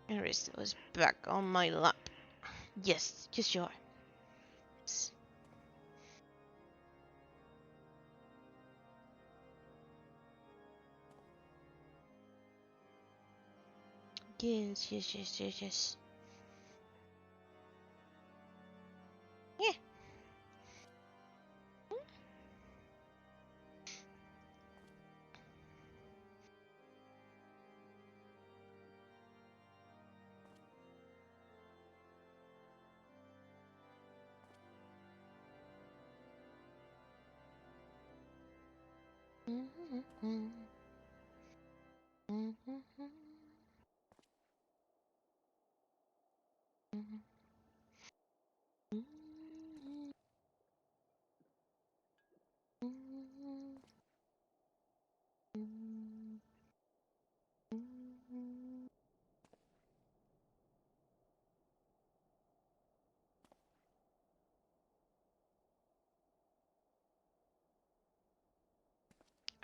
Arista was back on my lap. Yes, yes you are. Yes, yes, yes, yes, yes. Yeah.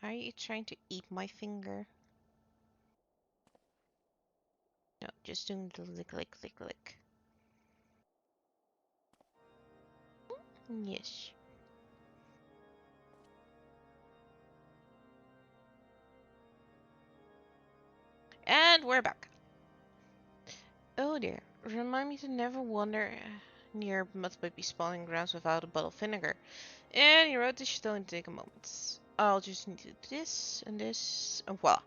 Are you trying to eat my finger? No, just doing the lick, lick, lick, lick. Yes. And we're back. Oh dear. Remind me to never wander near mud baby spawning grounds without a bottle of vinegar. And you wrote this should only take a moment. I'll just need to do this and this. Oh, well.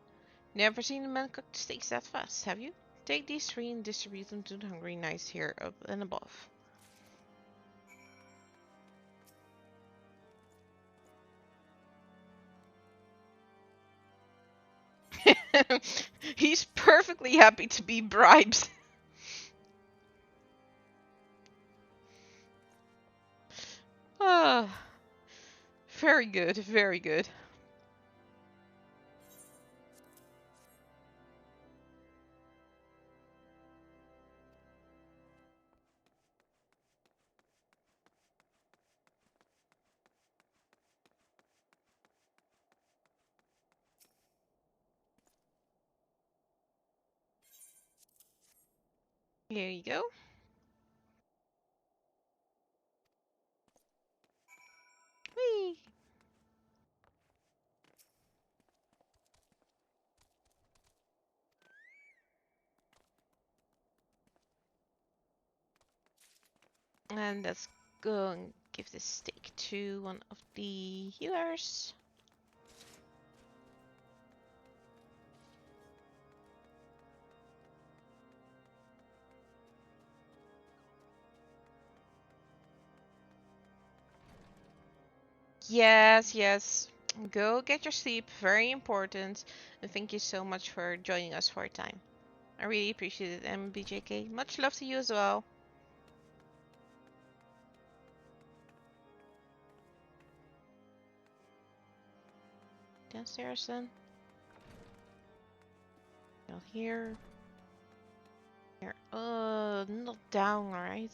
Never seen a man cook steaks that fast, have you? Take these three and distribute them to the hungry knights here up and above. He's perfectly happy to be bribed. Ah, very good, very good. Here you go. Whee! And let's go and give this steak to one of the healers. Yes, yes. Go get your sleep. Very important. And thank you so much for joining us for a time. I really appreciate it, MBJK. Much love to you as well. downstairs then. Not here. Here. Not down, right?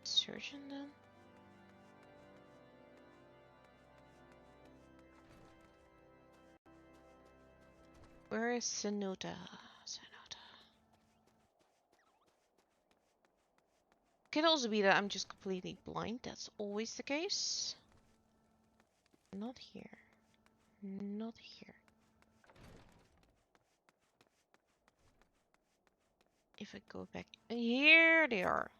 Surgeon then? Where is Senota? Senota. Could also be that I'm just completely blind. That's always the case. Not here. Not here. If I go back, here they are.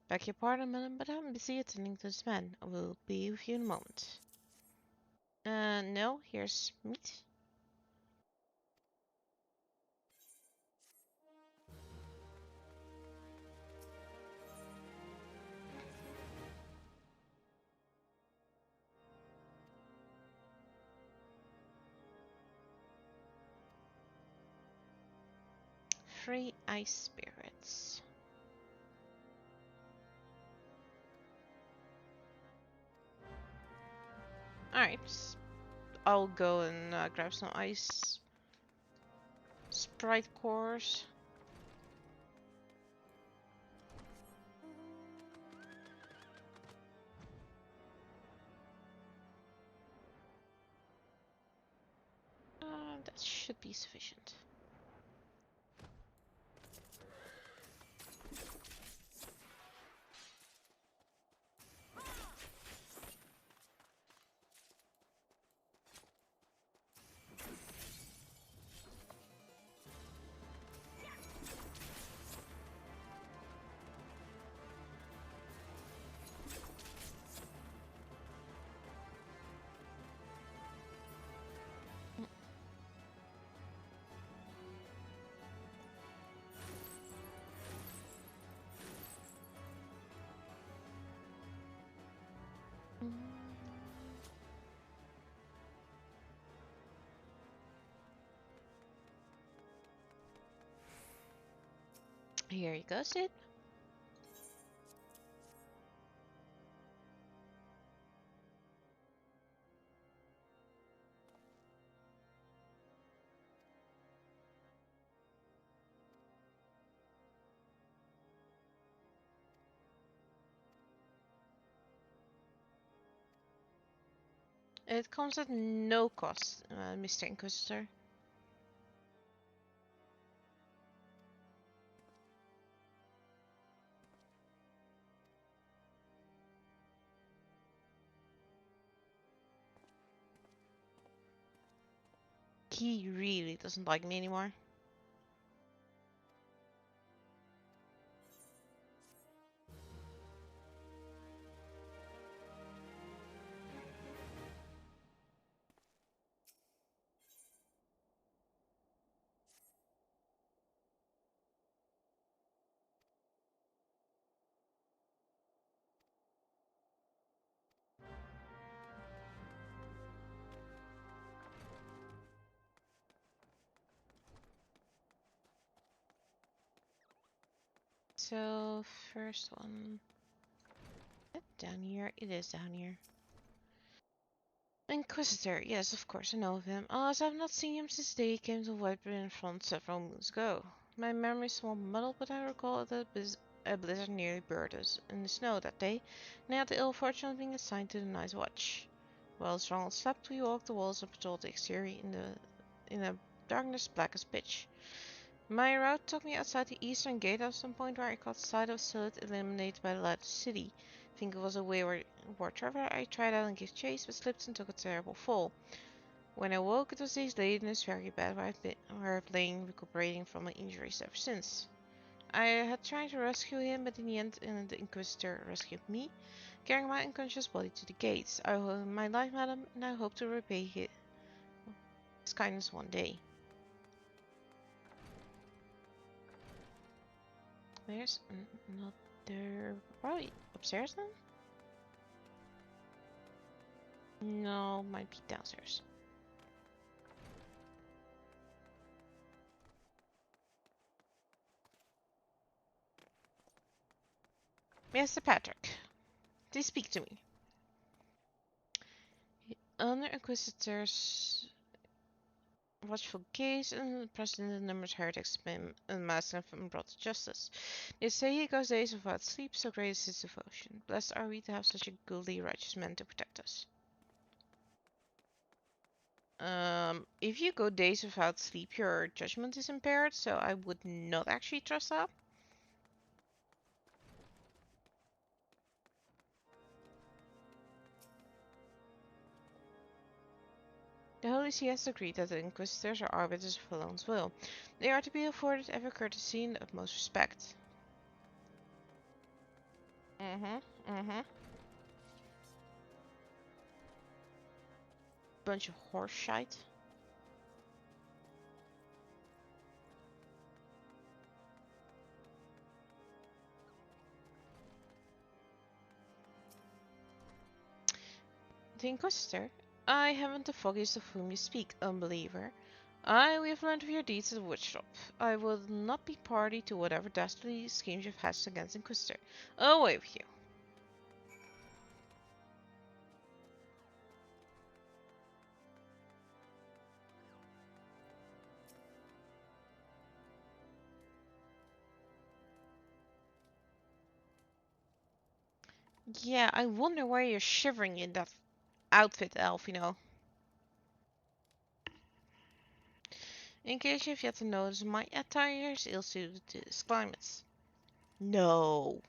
Beg your pardon, madam, but I'm busy attending to this man. I will be with you in a moment. No, here's meat. Free ice spirits. Alright, I'll go and grab some ice. Sprite cores. That should be sufficient. Here you go, Sid. It comes at no cost, Mr. Inquisitor. He really doesn't like me anymore. So, first one. Down here? It is down here. Inquisitor, yes, of course, I know of him. As I've not seen him since the day he came to Whiteburn Front several moons ago. My memory is somewhat muddled, but I recall that a blizzard nearly buried us in the snow that day, and I had the ill fortune of being assigned to the night's watch. While Ronald slept, we walked the walls and patrolled the exterior in a darkness black as pitch. My route took me outside the eastern gate at some point where I caught sight of a silhouette illuminated by the light of the city. I think it was a wayward traveler I tried out and gave chase, but slipped and took a terrible fall. When I woke, it was days later and it was very bad, where I've lain recuperating from my injuries ever since. I had tried to rescue him, but in the end, the Inquisitor rescued me, carrying my unconscious body to the gates. I owe him my life, madam, and I hope to repay his kindness one day. There's another... Probably upstairs then? No, might be downstairs. Master Patrick, please speak to me. Under Inquisitor's watchful gaze, and the President of the numerous heretics been unmasked and brought to justice. They say he goes days without sleep, so great is his devotion. Blessed are we to have such a goodly, righteous man to protect us. If you go days without sleep, your judgment is impaired, so I would not actually trust that. The Holy See has agreed that the Inquisitors are arbiters of Alon's will. They are to be afforded every courtesy and the utmost respect. Bunch of horse shite. The Inquisitor? I haven't the foggiest of whom you speak, unbeliever. We have learned of your deeds at the witch shop. I will not be party to whatever dastardly schemes you've hatched against Inquisitor. Away with you. Yeah, I wonder why you're shivering in that outfit, Elf, you know. In case you've yet to notice, my attire is ill-suited to this climate. No.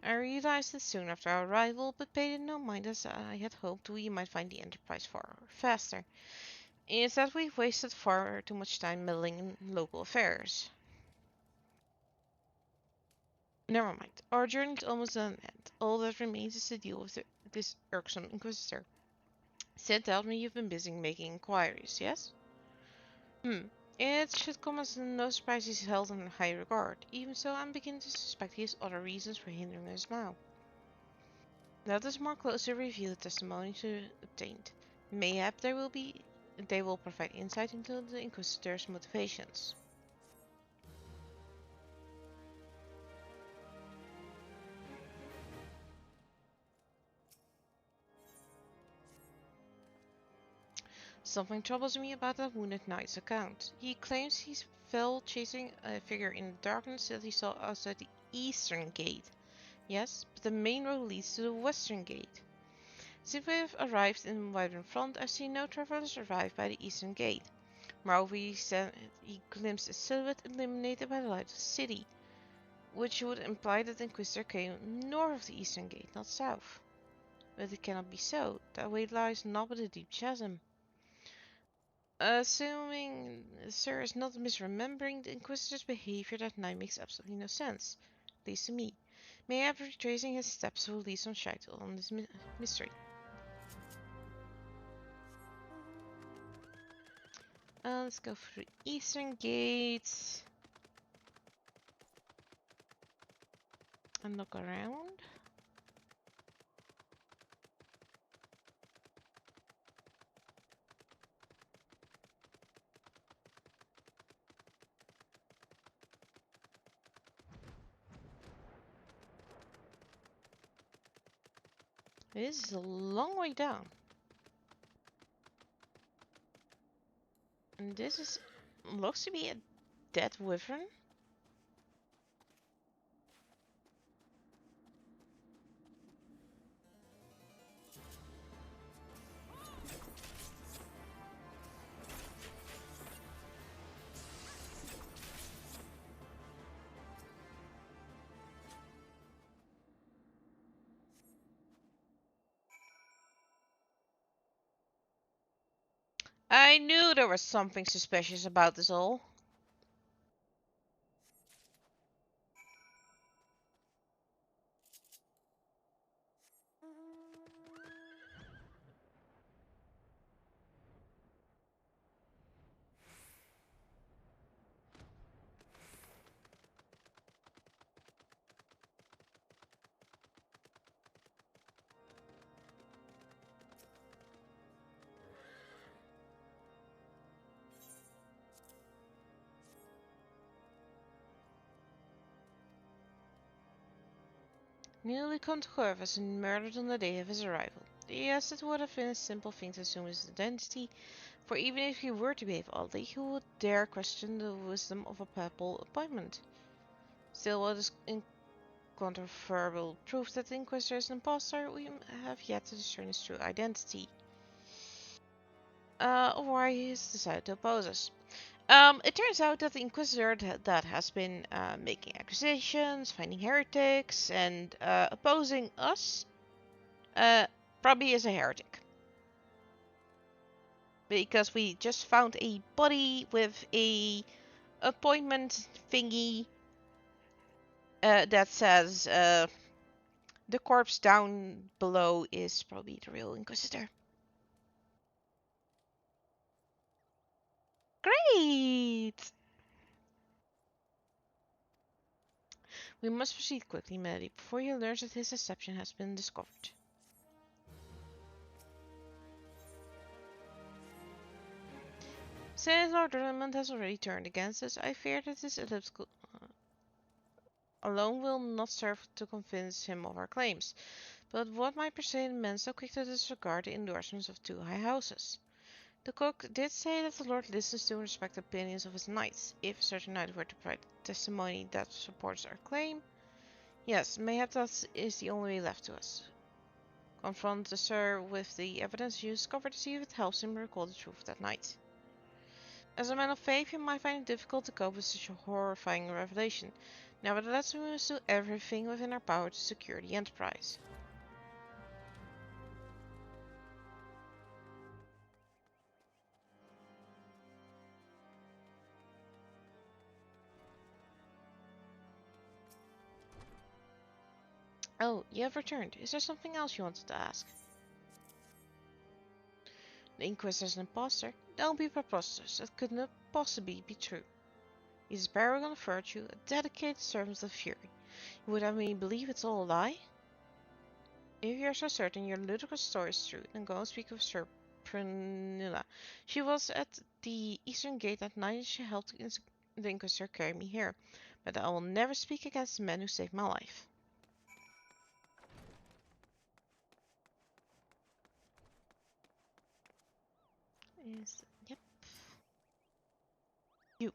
I realized it soon after our arrival, but paid it no mind as I had hoped we might find the Enterprise far faster. Instead, we've wasted far too much time meddling in local affairs. Never mind. Our journey is almost at an end. All that remains is to deal with this irksome Inquisitor. Sid tells me you've been busy making inquiries, yes? It should come as no surprise he's held in high regard. Even so, I'm beginning to suspect he has other reasons for hindering us now. Let us more closely review the testimony obtained. Mayhap they will provide insight into the Inquisitor's motivations. Something troubles me about that wounded knight's account. He claims he fell chasing a figure in the darkness that he saw outside the eastern gate. Yes, but the main road leads to the western gate. Since we have arrived in Wyvern Front, I've seen no travelers arrive by the eastern gate. Moreover, he said he glimpsed a silhouette illuminated by the light of the city, which would imply that the Inquisitor came north of the eastern gate, not south. But it cannot be so. That way lies not but a deep chasm. Assuming Sir is not misremembering, the Inquisitor's behavior that night makes absolutely no sense, at least to me. Mayhap retracing his steps will lead some light on this mystery. Let's go through the eastern gates and look around. This is a long way down. And this looks to be a dead wyvern. I knew there was something suspicious about this all. Newly come to Corvus and murdered on the day of his arrival. Yes, it would have been a simple thing to assume his identity, for even if he were to behave oddly, who would dare question the wisdom of a papal appointment? Still, what is incontrovertible proof that the Inquisitor is an impostor, we have yet to discern his true identity. Or why he has decided to oppose us. It turns out that the Inquisitor that has been making accusations, finding heretics, and opposing us, probably is a heretic. Because we just found a body with a appointment thingy that says the corpse down below is probably the real Inquisitor. Great! We must proceed quickly, Melody, before he learns that his deception has been discovered. Since Lord Redmond has already turned against us, I fear that this elliptical alone will not serve to convince him of our claims. But what might persuade men so quick to disregard the endorsements of two high houses? The cook did say that the Lord listens to and respects the opinions of his knights. If a certain knight were to provide testimony that supports our claim, yes, mayhap that is the only way left to us. Confront the Sir with the evidence you discovered to see if it helps him recall the truth of that night. As a man of faith, you might find it difficult to cope with such a horrifying revelation. Nevertheless, we must do everything within our power to secure the Enterprise. Oh, you have returned. Is there something else you wanted to ask? The Inquisitor's an impostor? Don't be preposterous. That could not possibly be true. He's a paragon of virtue, a dedicated servant of fury. You would have me believe it's all a lie? If you are so certain your ludicrous story is true, then go and speak with Sir Pranilla. She was at the Eastern Gate that night and she helped the Inquisitor carry me here. But I will never speak against the man who saved my life. Yep. You.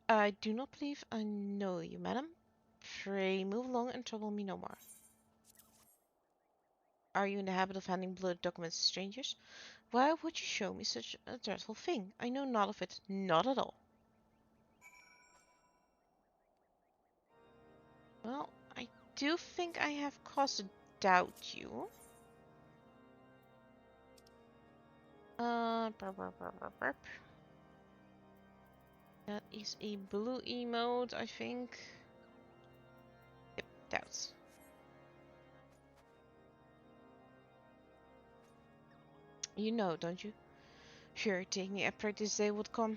I do not believe I know you, madam. Pray move along and trouble me no more. Are you in the habit of handing blood documents to strangers? Why would you show me such a dreadful thing? I know not of it, not at all. Well, I do think I have cause to doubt you. Burp, burp, burp, burp, burp. That is a blue emote, I think. Yep, doubts. You know, don't you? Sure, taking me upright this day would come.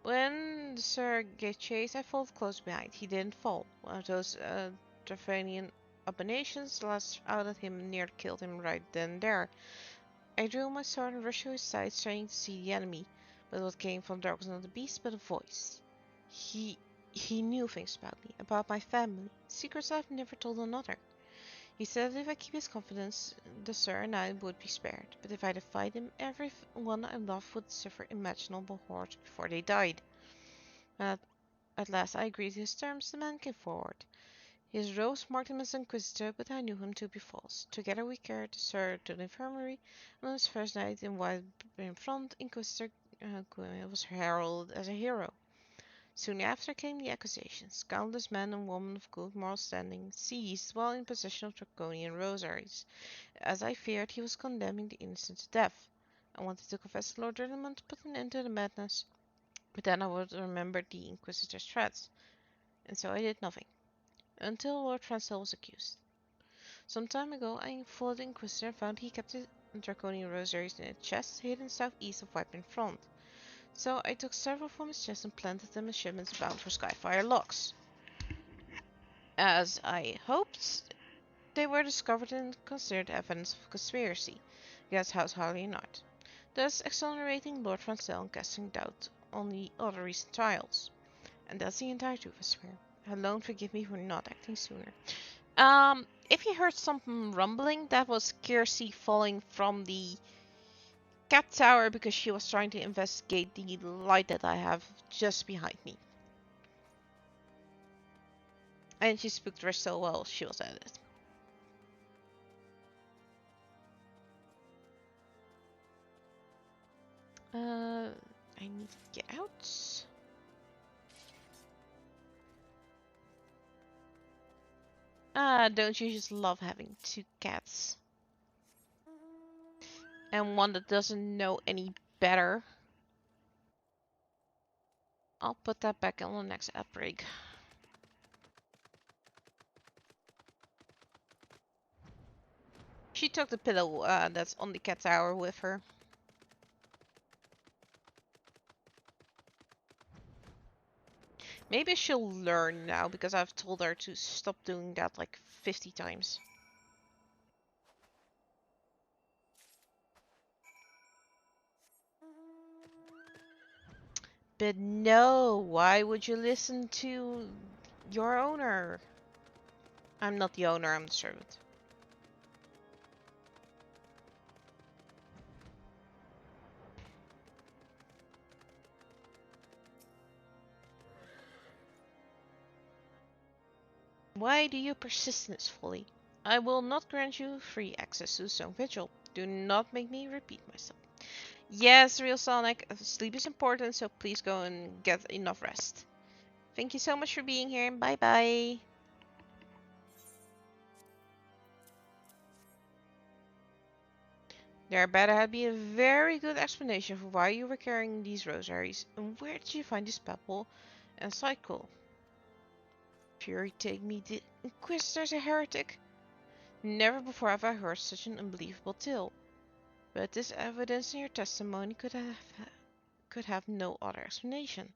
When the Sir gave chase, I followed close behind. He didn't fall. One of those Drafanian abominations lashed out at him and nearly killed him right then and there. I drew my sword and rushed to his side, trying to see the enemy. But what came from there was not a beast, but a voice. He knew things about me, about my family, secrets I've never told another. He said that if I keep his confidence, the Sir and I would be spared. But if I defied him, everyone I loved would suffer imaginable horrors before they died. When at last I agreed to his terms, the man came forward. His robes marked him as Inquisitor, but I knew him to be false. Together we carried the Sir to the infirmary, and on his first night in White Front, Inquisitor Gwyn was heralded as a hero. Soon after came the accusations. Countless men and women of good moral standing seized while in possession of draconian rosaries. As I feared, he was condemning the innocent to death. I wanted to confess to Lord Ridderman to put an end to the madness, but then I would remember the Inquisitor's threats, and so I did nothing, until Lord Transel was accused. Some time ago, I followed the Inquisitor and found he kept the draconian rosaries in a chest hidden southeast of White Front. So I took several from his chest and planted them in shipments bound for Skyfire locks. As I hoped, they were discovered and considered evidence of conspiracy against House Harley and Art, thus exonerating Lord Transel and casting doubt on the other recent trials. And that's the entire truth, I swear. Alone forgive me for not acting sooner. If you heard something rumbling, that was Kiersey falling from the cat tower because she was trying to investigate the light that I have just behind me. And she spooked her so well, she was at it. I need to get out. Don't you just love having two cats? And one that doesn't know any better. I'll put that back on the next outbreak. She took the pillow that's on the cat tower with her. Maybe she'll learn now because I've told her to stop doing that like 50 times. But no, why would you listen to your owner? I'm not the owner, I'm the servant. Why do you persist in this folly? I will not grant you free access to the Stone Vigil. Do not make me repeat myself. Yes, real Sonic, sleep is important, so please go and get enough rest. Thank you so much for being here, bye bye. There better be a very good explanation for why you were carrying these rosaries, and where did you find this pebble and cycle? Fury take me, the Inquisitor's a heretic? Never before have I heard such an unbelievable tale. But this evidence in your testimony could have no other explanation.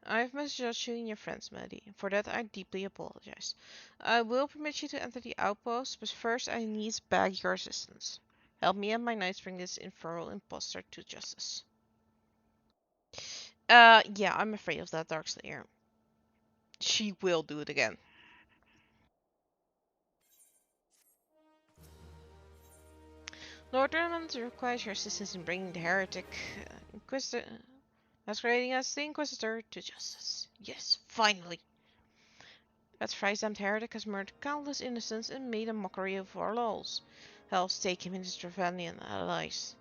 I've misjudged you and your friends, Maddie. For that I deeply apologize. I will permit you to enter the outpost, but first I need to beg your assistance. Help me and my knights bring this infernal impostor to justice. Yeah, I'm afraid of that Darkslayer. She will do it again. Lord Raymond requires your assistance in bringing the heretic Inquisitor masquerading as the Inquisitor to justice. Yes, finally! That thrice-damned heretic has murdered countless innocents and made a mockery of our laws. Hells take him and his Trevelyan allies.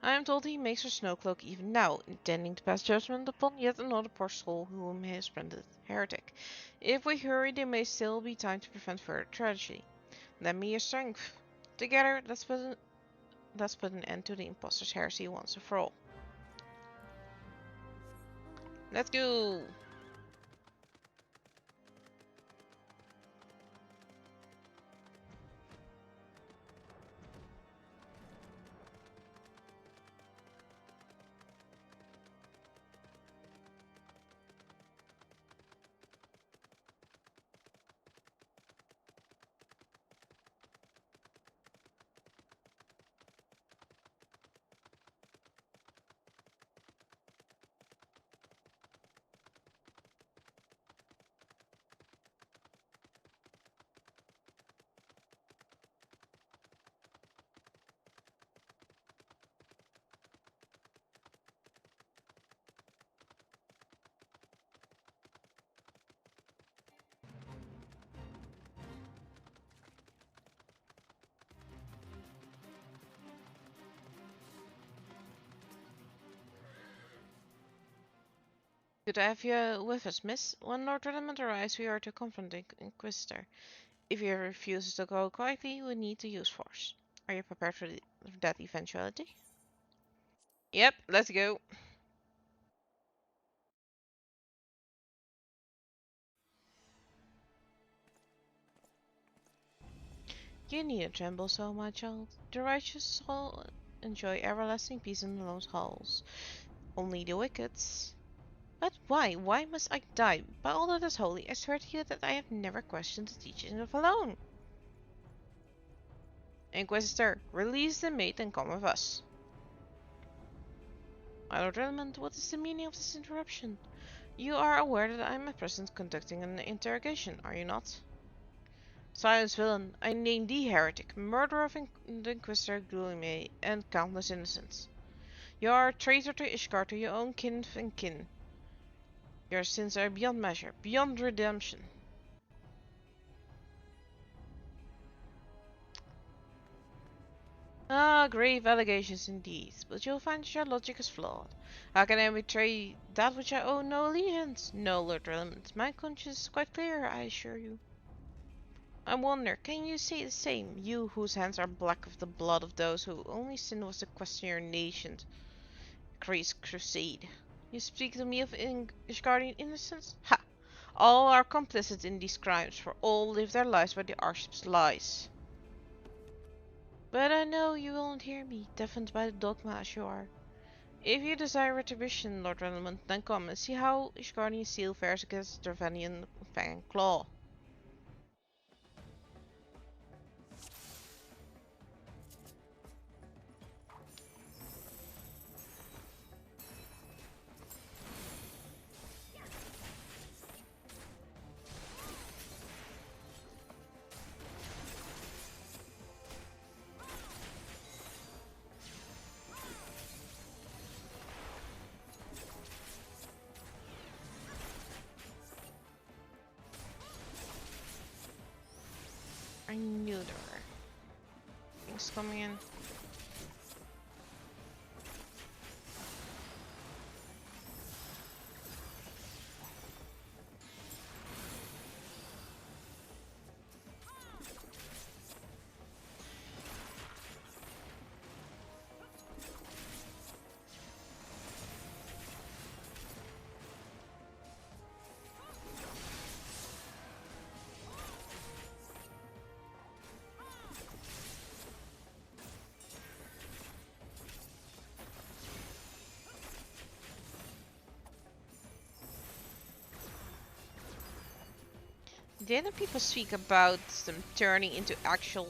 I am told he makes her snowcloak even now, intending to pass judgment upon yet another poor soul whom he has branded heretic. If we hurry, there may still be time to prevent further tragedy. Lend me your strength. Together, let's put an end to the impostor's heresy once and for all. Let's go! Good to have you with us, miss. When Lord Redmond arrives, we are to confront the Inquisitor. If he refuses to go quietly, we need to use force. Are you prepared for that eventuality? Yep, let's go. You needn't tremble so, my child. The righteous soul enjoy everlasting peace in those halls. Only the wicked. But why? Why must I die? By all that is holy, I swear to you that I have never questioned the teachings of alone. Inquisitor, release the maid and come with us. My Lord Redmond, what is the meaning of this interruption? You are aware that I am at present conducting an interrogation, are you not? Silence, villain. I name thee heretic, murderer of the Inquisitor Guillemets and countless innocents. You are a traitor to Ishgard, to your own kin and kin. Your sins are beyond measure, beyond redemption. Ah, grave allegations indeed, but you'll find your logic is flawed. How can I betray that which I owe no allegiance? No, Lord Relevant, my conscience is quite clear, I assure you. I wonder, can you say the same, you whose hands are black with the blood of those who only sin was to question your nation's crusade? You speak to me of Ishgardian innocence? Ha! All are complicit in these crimes, for all live their lives by the Archbishop's lies. But I know you won't hear me, deafened by the dogma as you are. If you desire retribution, Lord Relevant, then come and see how Ishgardian steel fares against Dravanian fang and claw. I knew there were things coming in. Didn't people speak about them turning into actual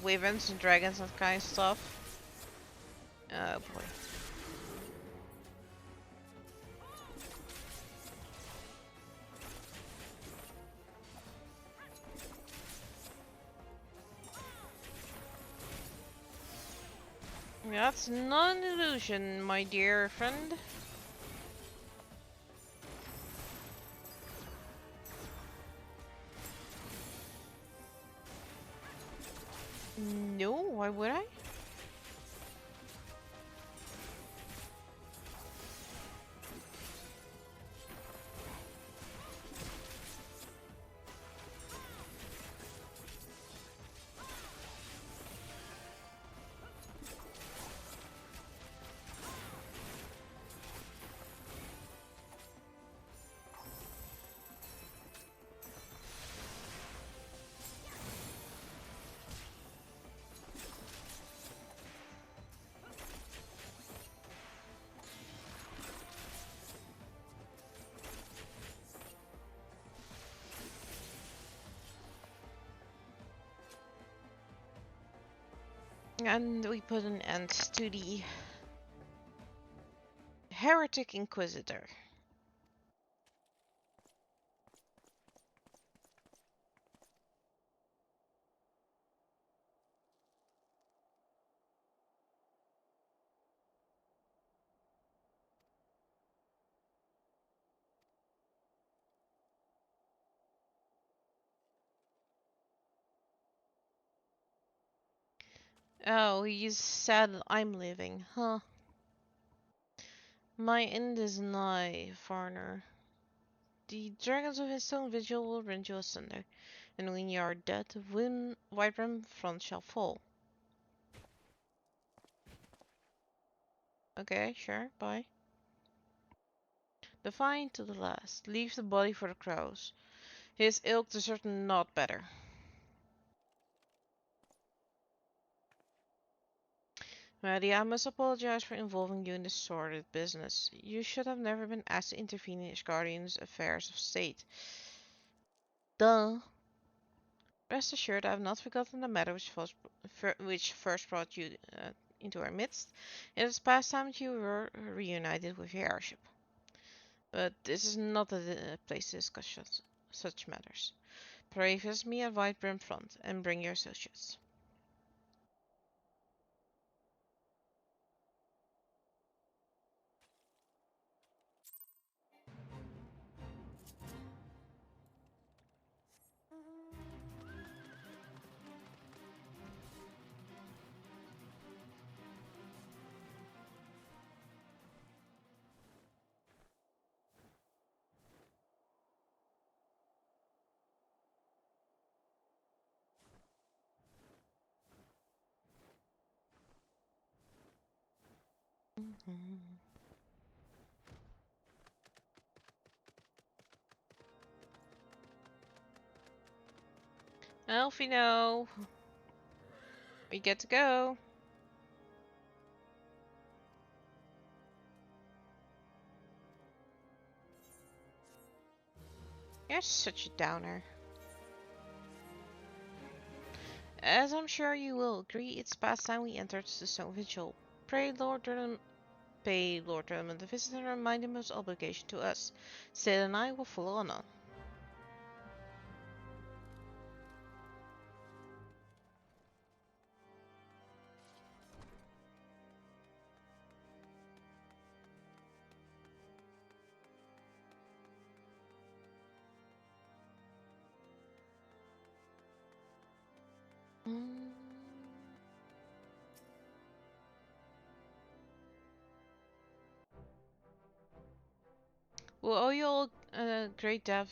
wyverns and dragons and that kind of stuff? Oh boy. That's not an illusion, my dear friend. No, why would I? And we put an end to the Heretic Inquisitor. Oh, you said I'm leaving, huh? My end is nigh, foreigner. The dragons of his stone vigil will rend you asunder, and when you are dead, Whiterun front shall fall. Okay, sure, bye. Defiant to the last, leave the body for the crows. His ilk deserve not better. Maddie, I must apologize for involving you in this sordid business. You should have never been asked to intervene in Ishgardian's affairs of state. Duh. Rest assured, I have not forgotten the matter which first brought you into our midst. It is past time that you were reunited with your heirship. But this is not the place to discuss such matters. Pray visit me at White Brim Front and bring your associates. Elfino, we get to go. You're such a downer. As I'm sure you will agree, it's past time we entered the Stone Vigil. Pray pay Lord Durham the visit and remind him of his obligation to us. Sid and I will follow on. We'll owe you all a great debt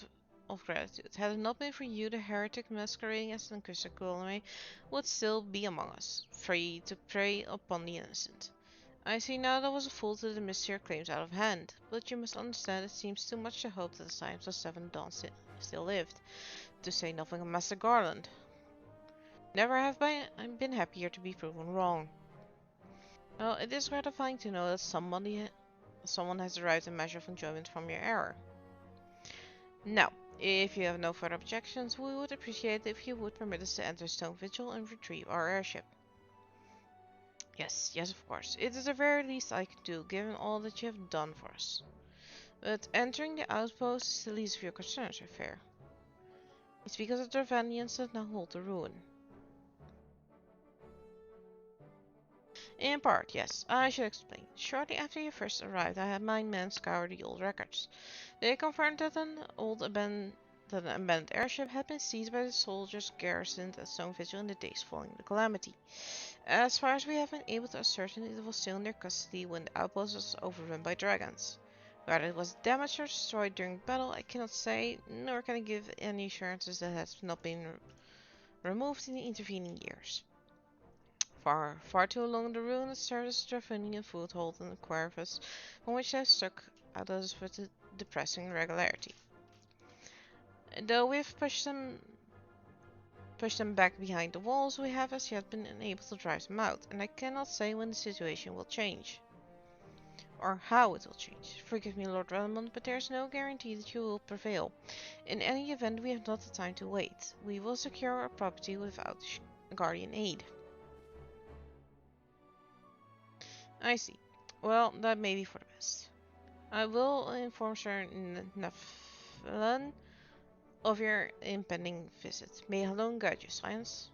of gratitude. Had it not been for you, the heretic masquerading as an Inquisitor Colony would still be among us, free to prey upon the innocent. I see now that was a fool to dismiss your claims out of hand, but you must understand it seems too much to hope that the times of Seven Dawn still lived, to say nothing of Master Garland. Never have I been happier to be proven wrong. Well, it is gratifying to know that someone has derived a measure of enjoyment from your error. Now, if you have no further objections, we would appreciate it if you would permit us to enter Stone Vigil and retrieve our airship. Yes, of course. It is the very least I can do, given all that you have done for us. But entering the outpost is the least of your concerns, I fear. It's because of the Dravanians that now hold the ruin. In part, yes. I should explain. Shortly after you first arrived, I had my men scour the old records. They confirmed that an abandoned airship had been seized by the soldiers garrisoned at Stone Vigil in the days following the calamity. As far as we have been able to ascertain, it was still in their custody when the outpost was overrun by dragons. Whether it was damaged or destroyed during battle, I cannot say, nor can I give any assurances that it has not been removed in the intervening years. Far too long the ruin has served as a Dravanian foothold and a crevice from which they have struck at us with a depressing regularity. Though we have pushed them back behind the walls, we have as yet been unable to drive them out, and I cannot say when the situation will change. Or how it will change. Forgive me, Lord Relmond, but there is no guarantee that you will prevail. In any event, we have not the time to wait. We will secure our property without guardian aid. I see. Well, that may be for the best. I will inform Sir Nephilan of your impending visit. May alone guide you, Science.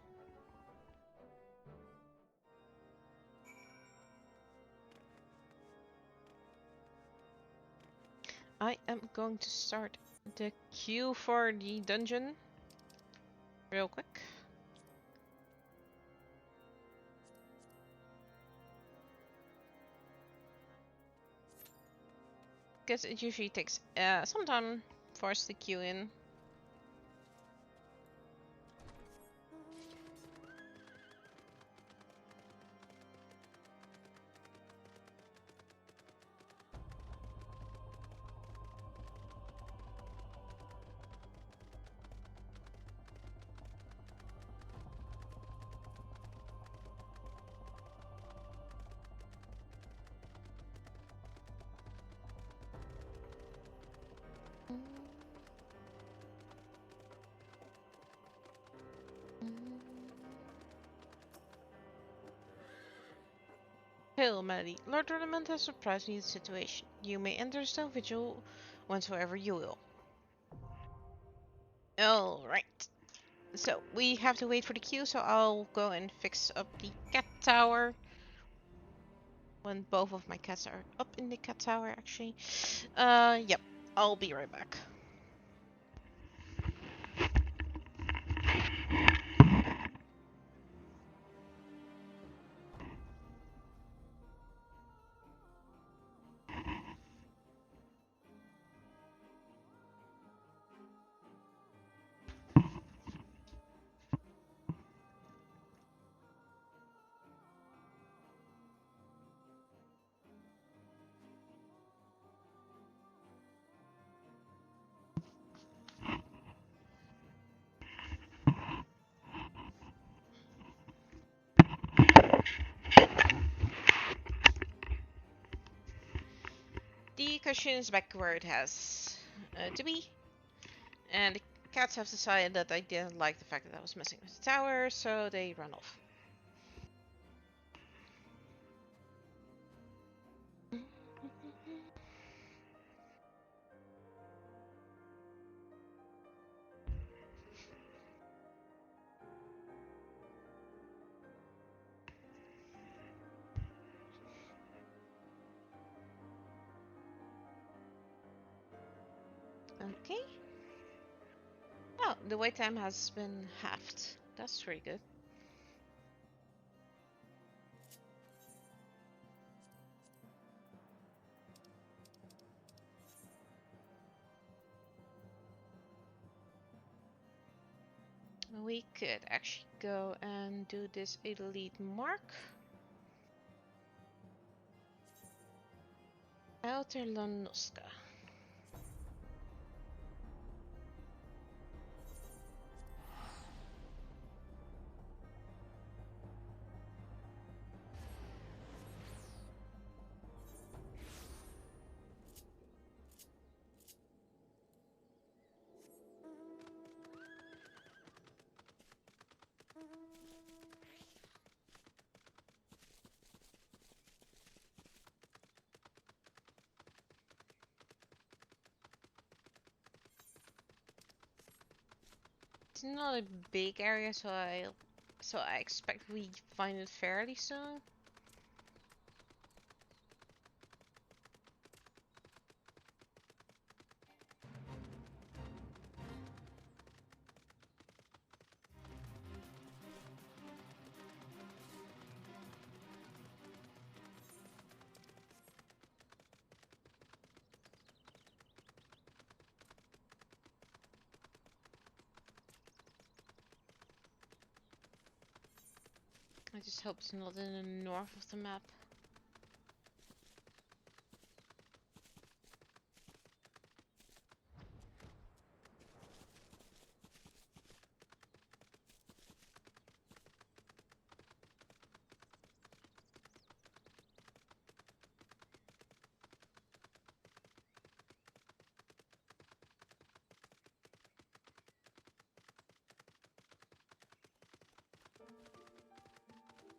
I am going to start the queue for the dungeon real quick. Because it usually takes some time for us to queue in. Hail, Maddie. Lord Ornament has surprised me with the situation. You may enter Stone Vigil whensoever you will. Alright. So we have to wait for the queue, so I'll go and fix up the cat tower. When both of my cats are up in the cat tower, actually. Yep. I'll be right back. The cushion is back where it has to be. And the cats have decided that I didn't like the fact that I was messing with the tower, so they run off. Okay. Oh, the wait time has been halved. That's pretty good. We could actually go and do this elite mark. Outer Lanoska. It's not a big area, so I expect we find it fairly soon. I just hope it's not in the north of the map.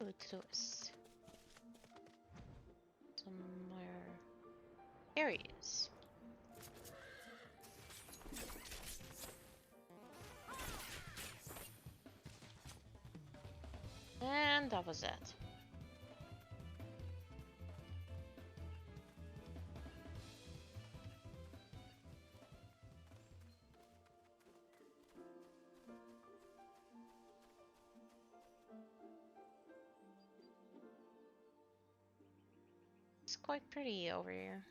Oh, it's Lewis. Somewhere. There he is. And that was that. It's quite pretty over here.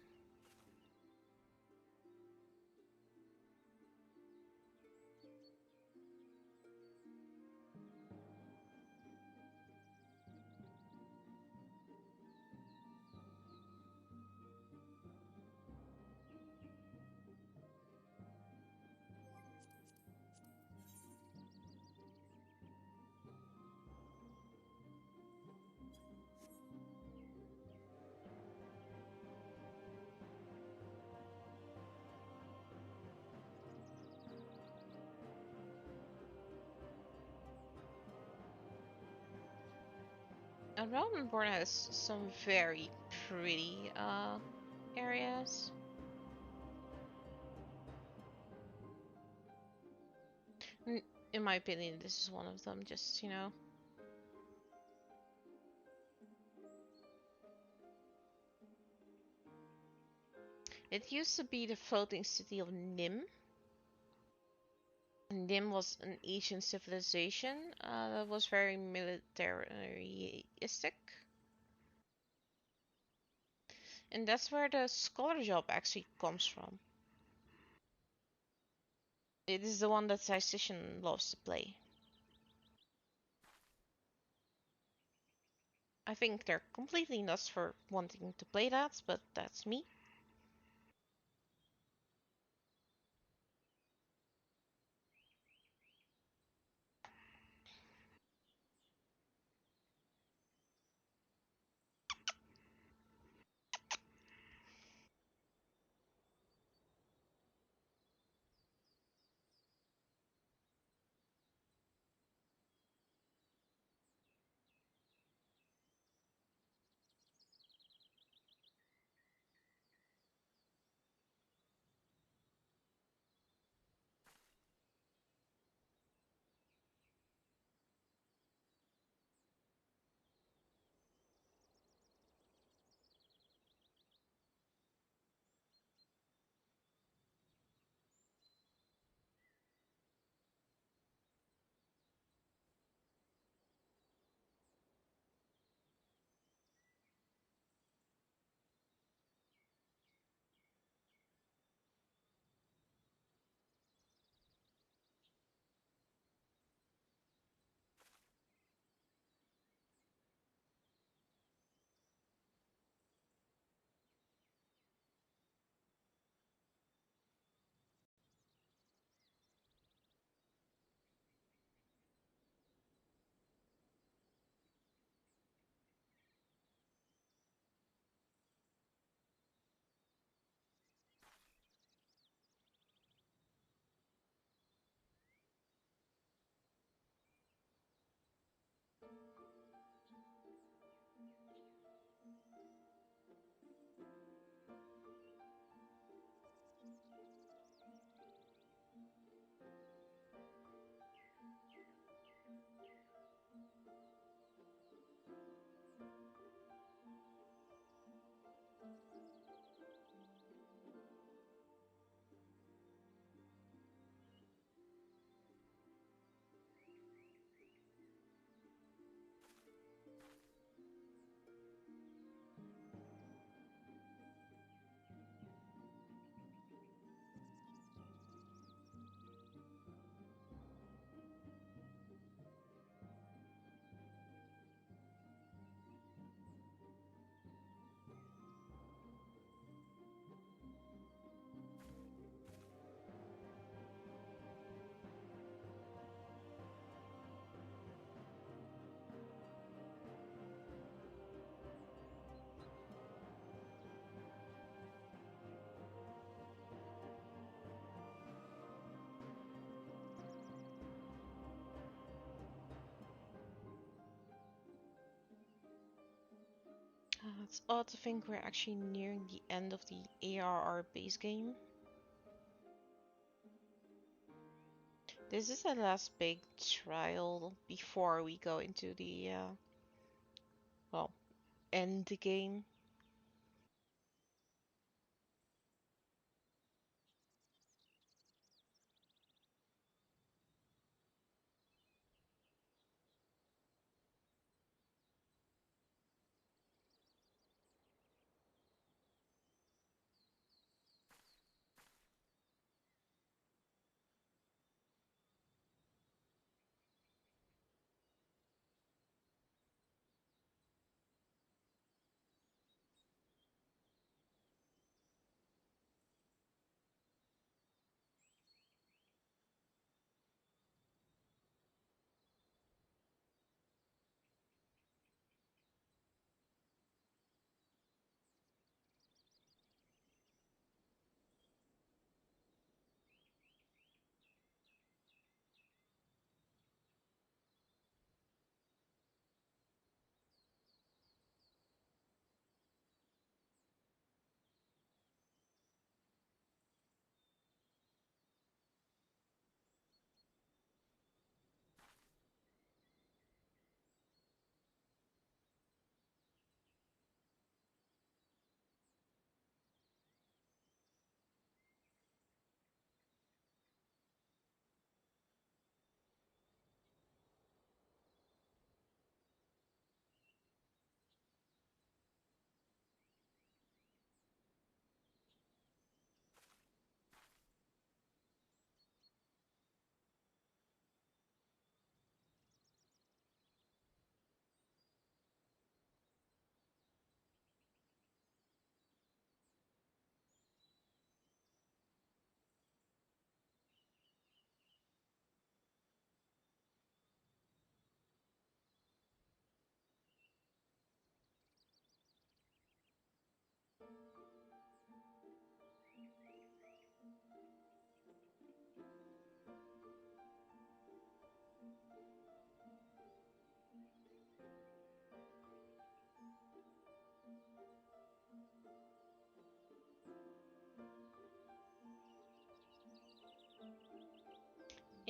And Romanborn has some very pretty areas. In my opinion, this is one of them, just, you know. It used to be the floating city of Nim. Nim was an ancient civilization that was very militaristic. And that's where the scholar job actually comes from. It is the one that Statistician loves to play. I think they're completely nuts for wanting to play that, but that's me. It's odd to think we're actually nearing the end of the ARR base game. This is the last big trial before we go into the, well, end game.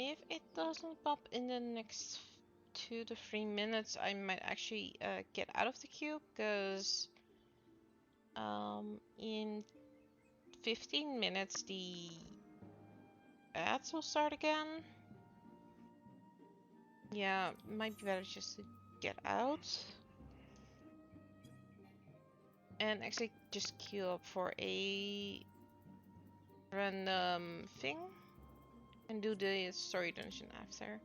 If it doesn't pop in the next 2 to 3 minutes, I might actually get out of the queue, because in 15 minutes the ads will start again. Yeah, might be better just to get out and actually just queue up for a random thing and do the story dungeon after.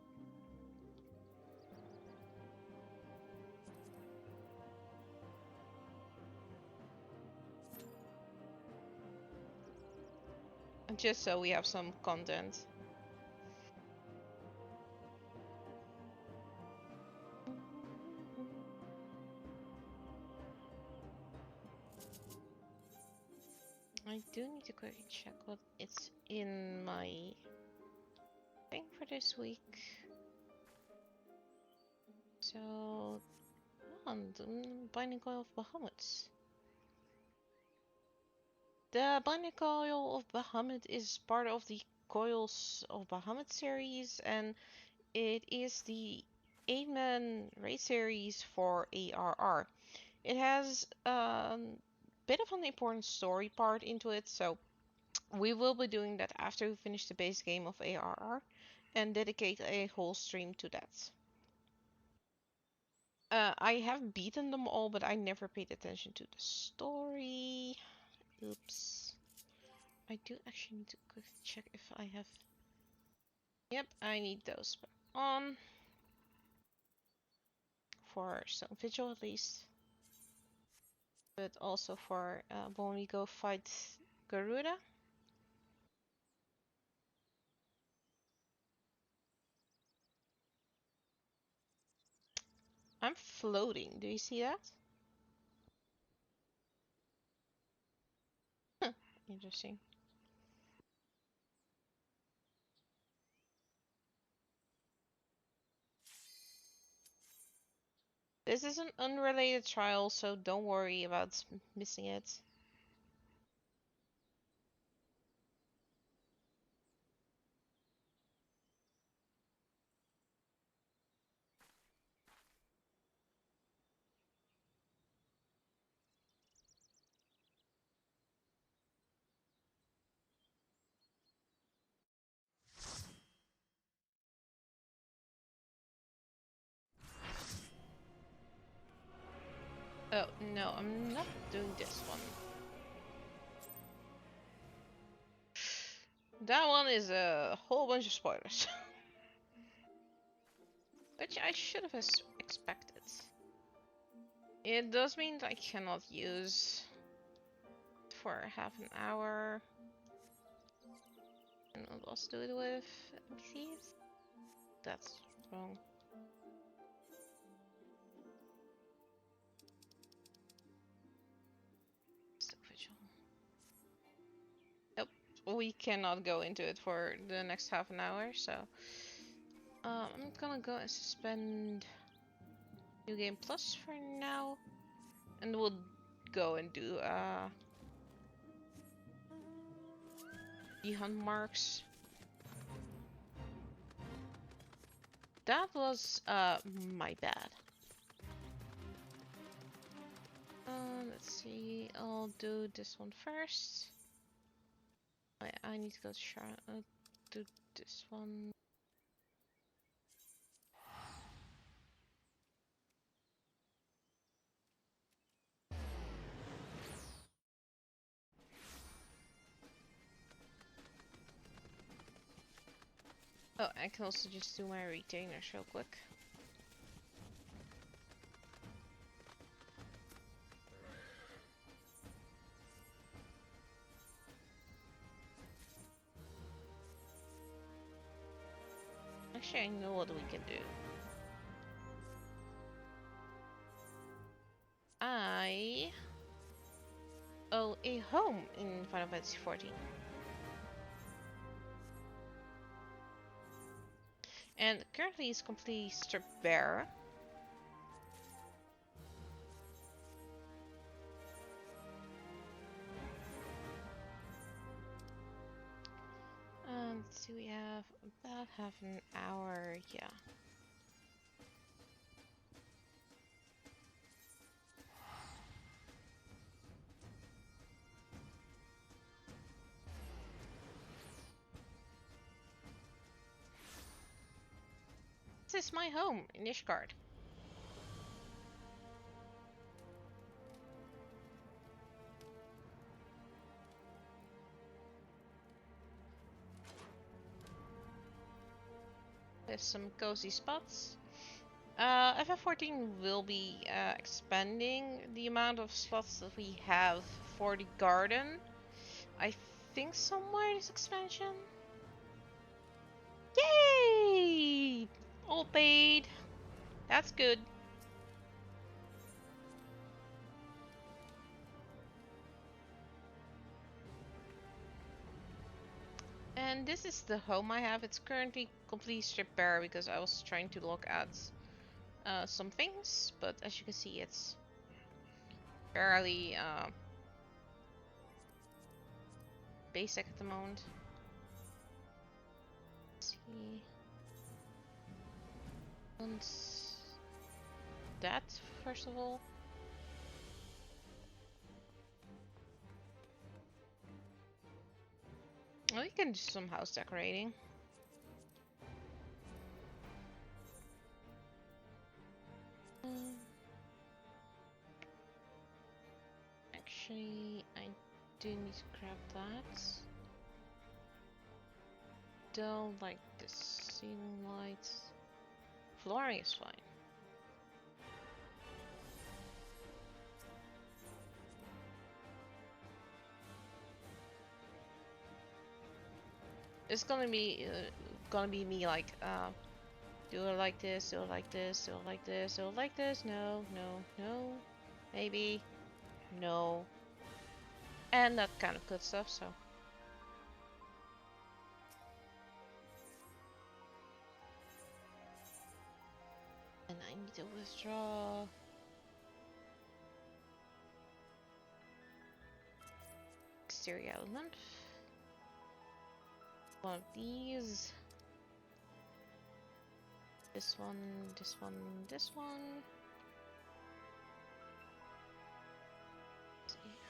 And just so we have some content. I do need to quickly check what it's in my thing for this week. So, the Binding Coil of Bahamut. The Binding Coil of Bahamut is part of the Coils of Bahamut series, and it is the 8-man raid series for ARR. It has a bit of an important story part into it, so we will be doing that after we finish the base game of ARR and dedicate a whole stream to that. I have beaten them all, but I never paid attention to the story. Oops. I do actually need to quickly check if I have... Yep, I need those on. For some vigil at least. But also for when we go fight Garuda. I'm floating. Do you see that? Huh. Interesting. This is an unrelated trial, so don't worry about missing it. Oh, no, I'm not doing this one. That one is a whole bunch of spoilers. Which I should have expected. It does mean that I cannot use for half an hour. And what else do it with? Please? That's wrong. Nope, we cannot go into it for the next half an hour, so I'm gonna go and suspend New Game Plus for now, and we'll go and do the hunt marks. That was my bad. Let's see, I'll do this one first. I need to go to do this one. Oh, I can also just do my retainers real quick. Actually, I know what we can do. I owe a home in Final Fantasy XIV. And currently it's completely stripped bare. Let's see, we have about half an hour, yeah. This is my home in Ishgard. There's some cozy spots. FF14 will be expanding the amount of slots that we have for the garden. I think somewhere this expansion. Yay! All paid. That's good. And this is the home I have. It's currently completely stripped bare because I was trying to look at some things, but as you can see, it's barely basic at the moment. Let's see. Once that, first of all. Oh, you can do some house decorating. Actually, I do need to grab that. Don't like the ceiling lights. Flooring is fine. It's gonna be me like, do it like this, do it like this, do it like this, do it like this. No, no, no. Maybe. No. And that kind of good stuff, so. And I need to withdraw. Exterior element. One of these. This one, this one, this one.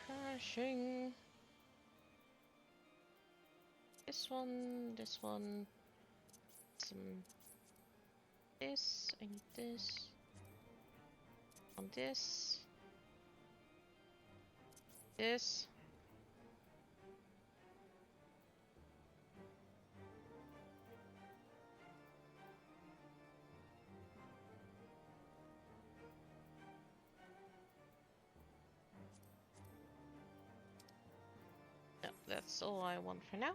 Crashing. This one, this one. Some. This. I need this. On this. This. No, that's all I want for now.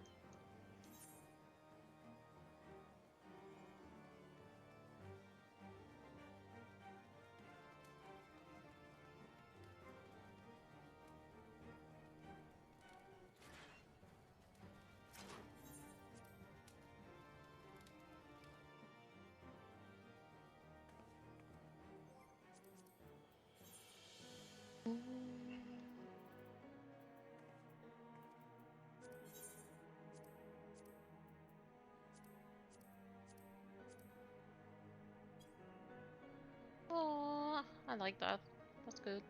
Oh, I like that. That's good.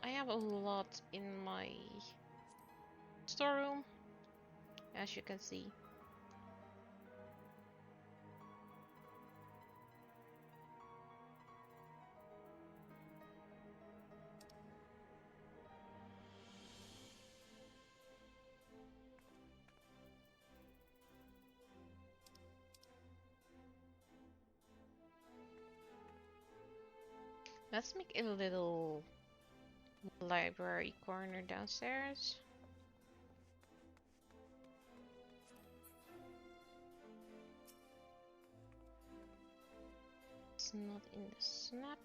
I have a lot in my storeroom, as you can see. Let's make a little library corner downstairs. It's not in the snap.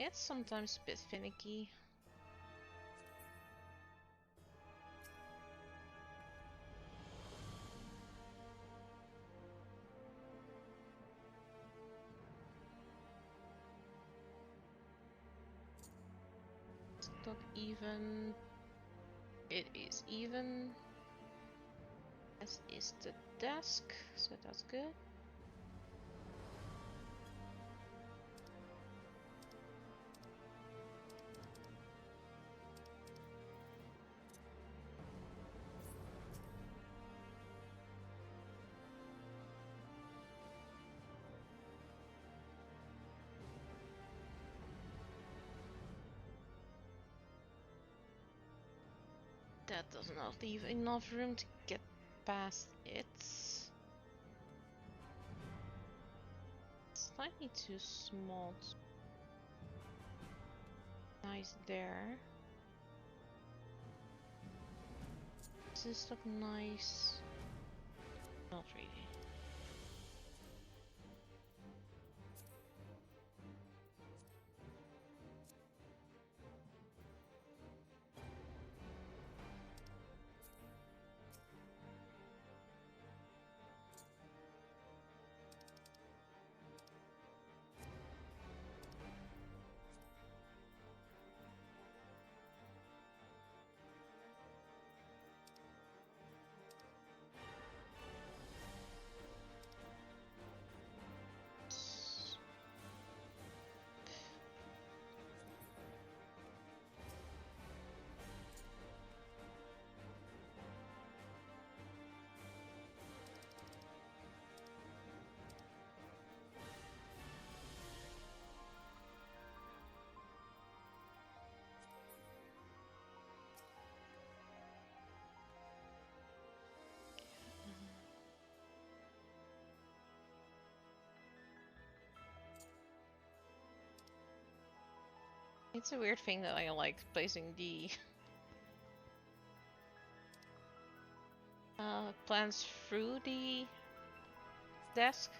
It's sometimes a bit finicky. Stock even. It is even. As is the desk, so that's good. That does not leave enough room to get past it. Slightly too small. Nice there. Does this look nice? Not really. It's a weird thing that I like placing the plants through the desk.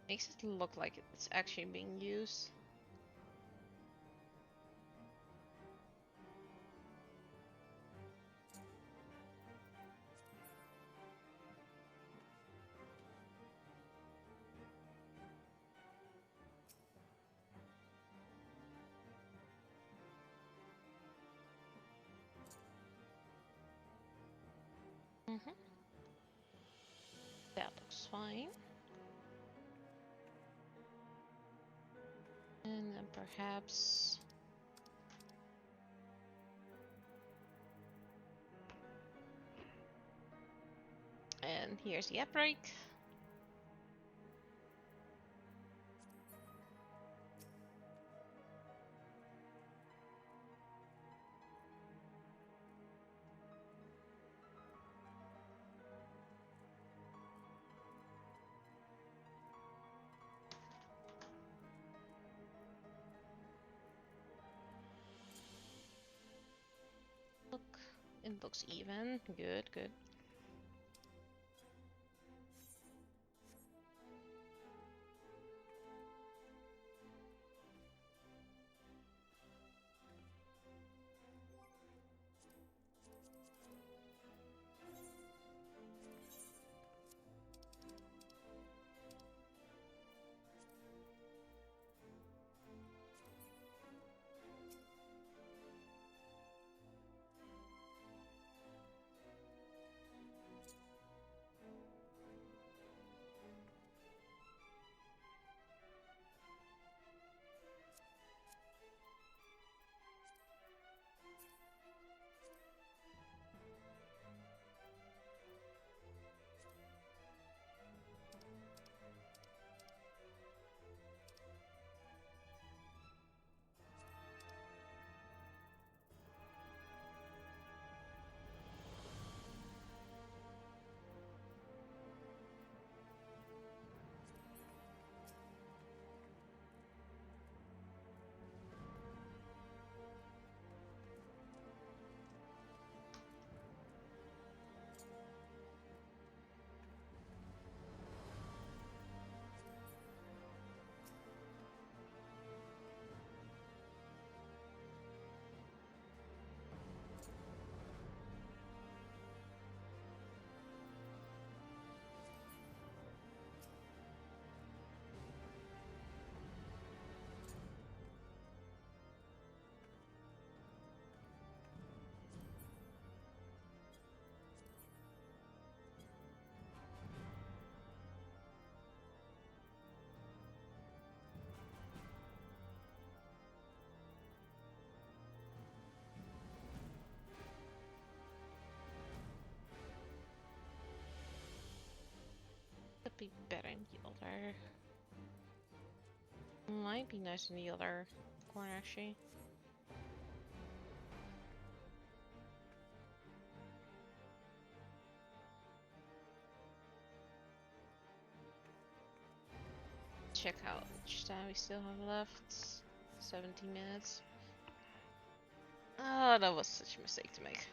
Makes it look like it's actually being used. That looks fine. And then perhaps... And here's the app break. Look, it looks even. Good, good. be better in the other. Might be nice in the other corner actually. Check out which time we still have left. 17 minutes. Oh, that was such a mistake to make.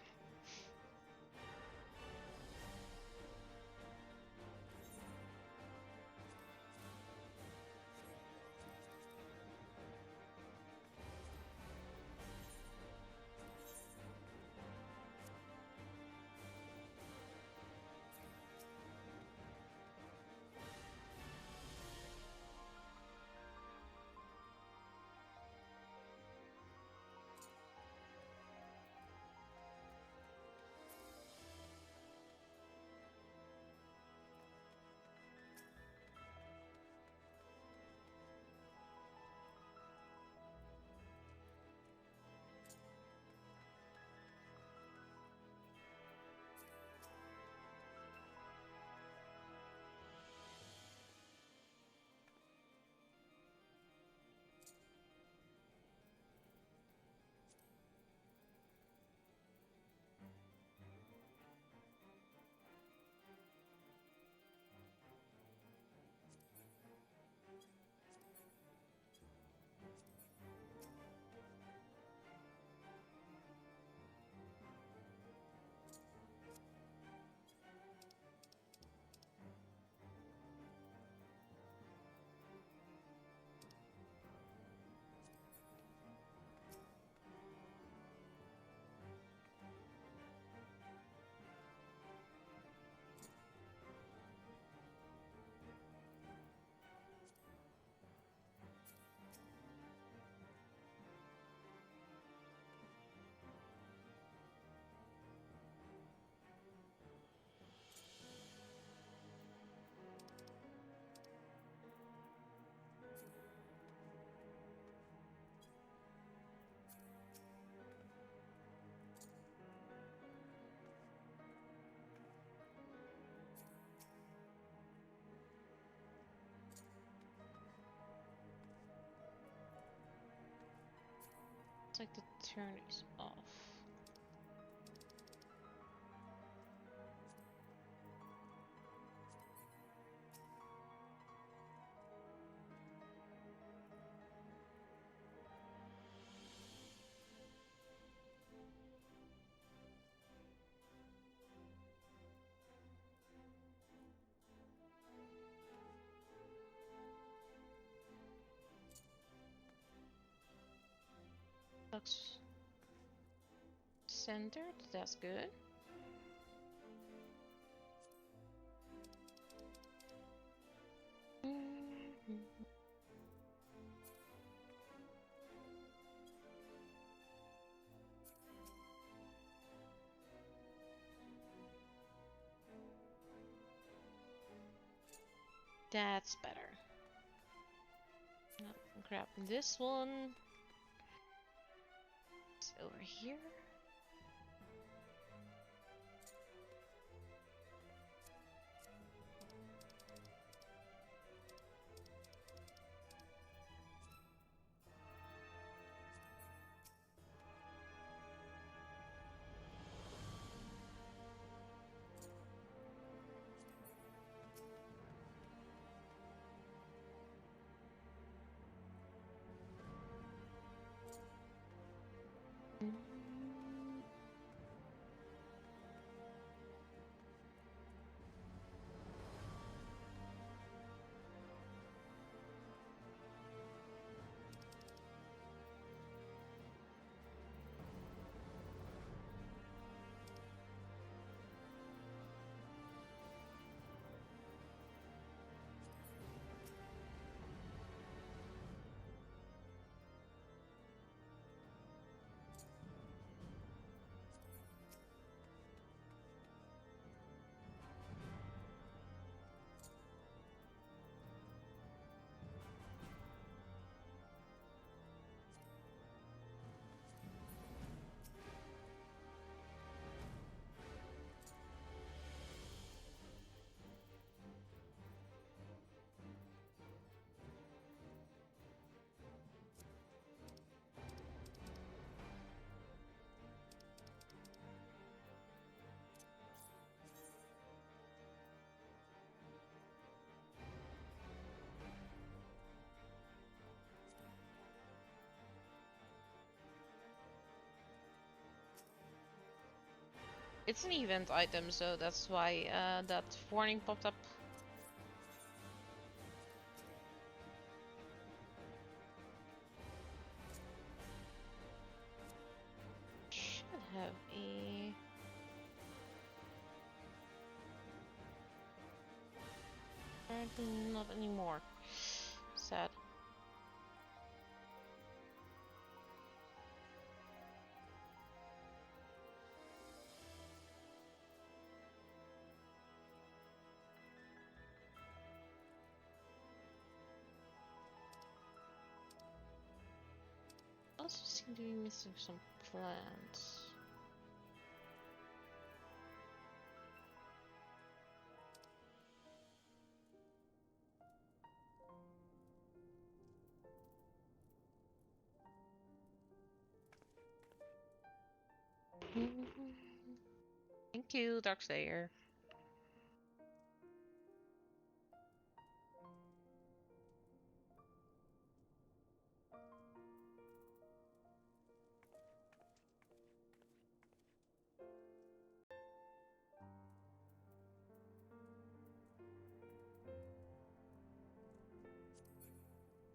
It's like the turn is off. Looks centered, that's good. That's better. Now, grab this one. It's over here. It's an event item, so that's why that warning popped up. Should have a... Apparently not anymore. Sad. Also seem to be missing some plants. Thank you, Darkslayer.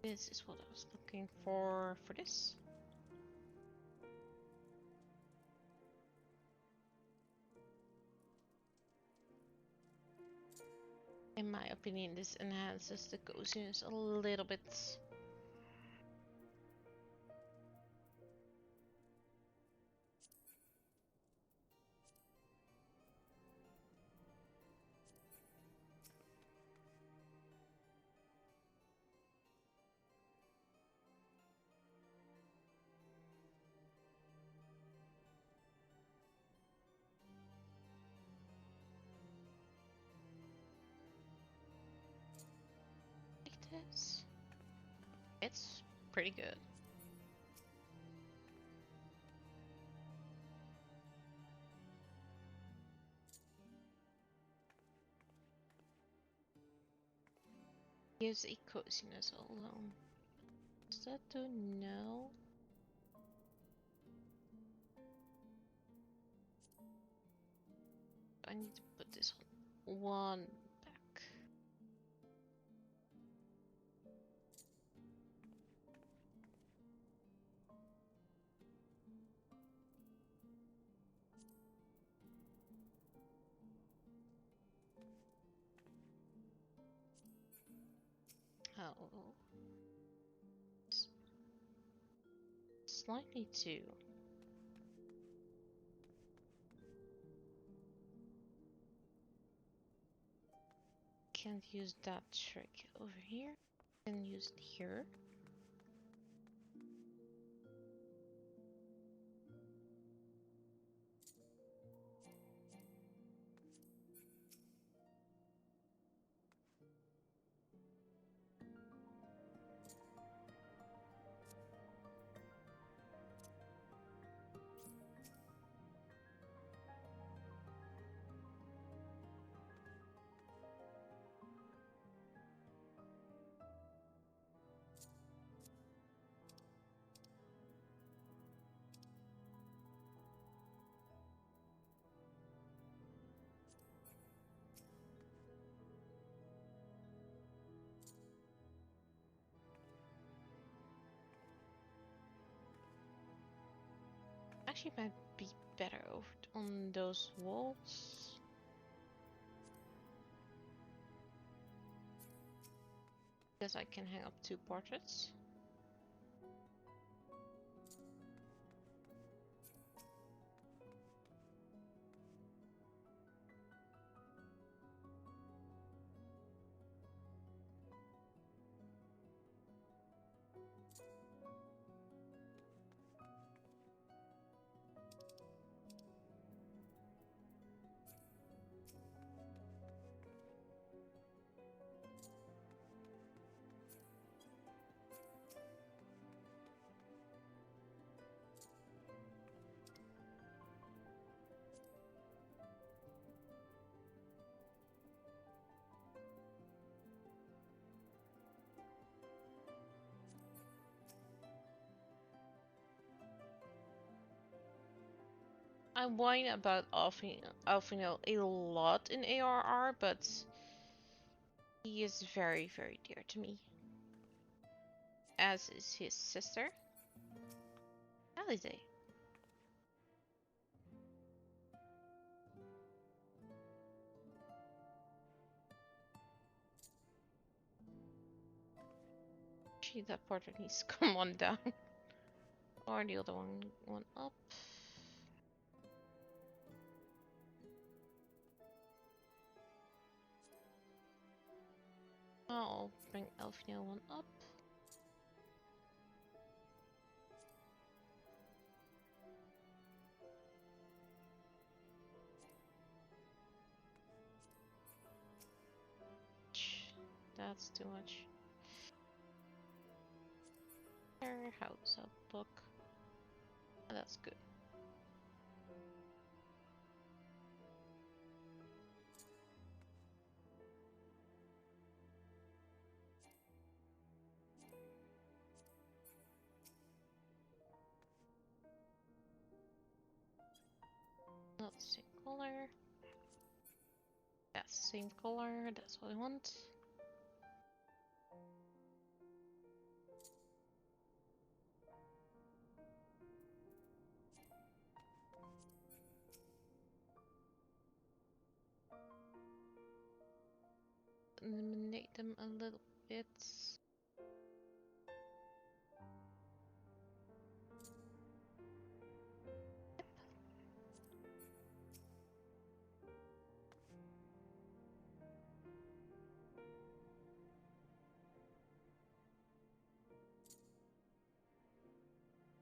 This is what I was looking for this. In my opinion, this enhances the coziness a little bit. Like this. It's pretty good. Gives a coziness alone. Does that do no? I need to put this one back. Oh. Slightly too. Can't use that trick over here. Can use it here. Actually might be better over on those walls. Because I can hang up 2 portraits. I whine about Alfino a lot in ARR, but he is very, very dear to me. As is his sister, Alize. Actually, that portrait needs to come one down. Or the other one up. I'll bring Alfino one up. That's too much. There, how's that look? Oh, that's good. Not the same color. That's the same color, that's what I want. Eliminate them a little bit.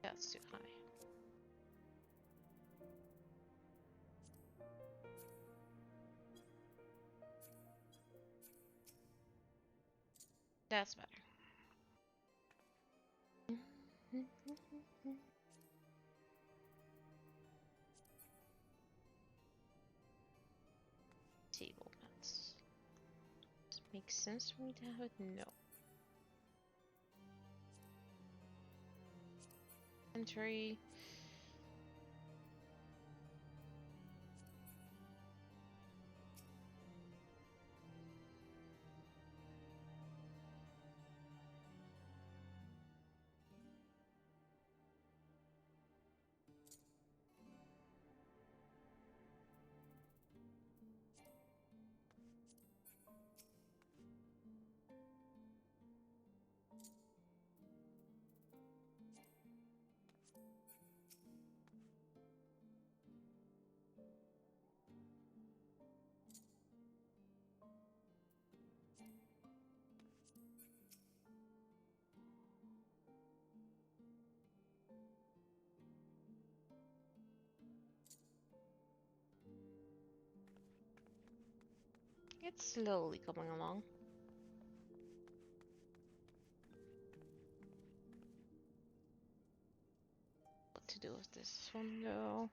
That's too high. That's better. Table mats. Does it make sense for me to have it? No. Inventory. It's slowly coming along. What to do with this one though?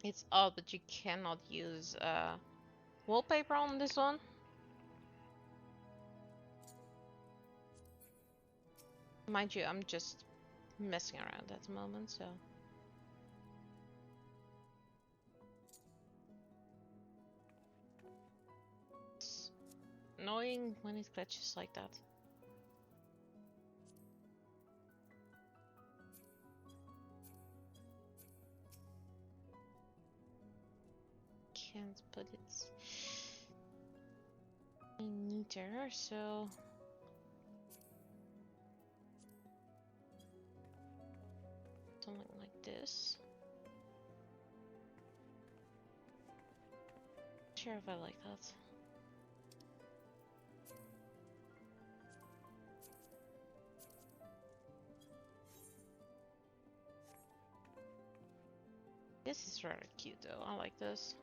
It's odd, but you cannot use wallpaper on this one. Mind you, I'm just messing around at the moment, so. It's annoying when it glitches like that. Can't put it neater, so something like this. sure if I like that. This is rather cute though, I like this.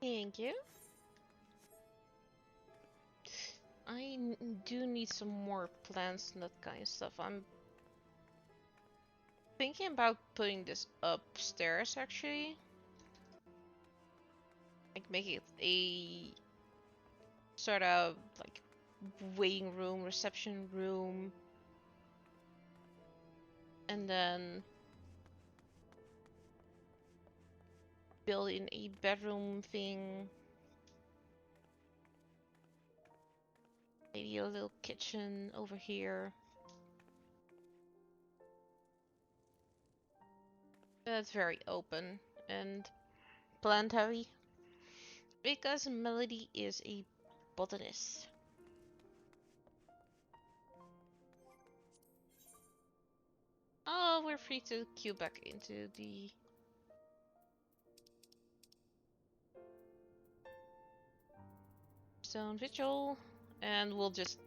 Thank you. Do need some more plants and that kind of stuff. I'm thinking about putting this upstairs actually. Like make it a sort of like waiting room, reception room. And then build in a bedroom thing. Maybe a little kitchen over here. That's very open and plant heavy. Because Melody is a botanist. Oh, we're free to queue back into the Stone Vigil. And we'll just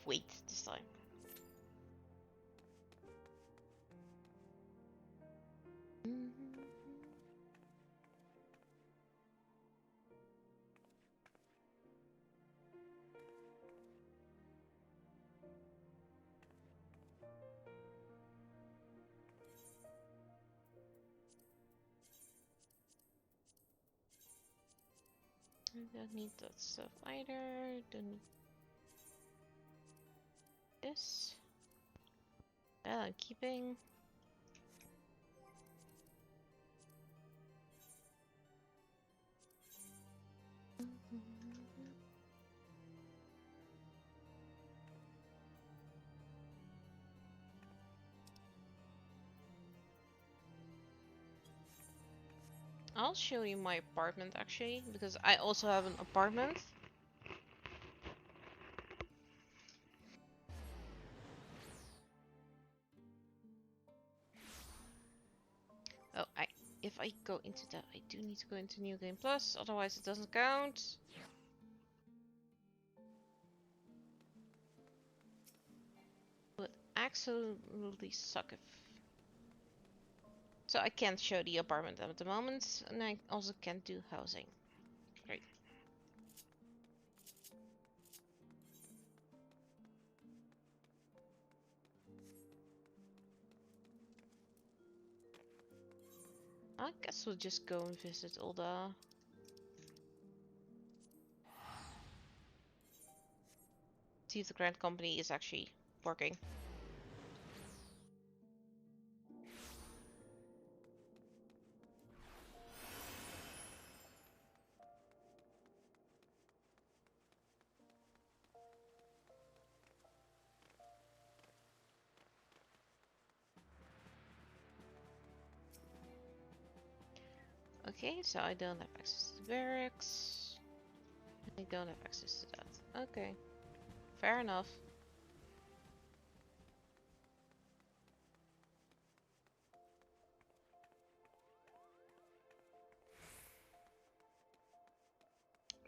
wait this time. I don't need that stuff either. Don't need this. That I'm keeping. I'll show you my apartment actually, because I also have an apartment. Oh, if I go into that, I do need to go into New Game Plus, otherwise it doesn't count. Would absolutely suck if... So I can't show the apartment at the moment, and I also can't do housing. Great. I guess we'll just go and visit all the... See if the Grand Company is actually working. Okay, so I don't have access to barracks. I don't have access to that. Okay, fair enough.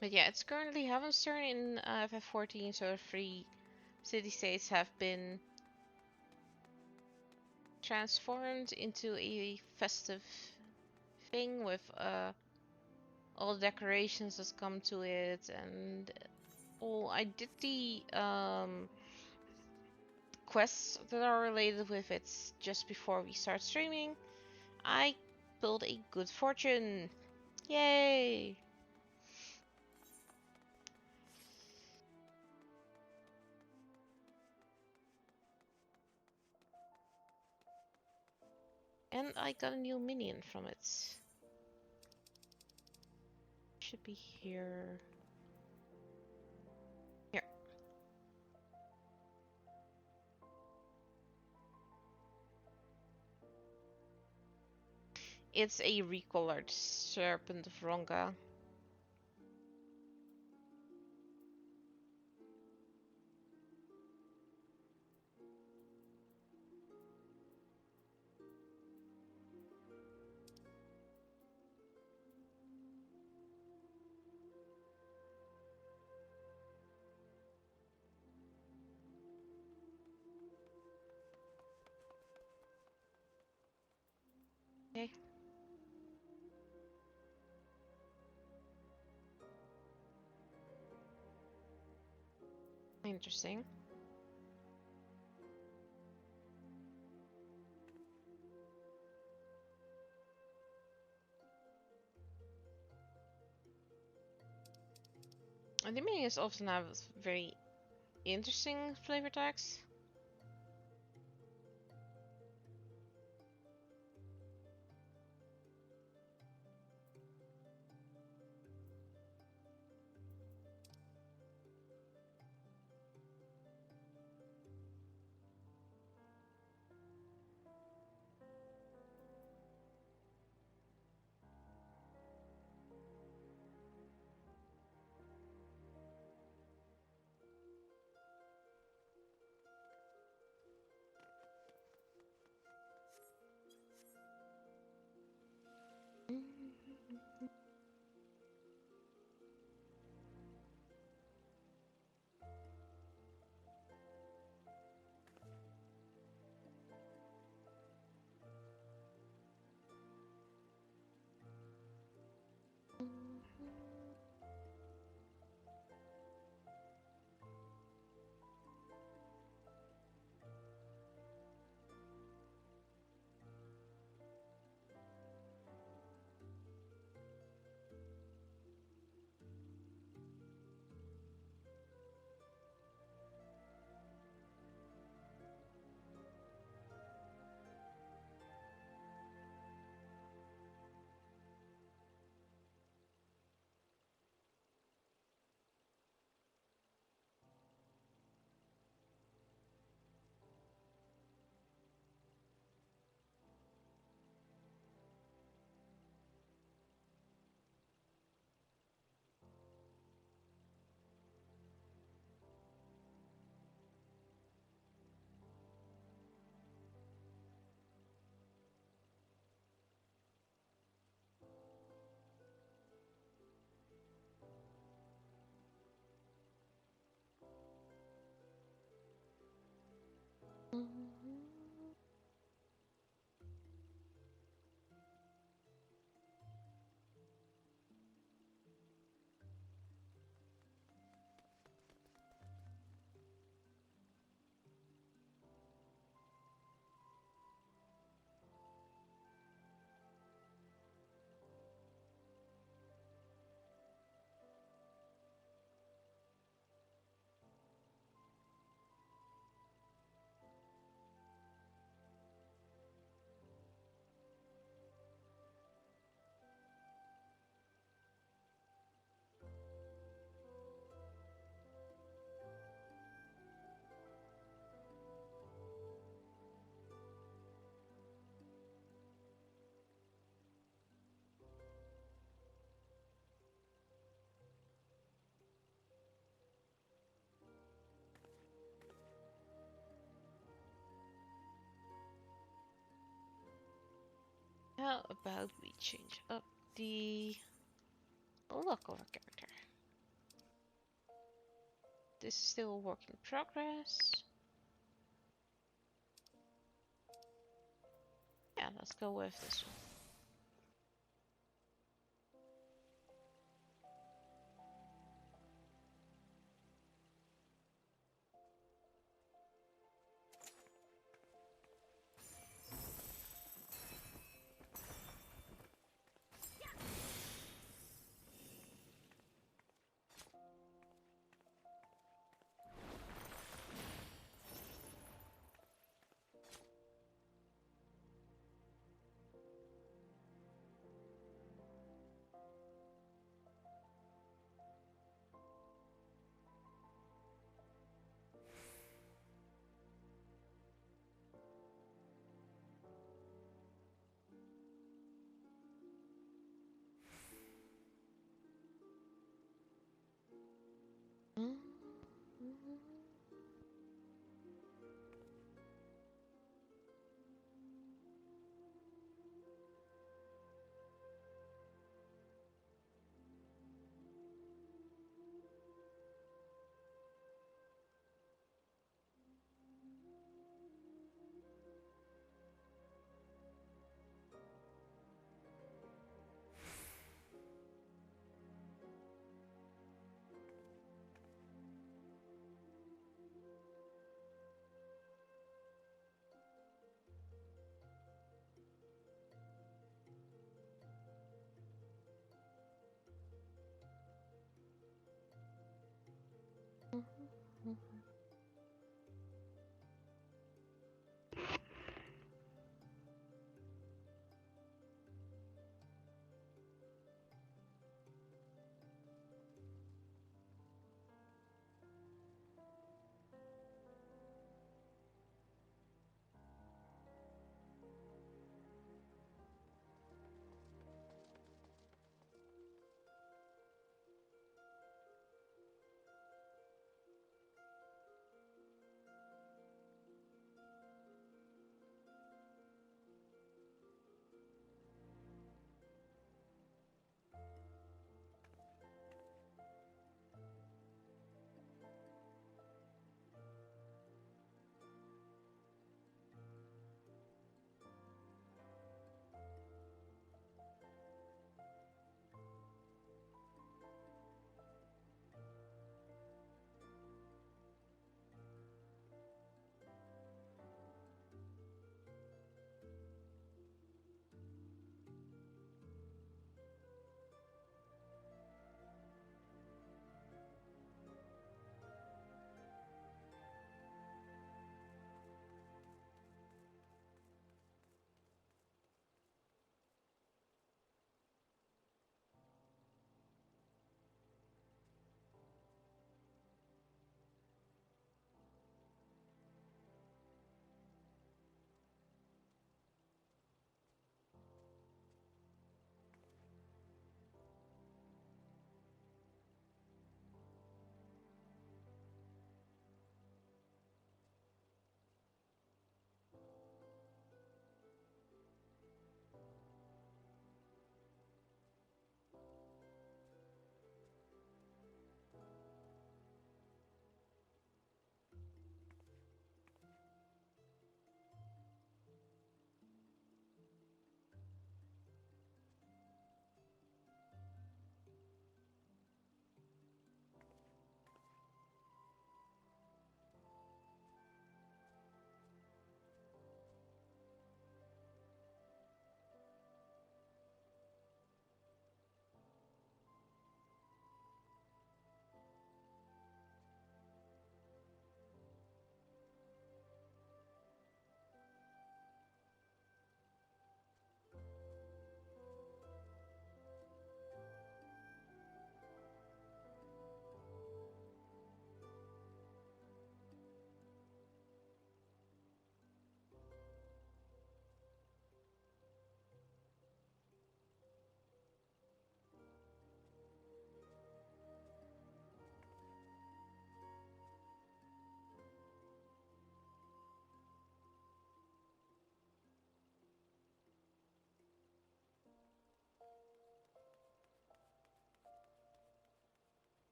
But yeah, it's currently Heaven's turn in FF14, so 3 city-states have been transformed into a festive thing with all the decorations that come to it, and all. I did the quests that are related with it just before we start streaming. I built a good fortune. Yay! And I got a new minion from it. Should be here. Here. It's a recolored Serpent of Ronga. Okay. Interesting. And the minions often have very interesting flavor tags. How about we change up the look of our character? This is still a work in progress. Yeah, let's go with this one.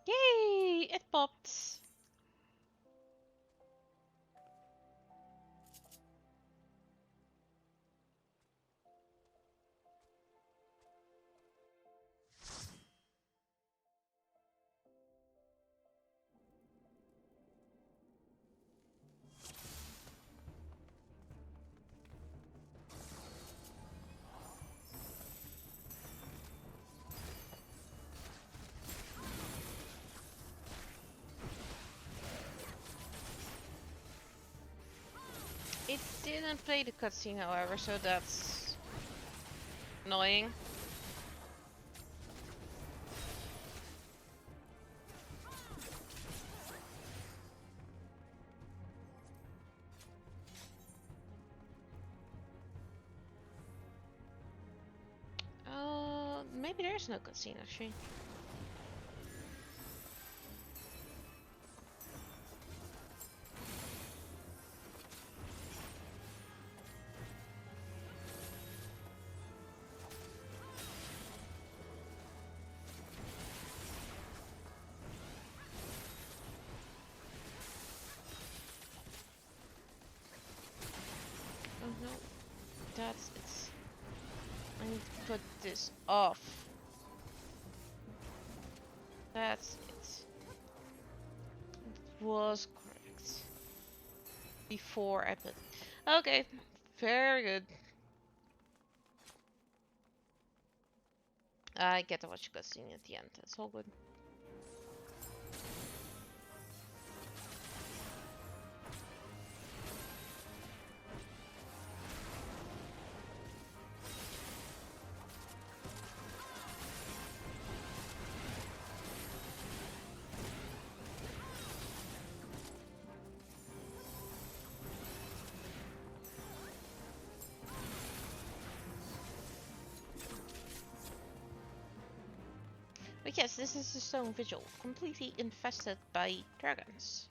Yay! It popped. It didn't play the cutscene, however, so that's annoying. Maybe there's no cutscene actually. Oh no, that's it. I need to put this off. That's it. It was correct. Before I put. Okay, very good. I get to watch cutscene at the end. That's all good. But yes, this is the stone vigil, completely infested by dragons.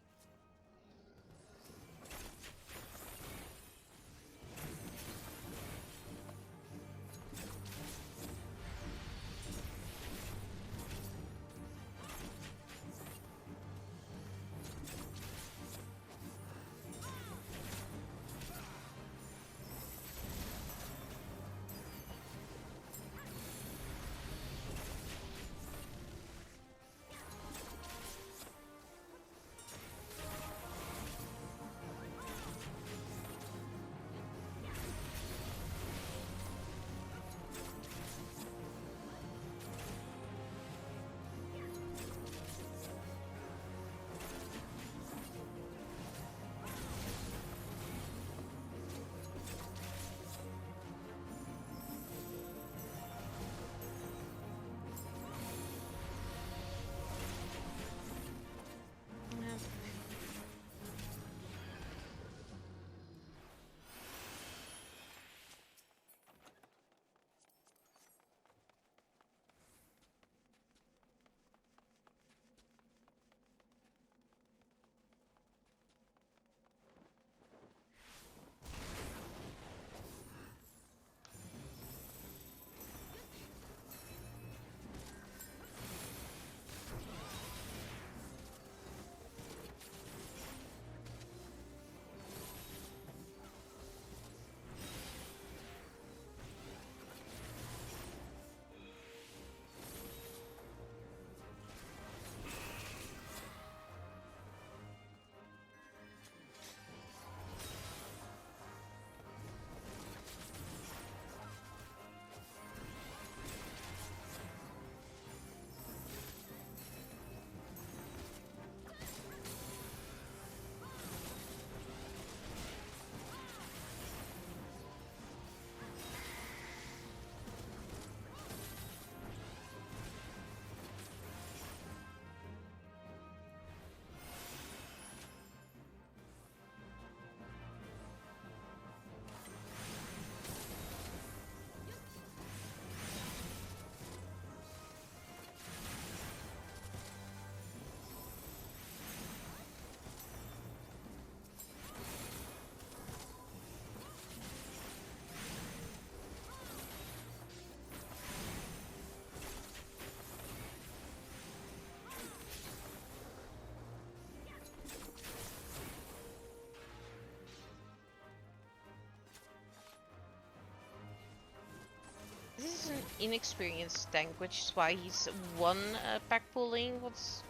This is an inexperienced tank, which is why he's one pack pulling, what's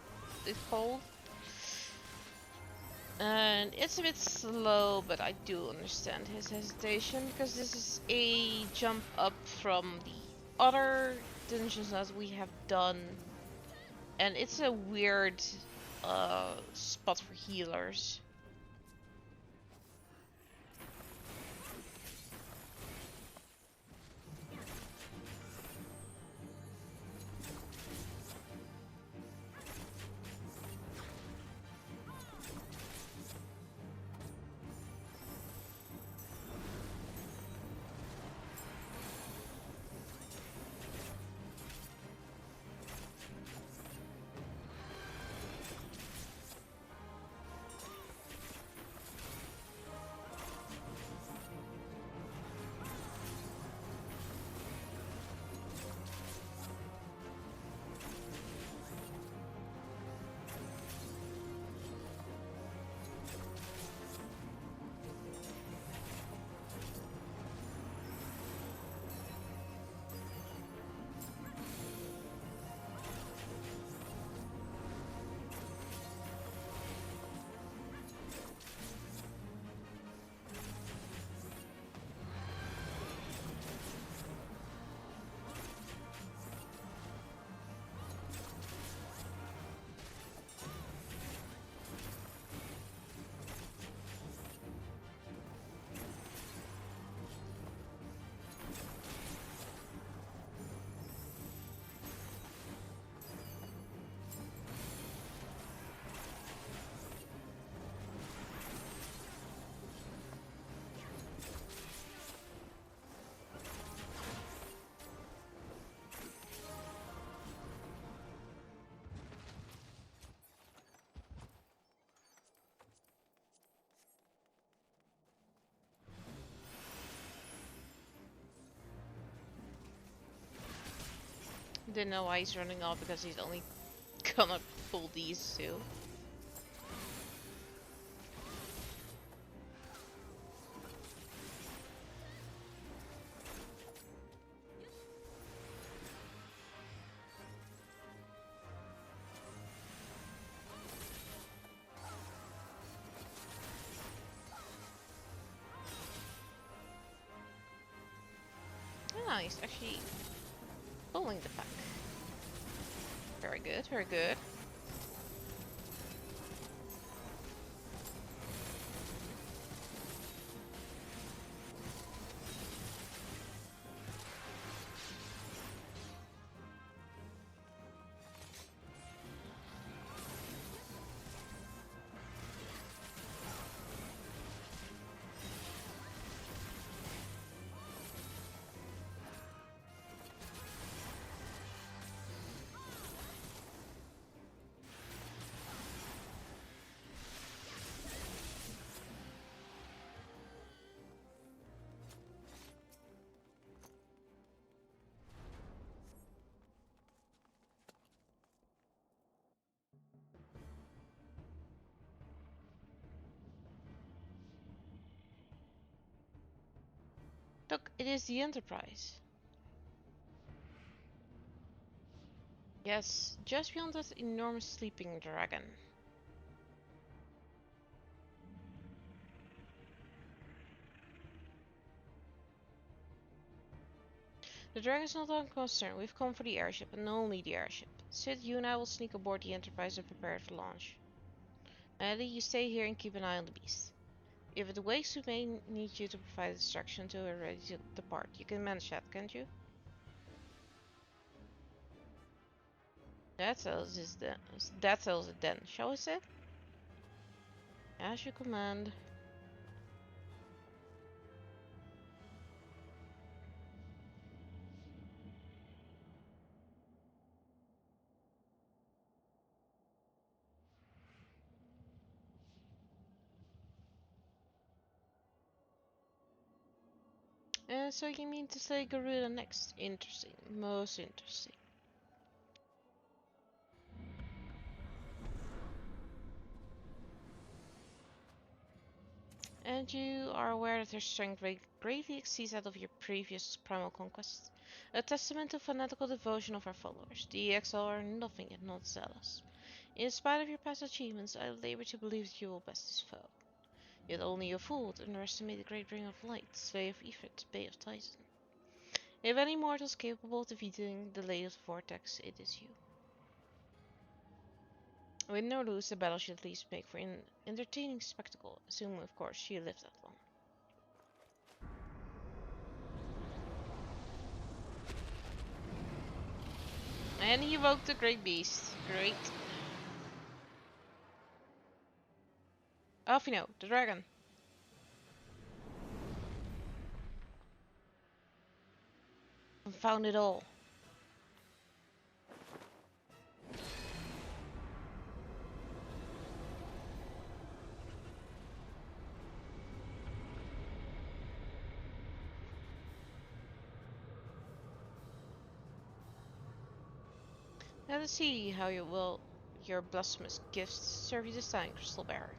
it called? And it's a bit slow, but I do understand his hesitation, because this is a jump up from the other dungeons that we have done. And it's a weird spot for healers. Didn't know why he's running off, because he's only gonna pull these two. Ah, he's actually pulling the pack. Very good, very good. Look, it is the Enterprise. Yes, just beyond that enormous sleeping dragon. The dragon's not unconcerned. We've come for the airship, and only the airship. Sid, you and I will sneak aboard the Enterprise and prepare for launch. Maddie, you stay here and keep an eye on the beast. If it wakes, we may need you to provide instruction until we're ready to depart. You can manage that, can't you? That tells it then, shall we say? As you command. So you mean to say Garuda next? Interesting. Most interesting. and you are aware that their strength greatly exceeds that of your previous primal conquests. A testament to fanatical devotion of our followers. The EXL are nothing if not zealous. In spite of your past achievements, I labor to believe that you will best this foe. Yet only a fool would underestimate the great Ring of Light, Slave of Ifrit, Bay of Titan. If any mortal is capable of defeating the Lady of the Vortex, it is you. Win or lose, the battle should at least make for an entertaining spectacle, assuming of course she lived that long. And he evoked the Great Beast. Great. Off you know, the dragon. Confound it all. Let us see how your blasphemous gifts serve you this time, Crystal Bearer.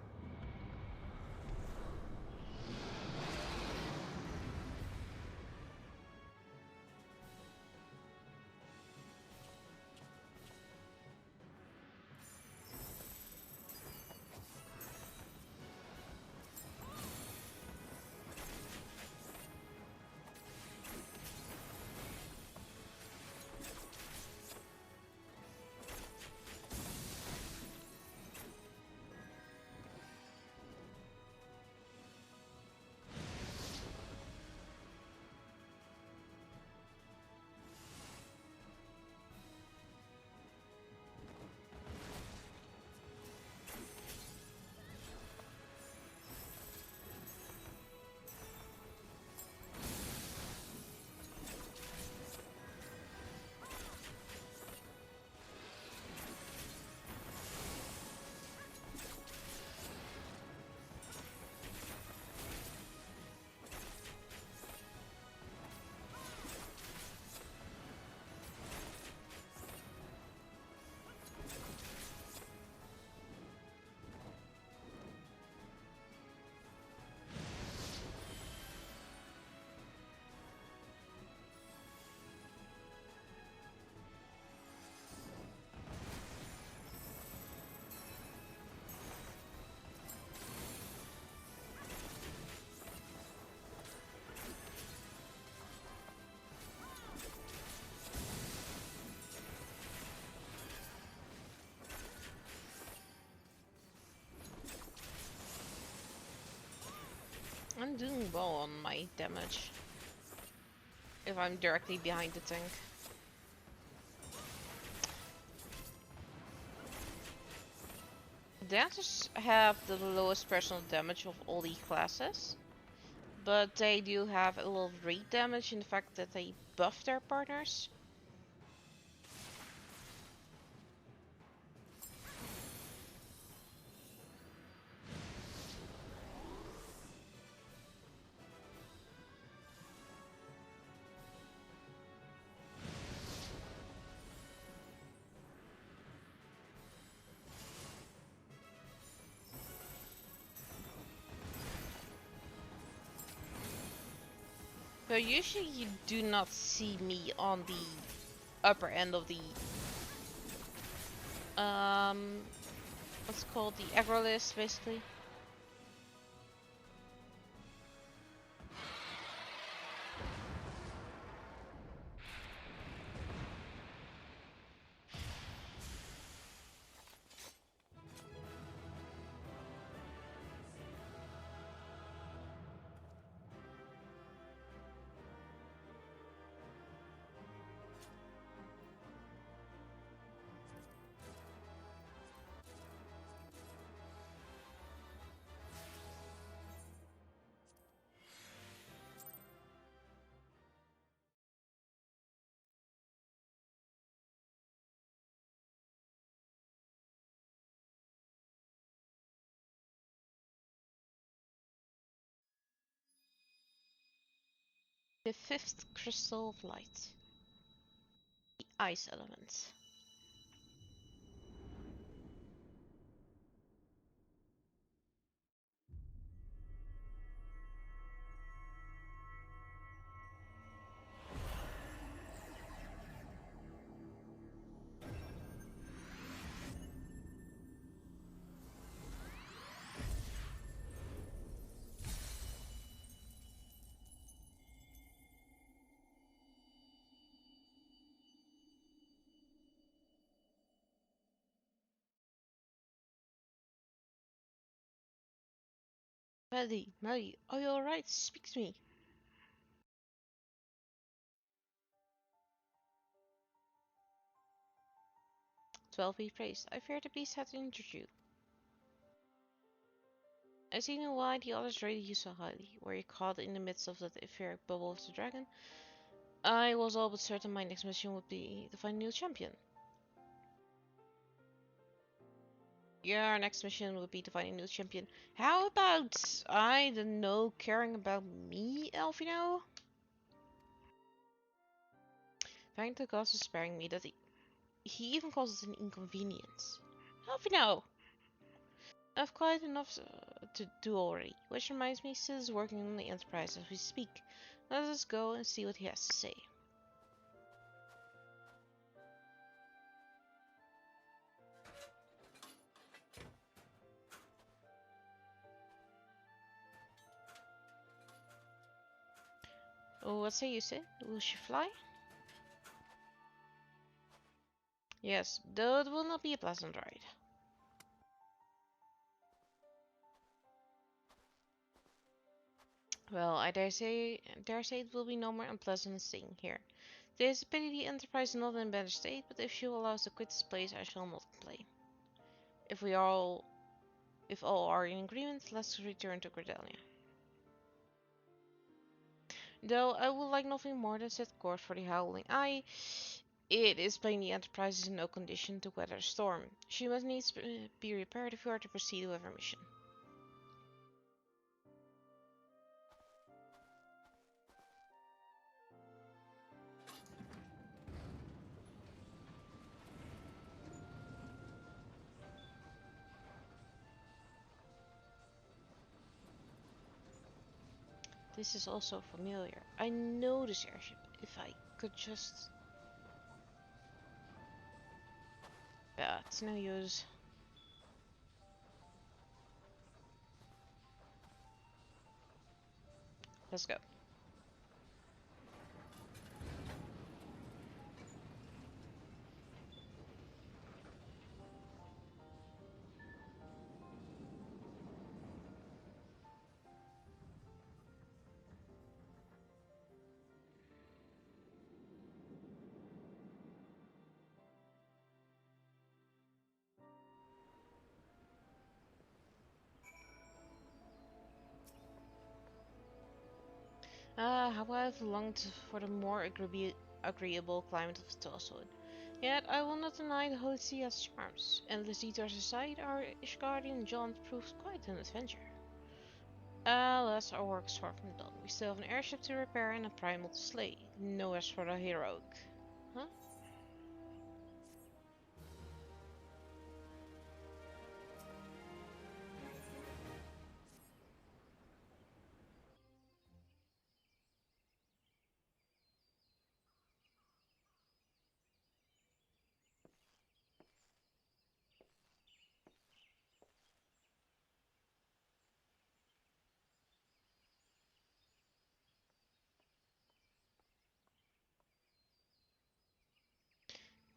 I'm doing well on my damage. If I'm directly behind the tank. Dancers have the lowest personal damage of all the classes. But they do have a little rate damage in the fact that they buff their partners. So usually you do not see me on the upper end of the what's called the aggro list basically. The fifth crystal of light. The ice element. Maddie, are you alright? Speak to me. 12 be praised. I fear the beast had injured you. I see now why the others rated you so highly. Were you caught in the midst of that etheric bubble of the dragon? I was all but certain my next mission would be to find a new champion. Yeah, our next mission would be to find a new champion. How about, I don't know, caring about me, Elfino? Thank the gods for sparing me that he even calls it an inconvenience. Elfino! I've quite enough to do already, which reminds me Sid is working on the Enterprise as we speak. Let us go and see what he has to say. Oh, what say you, Sid? Will she fly? Yes, though it will not be a pleasant ride. Well, I dare say it will be no more unpleasant than staying here. It is a pity the Enterprise is not in a better state, but if she will allow us to quit this place, I shall not complain. If all are in agreement, let's return to Cordelia. Though I would like nothing more than set course for the Howling Eye, it is plain the Enterprise is in no condition to weather a storm. She must needs be repaired if we are to proceed with our mission. This is also familiar. I know this airship. If I could just... Yeah, it's no use. Let's go. Ah, how I have longed for the more agreeable climate of Toswood. Yet I will not deny the Holy See has charms. Endless detours aside, our Ishgardian jaunt proved quite an adventure. Alas, our work is far from done. We still have an airship to repair and a primal to slay. No rest for the heroic. Huh?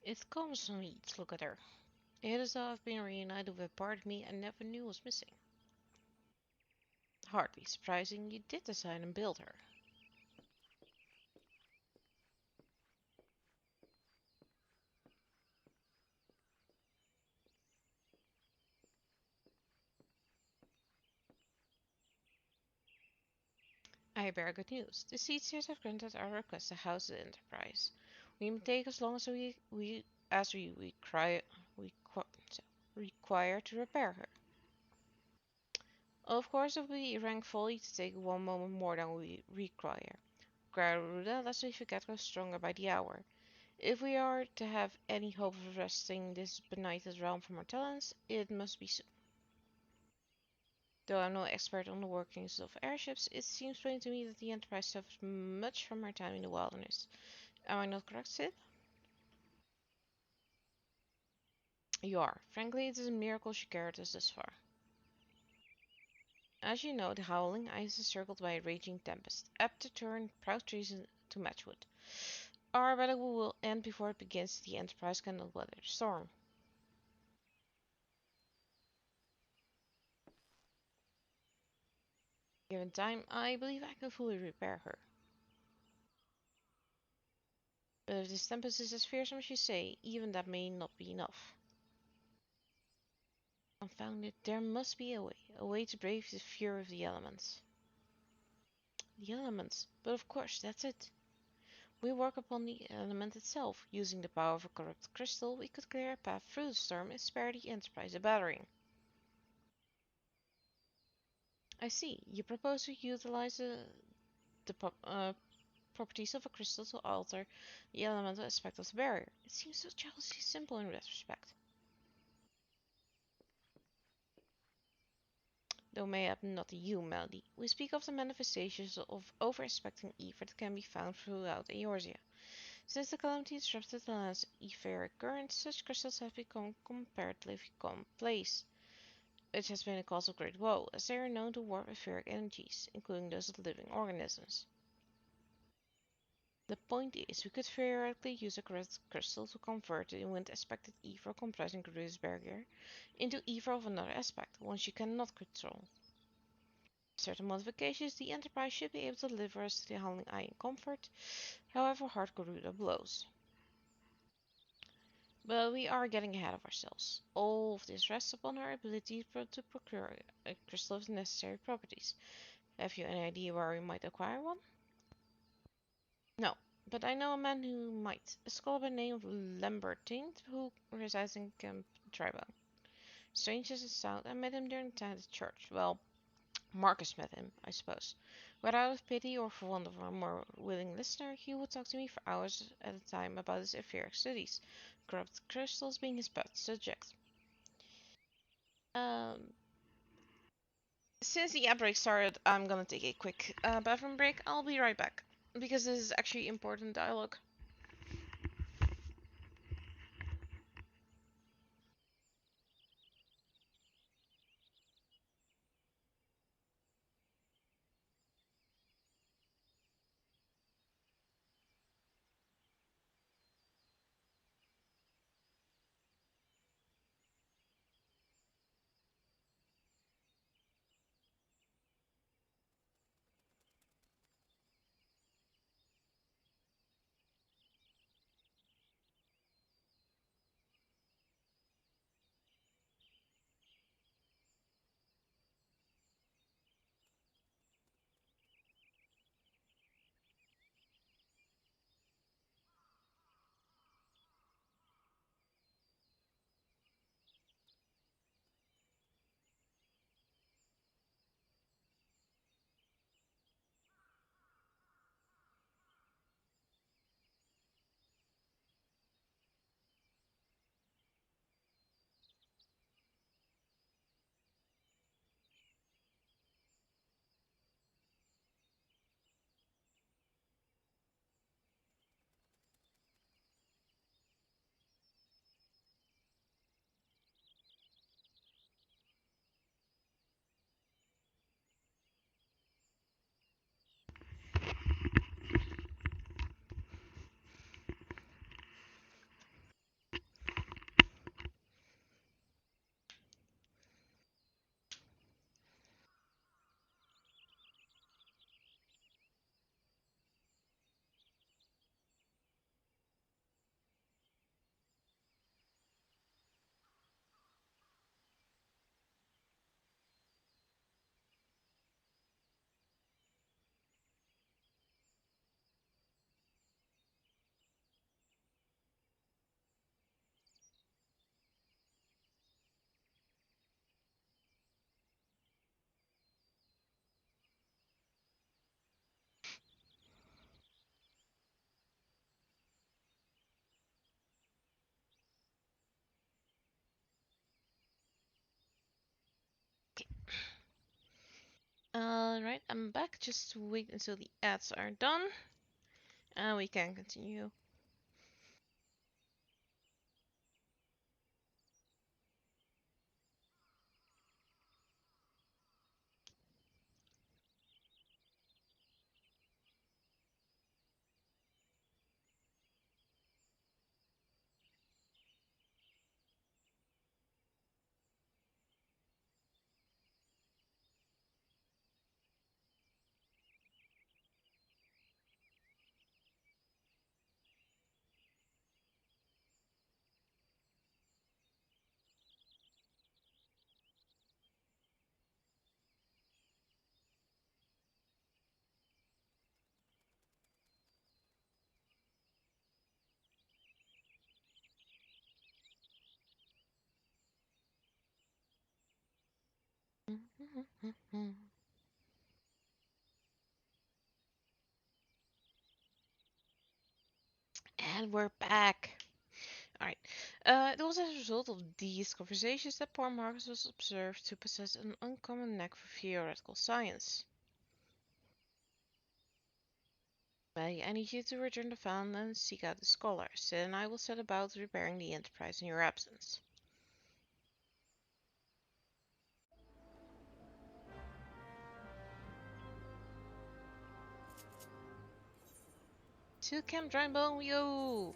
It comes on me to look at her. It is though I've been reunited with a part of me I never knew was missing. Hardly surprising you did design and build her. I bear good news. The Seedseers have granted our request to house the Enterprise. We may take as long as we require to repair her. Of course, it would be rank folly to take one moment more than we require. Garuda, lest we forget, grows stronger by the hour. If we are to have any hope of wresting this benighted realm from our talents, it must be soon. Though I'm no expert on the workings of airships, it seems plain to me that the Enterprise suffers much from her time in the wilderness. Am I not correct, Sid? You are. Frankly, it is a miracle she carried us this far. As you know, the Howling Ice is circled by a raging tempest, apt to turn proud trees into matchwood. Our battle will end before it begins. The Enterprise cannot weather the storm. Given time, I believe I can fully repair her. But if this tempest is as fearsome as you say, even that may not be enough. Confound it, there must be a way to brave the fury of the elements. The elements, but of course, that's it. We work upon the element itself. Using the power of a corrupt crystal, we could clear a path through the storm and spare the Enterprise a battering. I see. You propose to utilize the properties of a crystal to alter the elemental aspect of the barrier. It seems so childishly simple in retrospect. Though mayhap not you, Melody. We speak of the manifestations of over-inspecting ether that can be found throughout Eorzea. Since the calamity disrupted the land's etheric currents, such crystals have become comparatively commonplace. It has been a cause of great woe, as they are known to warp etheric energies, including those of living organisms. The point is, we could theoretically use a correct crystal to convert the wind-aspected ether comprising Garuda's barrier into ether of another aspect, one she cannot control. With certain modifications, the Enterprise should be able to deliver us to the Howling Eye in comfort, however hard Garuda blows. But we are getting ahead of ourselves. All of this rests upon our ability to procure a crystal of the necessary properties. Have you any idea where we might acquire one? No, but I know a man who might. A scholar by the name of Lambertine who resides in Camp Tribo. Strange as it sounds, I met him during the time at church. Well, Marcus met him, I suppose. Whether out of pity or for want of a more willing listener, he would talk to me for hours at a time about his etheric studies, corrupt crystals being his pet subject. Since the outbreak started, I'm gonna take a quick bathroom break. I'll be right back, because this is actually important dialogue. Okay. Alright, I'm back. Just wait until the ads are done. And we can continue. And we're back. Alright. It was as a result of these conversations that poor Marcus was observed to possess an uncommon knack for theoretical science. Maggie, I need you to return the fountain and seek out the scholars. Then I will set about repairing the Enterprise in your absence. To Camp Drybone, yo!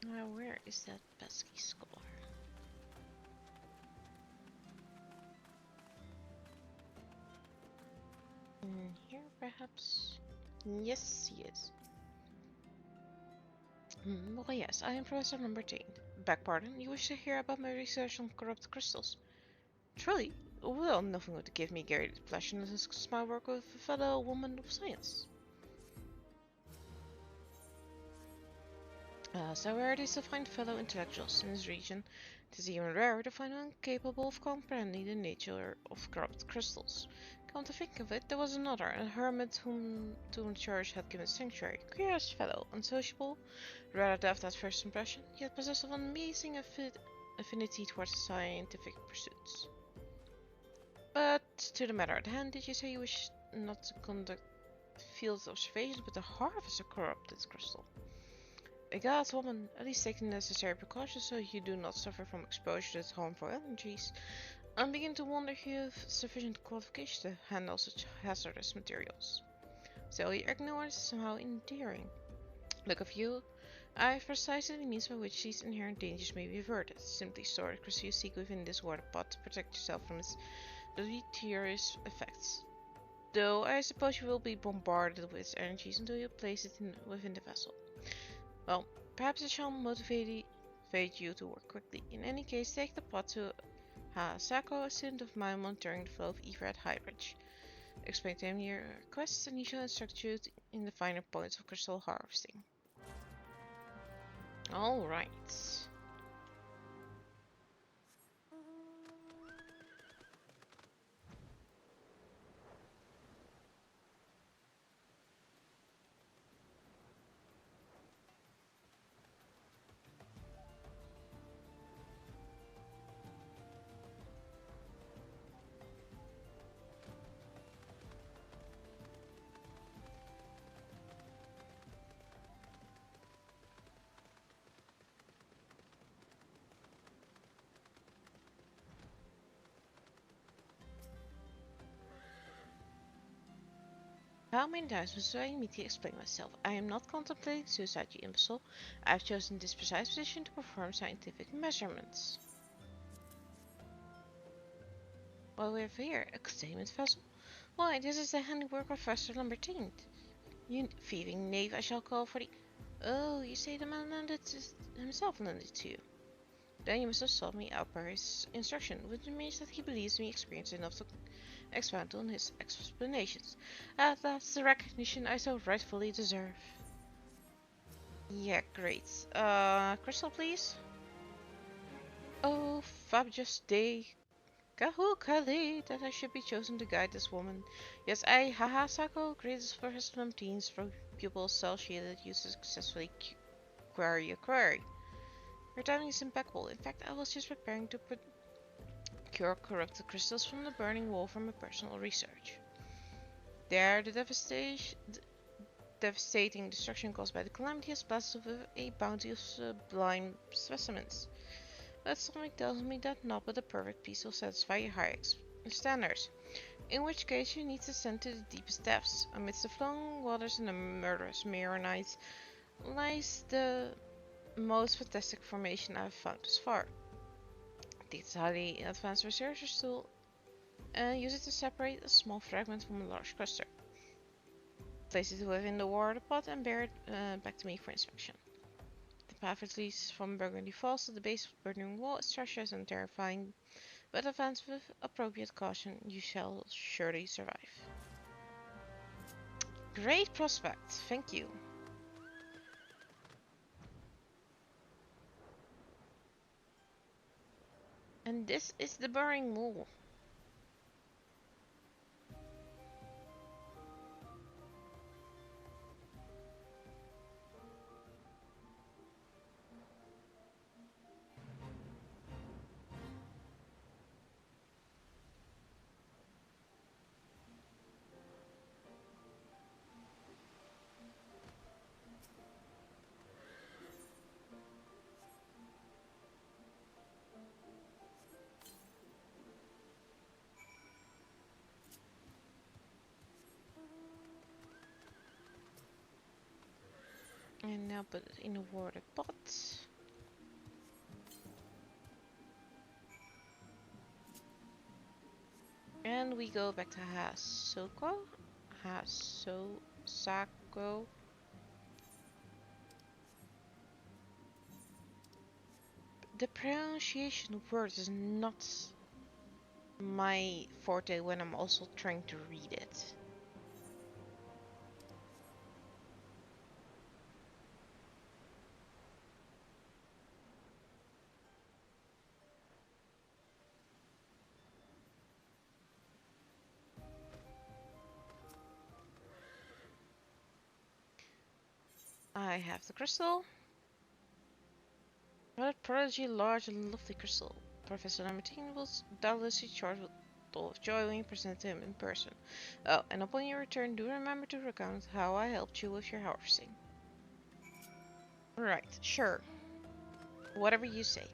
Now, where is that pesky scholar? Here, perhaps? Yes, he is. Well, yes, I am Professor Number 10. Beg pardon, you wish to hear about my research on corrupt crystals? Truly? Well, nothing would give me greater pleasure than to discuss my work with a fellow woman of science. So rare it is to find fellow intellectuals in this region, it is even rarer to find one capable of comprehending the nature of corrupt crystals. Come to think of it, there was another, a hermit to whom church had given sanctuary. Curious fellow, unsociable, rather daft at first impression, yet possessed of an amazing affinity towards scientific pursuits. But to the matter at hand, did you say you wish not to conduct field observations but to harvest a corrupted crystal? A god woman, at least take the necessary precautions so you do not suffer from exposure to harmful energies. I'm beginning to wonder if you have sufficient qualifications to handle such hazardous materials. Still, your ignorance is somehow endearing. Look of you, I have precisely the means by which these inherent dangers may be averted. Simply store the crystal you seek within this water pot to protect yourself from its deleterious effects. Though I suppose you will be bombarded with its energies until you place it within the vessel. Well, perhaps it shall motivate you to work quickly. In any case, take the pot to Sako, a student of mine monitoring the flow of ether at Highbridge. Explain to him your requests and he shall instruct you in the finer points of crystal harvesting. Alright. How many times must I need to explain myself? I am not contemplating suicide, you imbecile. I have chosen this precise position to perform scientific measurements. What we have here, a containment vessel? Why, this is the handiwork of Professor Lambertine. You thieving knave, I shall call for the... Oh, you say the man himself lended it to you. Then you must have sought me out per his instruction, which means that he believes me experienced enough to expound on his explanations. That's the recognition I so rightfully deserve. Yeah, great. Crystal, please. Oh, fabulous day. Kahu Kali, that I should be chosen to guide this woman. Yes, haha, Sako, greatest for his teens for pupils cell shaded you successfully query a query. Your timing is impeccable. In fact, I was just preparing to procure corrupted crystals from the burning wall for my personal research. There, the devastating destruction caused by the calamity has blessed with a bounty of sublime specimens. But something tells me that not but a perfect piece will satisfy your high standards. In which case you need to descend to the deepest depths. Amidst the flowing waters and the murderous mirror nights lies the most fantastic formation I have found thus far. Take this highly advanced researcher's tool and use it to separate a small fragment from a large cluster. Place it within the water pot and bear it back to me for inspection. The path which leads from Burgundy Falls to the base of the burning wall is treacherous and terrifying, But advance with appropriate caution, you shall surely survive. Great prospect, thank you. And this is the Burning Mole. And now put it in a water pot. And we go back to Hasoko. Sako. The pronunciation of words is not my forte when I'm also trying to read it. I have the crystal. What a prodigy large and lovely crystal. Professor Lamartine will doubtless be charged with full of joy when you present to him in person. Oh, and upon your return, do remember to recount how I helped you with your harvesting. Right, sure. Whatever you say.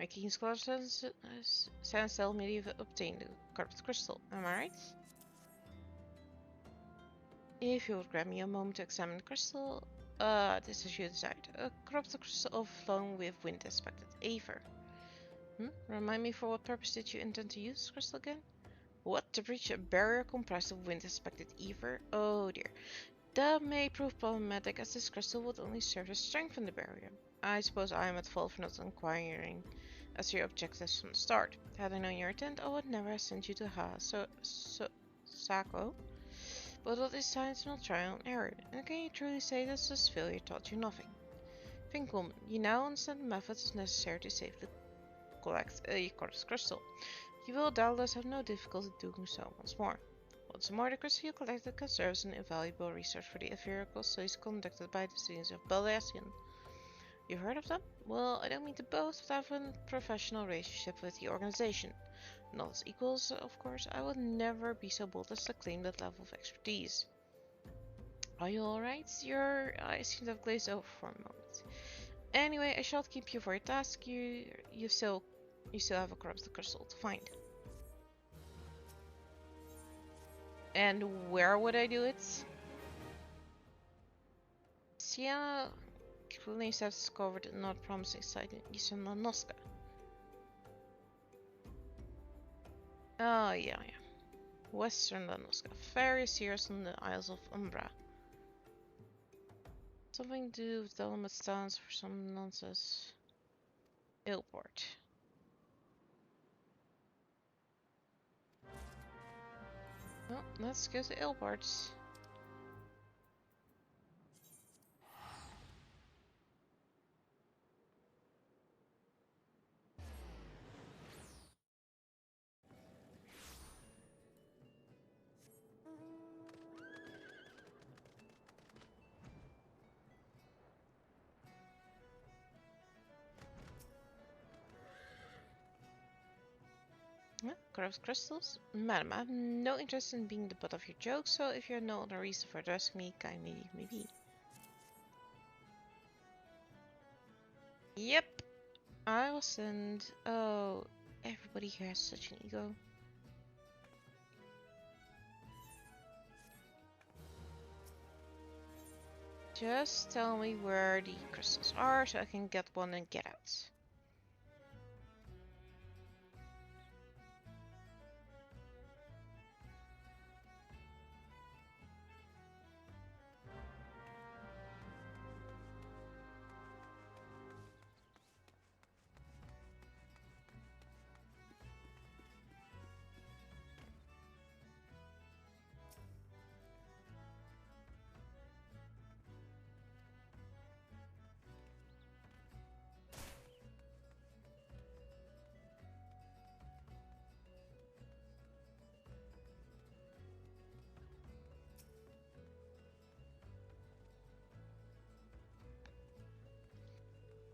My keen scholar sense tell me you've obtained the corrupted crystal. Am I right? If you would grant me a moment to examine the crystal, this is you desired. A corrupted crystal overflowing with wind aspected aether. Remind me, for what purpose did you intend to use this crystal again? What, to breach a barrier comprised of wind aspected aether? Oh dear. That may prove problematic, as this crystal would only serve to strengthen the barrier. I suppose I am at fault for not inquiring as to your objectives from the start. Had I known your intent, I would never have sent you to Sako. But what is science not trial and error? And can you truly say that this failure taught you nothing? Think, woman, you now understand the methods necessary to safely collect a quartz crystal. You will doubtless have no difficulty doing so once more. Once more, the crystal you collected can serve as an invaluable research for the empirical studies conducted by the students of Balasian. You've heard of them? Well, I don't mean to boast, but I have a professional relationship with the organization. Not as equals, of course. I would never be so bold as to claim that level of expertise. Are you alright? Your eyes seem to have glazed over for a moment. Anyway, I shan't keep you for your task. You still have a corrupted crystal to find. And where would I do it? Sienna claims to have discovered a not promising site in eastern Lanoska. Oh, yeah. Western Lanoska. Very serious on the Isles of Umbra. Something to do with Dolomites stands for some nonsense. Airport. Well, let's go to Airports. Corrupt crystals? Madam, I have no interest in being the butt of your jokes, so if you have no other reason for addressing me, kindly leave me be. Yep, I will send. Oh, everybody here has such an ego. Just tell me where the crystals are so I can get one and get out.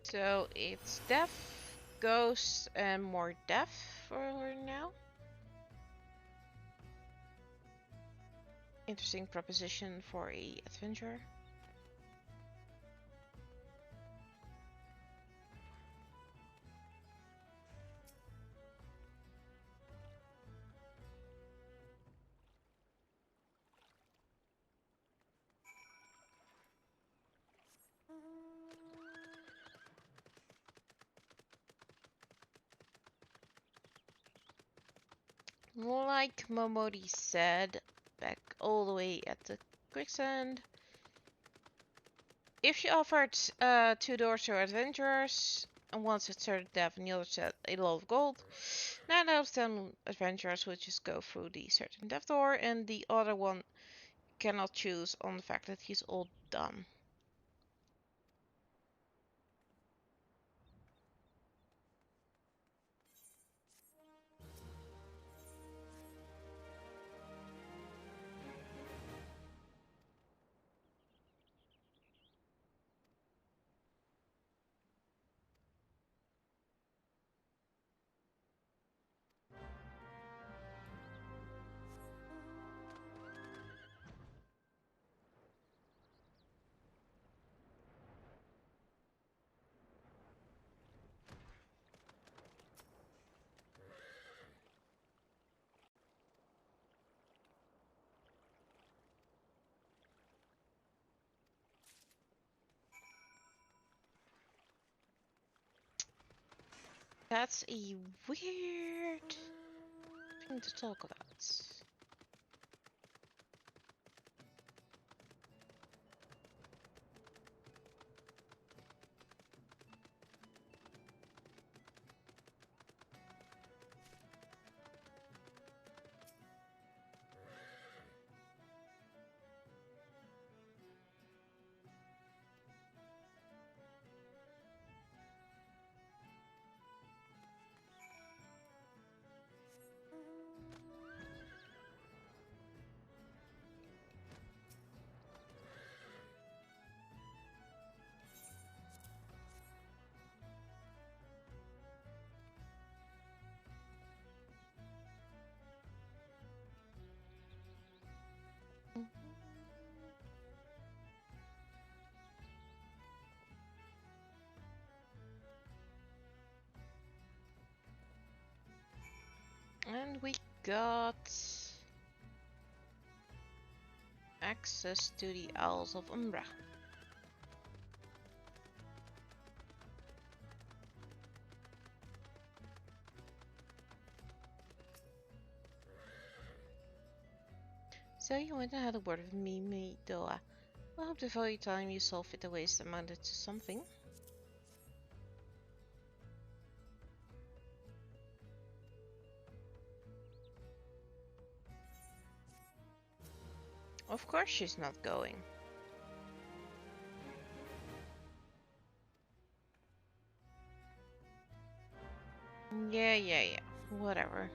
So it's death, ghost, and more death for now. Interesting proposition for a adventure. Like Momori said back all the way at the quicksand, if she offered 2 doors to adventurers, and one said certain death and the other said a lot of gold, 9 out of 10 adventurers would just go through the certain death door, and the other one cannot choose on the fact that he's all done. That's a weird thing to talk about. And we got access to the Owls of Umbra. So you went and had a word with me, Doa. I hope the very time you saw fit the waste amounted to something. Of course she's not going. Yeah. Whatever.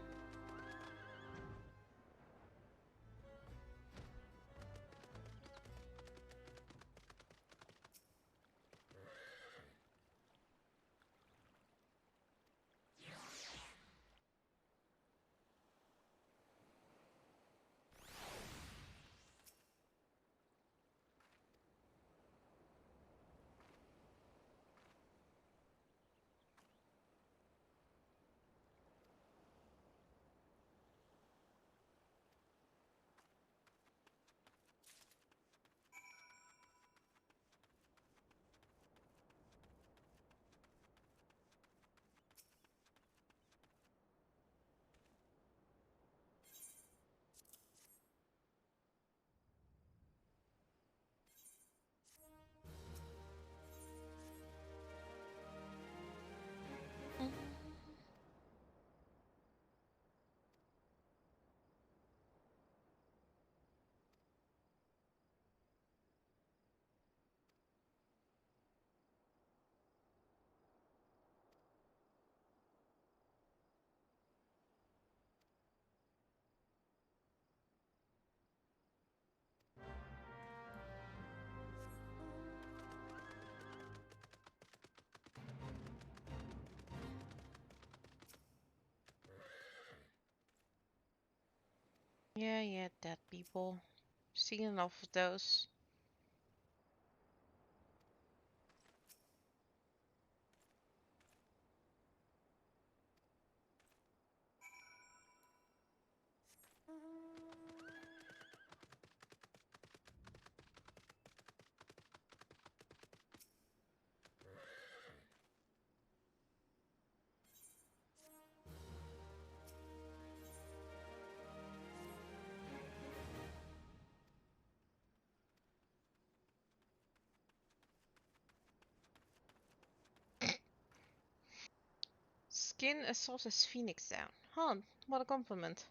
Yeah, dead people. Seen enough of those. Skin as soft as phoenix down. Huh, what a compliment.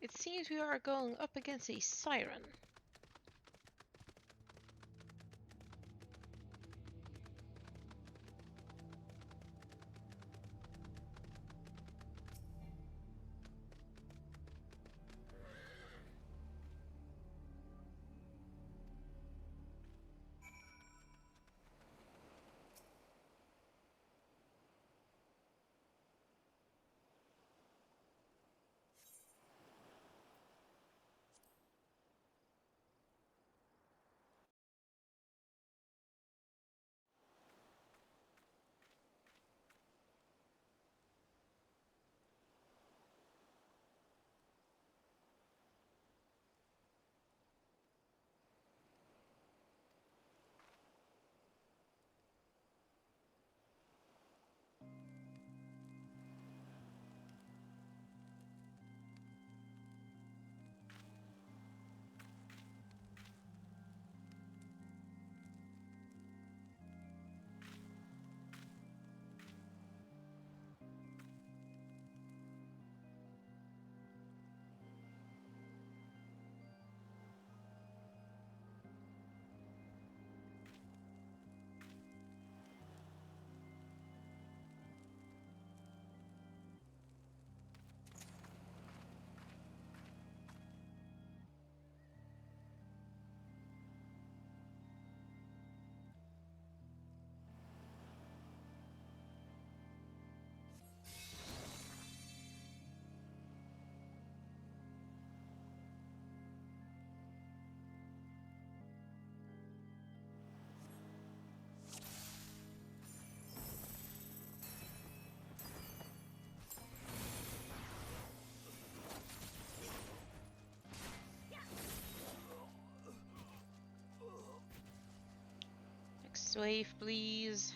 It seems we are going up against a siren. Next wave, please.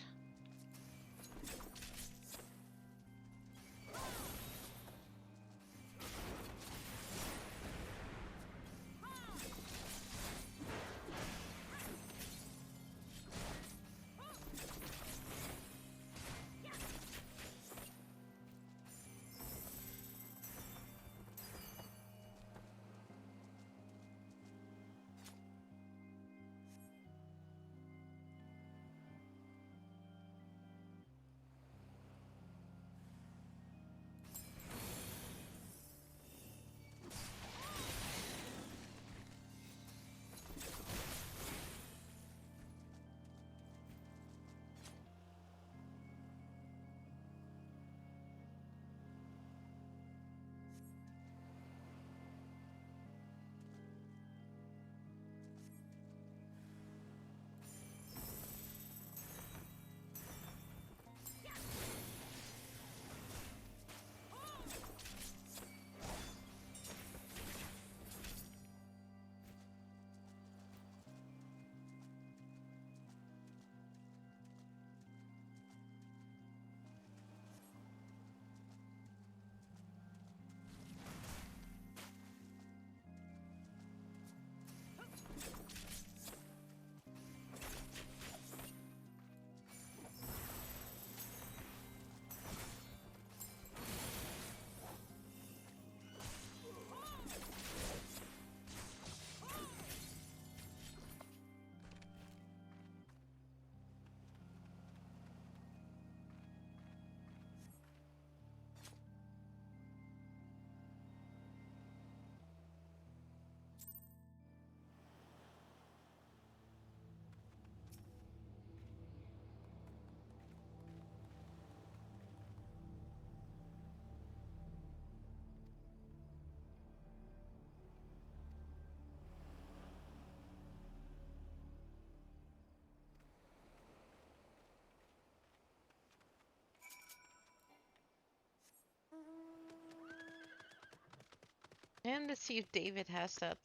And let's see if David has that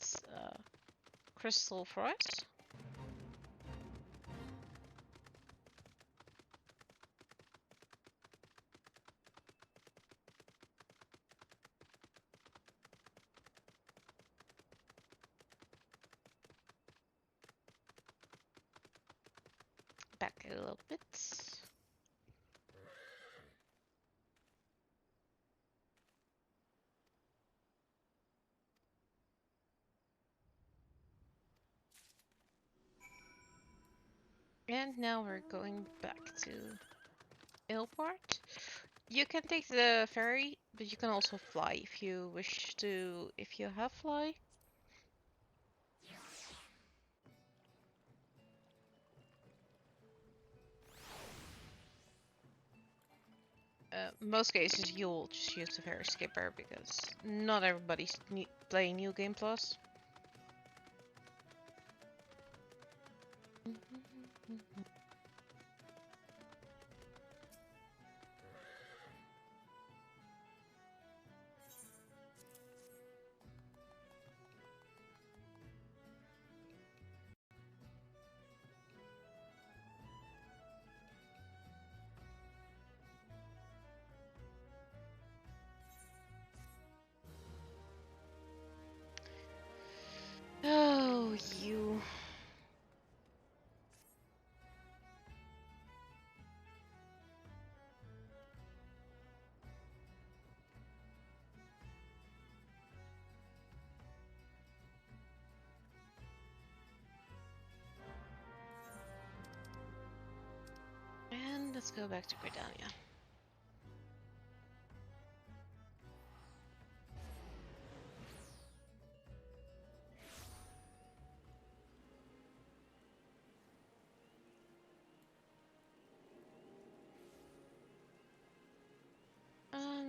crystal for us. Back a little bit. And now we're going back to Ilport. You can take the ferry, but you can also fly if you wish to, if you have fly. Most cases you'll just use the ferry skipper because not everybody's playing New Game Plus. Oh, you. And let's go back to Gridania.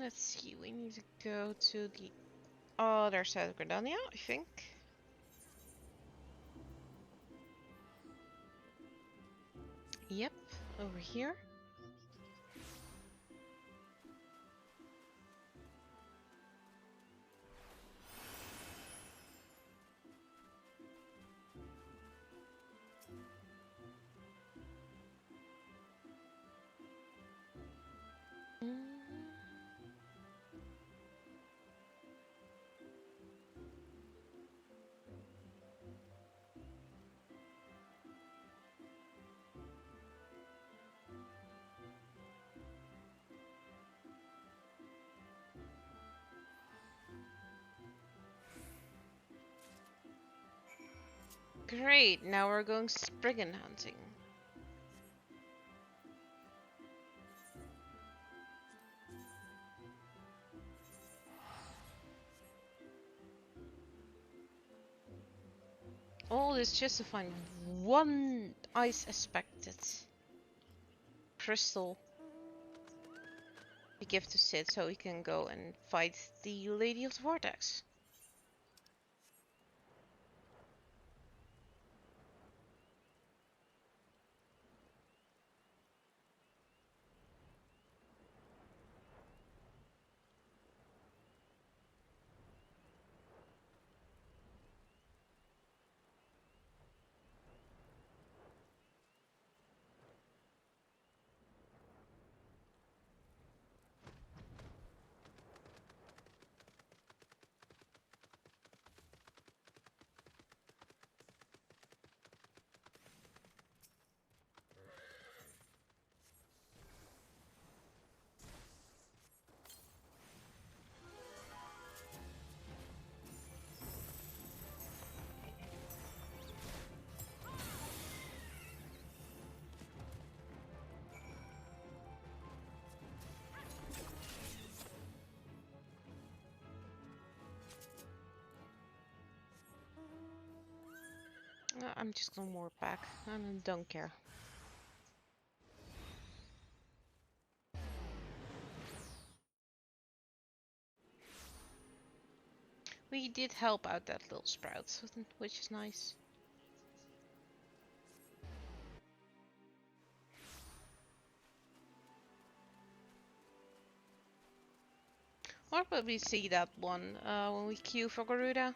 Let's see, we need to go to the other side of Gridania, I think. Yep, over here. Great, now we're going spriggan hunting. All this just to find one ice aspected crystal we give to Sid so we can go and fight the Lady of the Vortex. I'm just gonna warp back. I don't care. We did help out that little sprout, which is nice. We'll probably see that one when we queue for Garuda.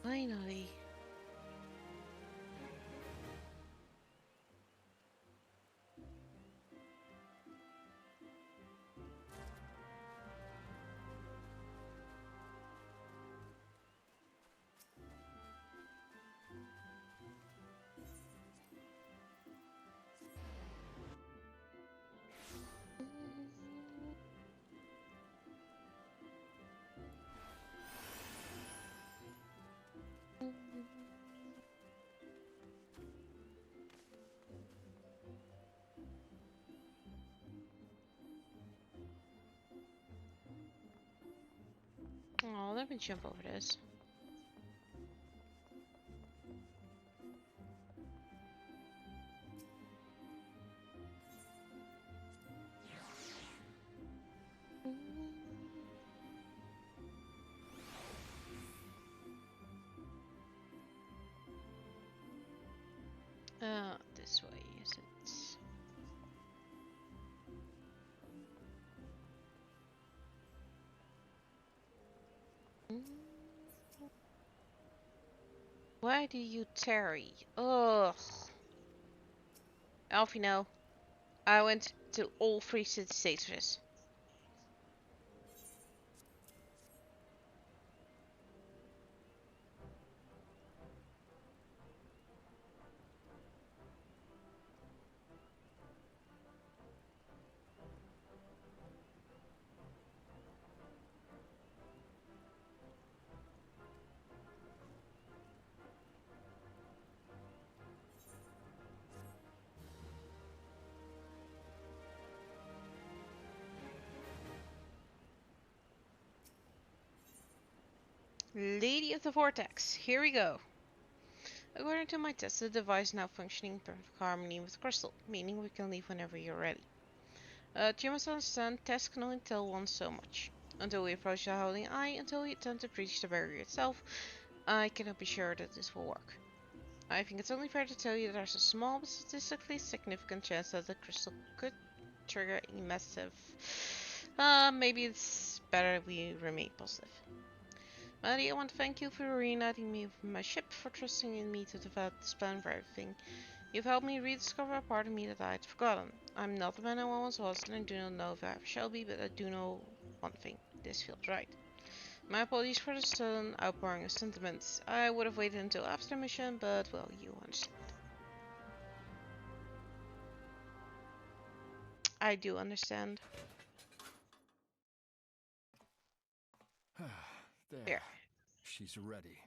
Finally. Oh, let me jump over this. This way, is it? Why do you tarry? Ugh. Alfie, no. I went to all 3 city states for this. Lady of the Vortex, here we go. According to my test, the device is now functioning in perfect harmony with Crystal, meaning we can leave whenever you're ready. You must understand, tests can only tell one so much. Until we approach the holding eye, until we attempt to breach the barrier itself, I cannot be sure that this will work. I think it's only fair to tell you that there's a small but statistically significant chance that the crystal could trigger a massive... maybe it's better we remain positive. Maddie, I want to thank you for reuniting me with my ship, for trusting in me to develop this plan for everything. You've helped me rediscover a part of me that I had forgotten. I'm not the man I once was, and I do not know if I ever shall be, but I do know one thing. This feels right. My apologies for the sudden outpouring of sentiments. I would have waited until after the mission, but well, you understand. I do understand. There. Here. She's ready.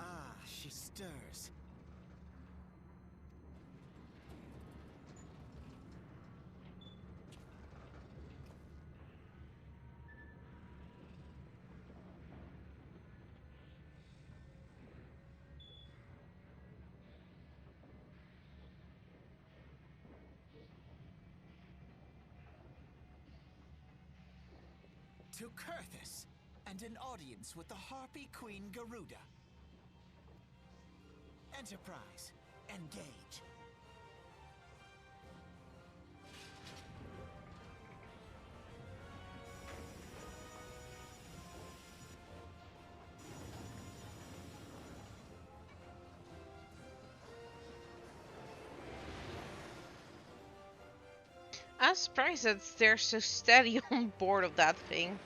Ah, she stirs. To Kurthus, and an audience with the Harpy Queen Garuda. Enterprise, engage. I'm surprised that they're so steady on board of that thing.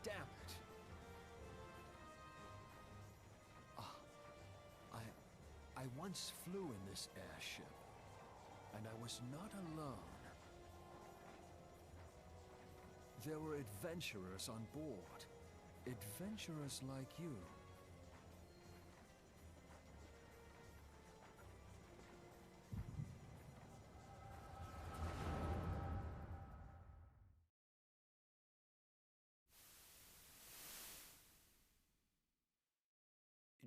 Damn it. once flew in this airship, and I was not alone. There were adventurers on board. Adventurers like you.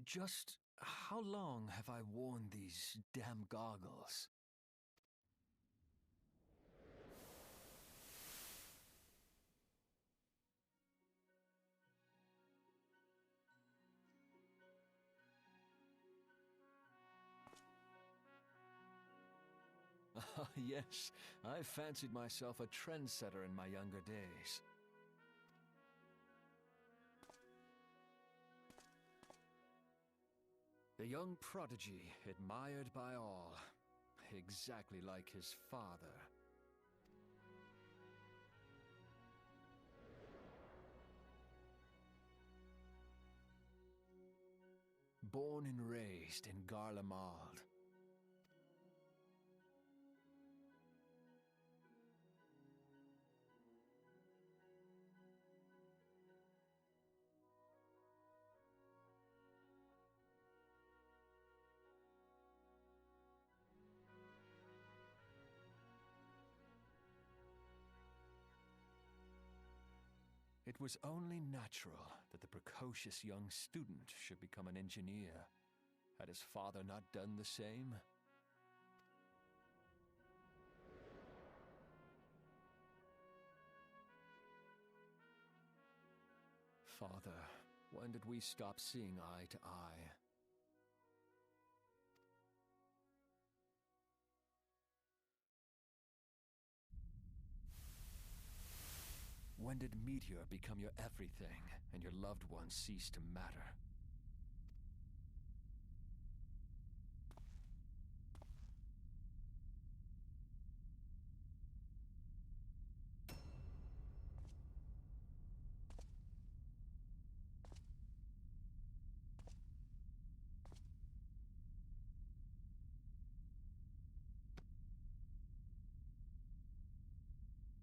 Just how long have I worn these damn goggles? Ah, yes, I fancied myself a trendsetter in my younger days. The young prodigy, admired by all, exactly like his father. Born and raised in Garlemald. It was only natural that the precocious young student should become an engineer. Had his father not done the same? Father, when did we stop seeing eye to eye? When did Meteor become your everything, and your loved ones cease to matter?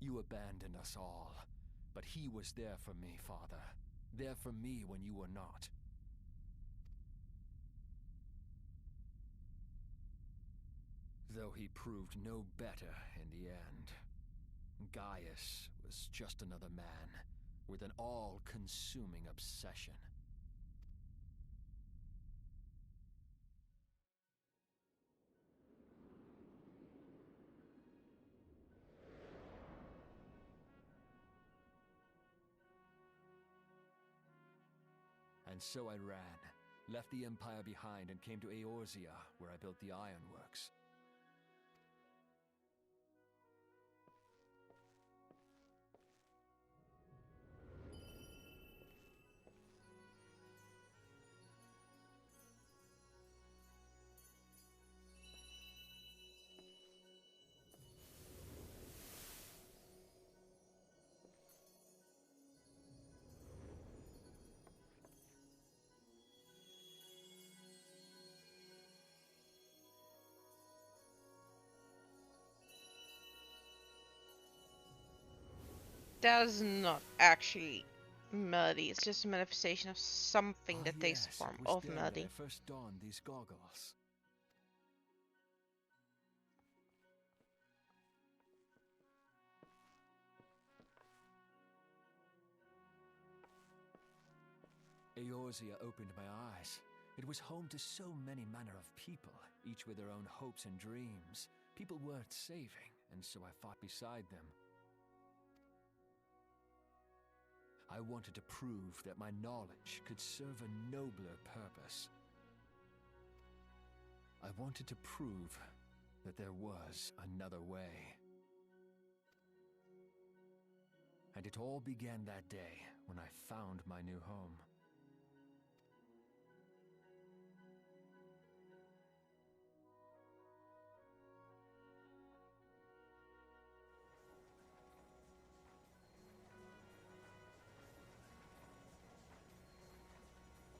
You abandoned us all, but he was there for me, Father. There for me when you were not. Though he proved no better in the end. Gaius was just another man, with an all-consuming obsession. And so I ran, left the Empire behind and came to Eorzea, where I built the ironworks. That is not actually melody, it's just a manifestation of something that takes the Yes, form it was of then that I melody. first donned these goggles. Eorzea opened my eyes. It was home to so many manner of people, each with their own hopes and dreams. People worth saving, and so I fought beside them. I wanted to prove that my knowledge could serve a nobler purpose. I wanted to prove that there was another way. And it all began that day when I found my new home.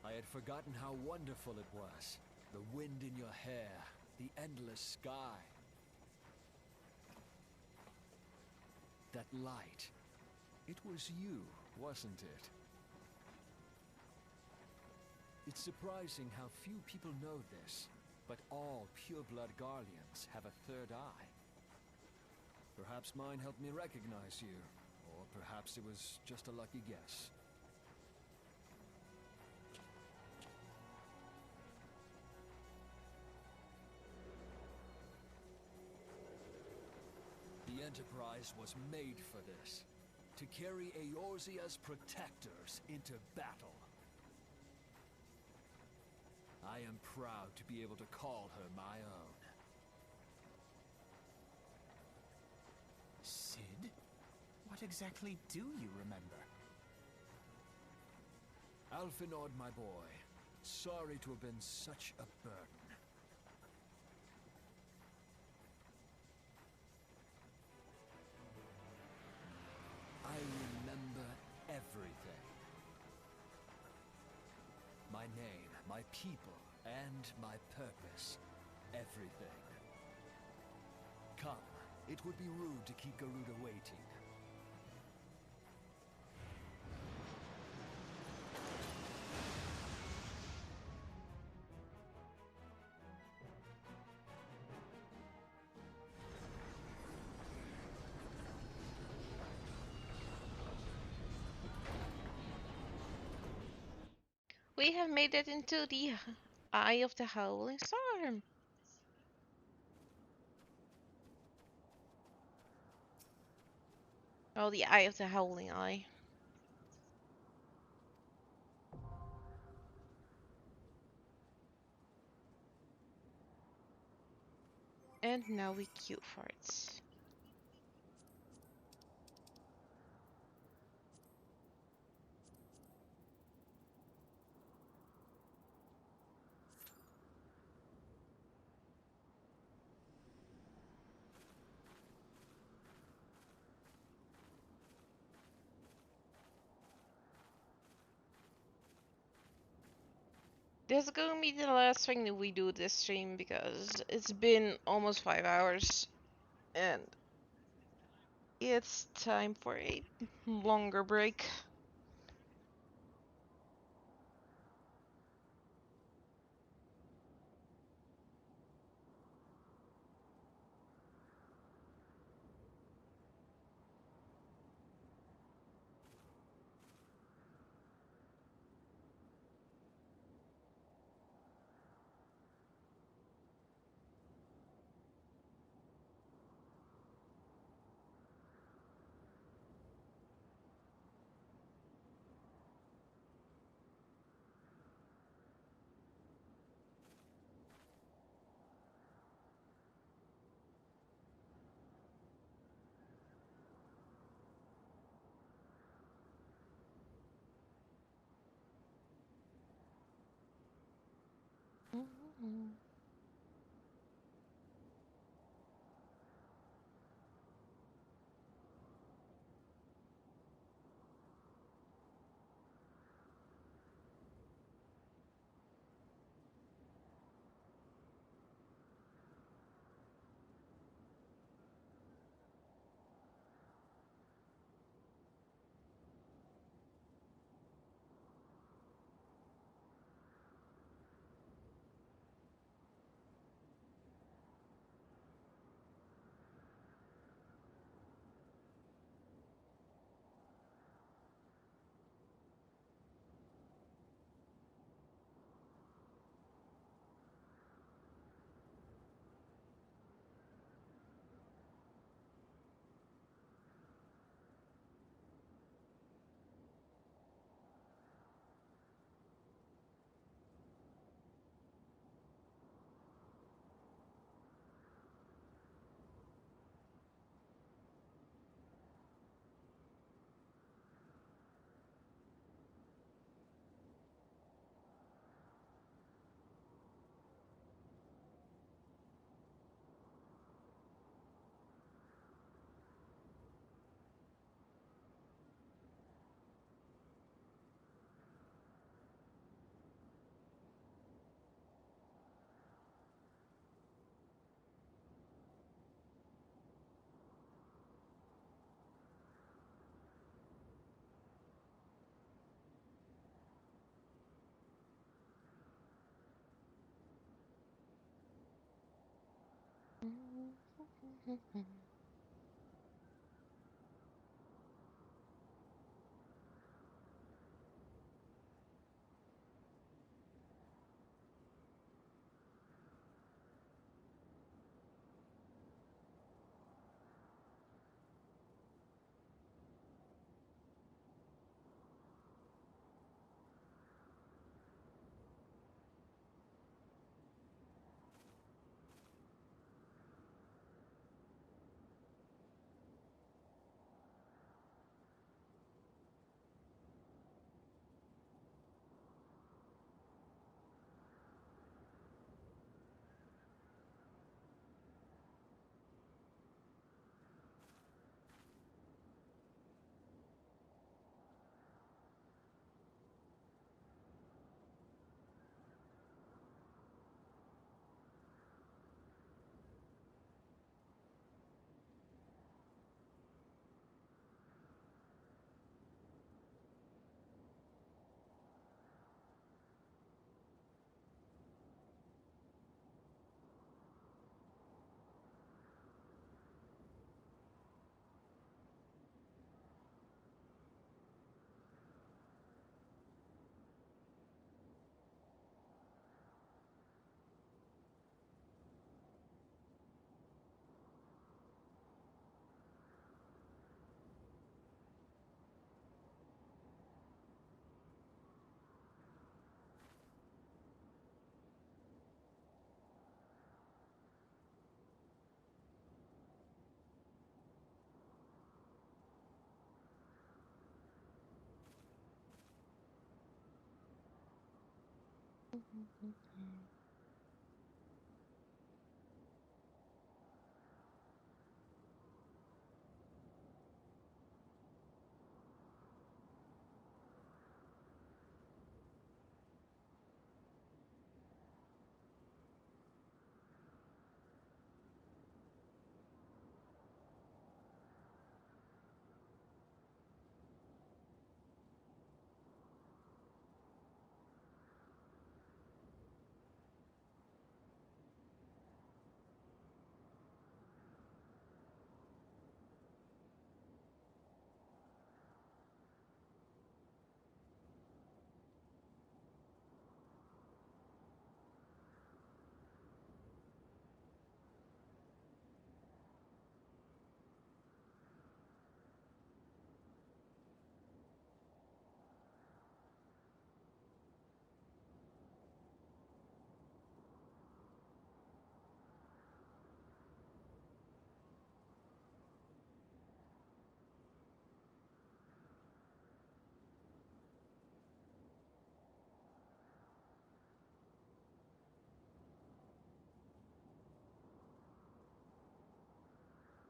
I had forgotten how wonderful it was. The wind in your hair, the endless sky. That light, it was you, wasn't it? It's surprising how few people know this, but all pure-blood Garleans have a third eye. Perhaps mine helped me recognize you, or perhaps it was just a lucky guess. The Enterprise was made for this, to carry Eorzea's protectors into battle. I am proud to be able to call her my own. Sid? What exactly do you remember? Alphinaud, my boy. Sorry to have been such a burden. I remember everything. My name, my people, and my purpose. Everything. Come, it would be rude to keep Garuda waiting. We have made it into the Eye of the Howling Storm. Oh, the Eye of the Howling Eye. And now we queue for it. This is gonna be the last thing that we do this stream because it's been almost 5 hours and it's time for a longer break. Mhm.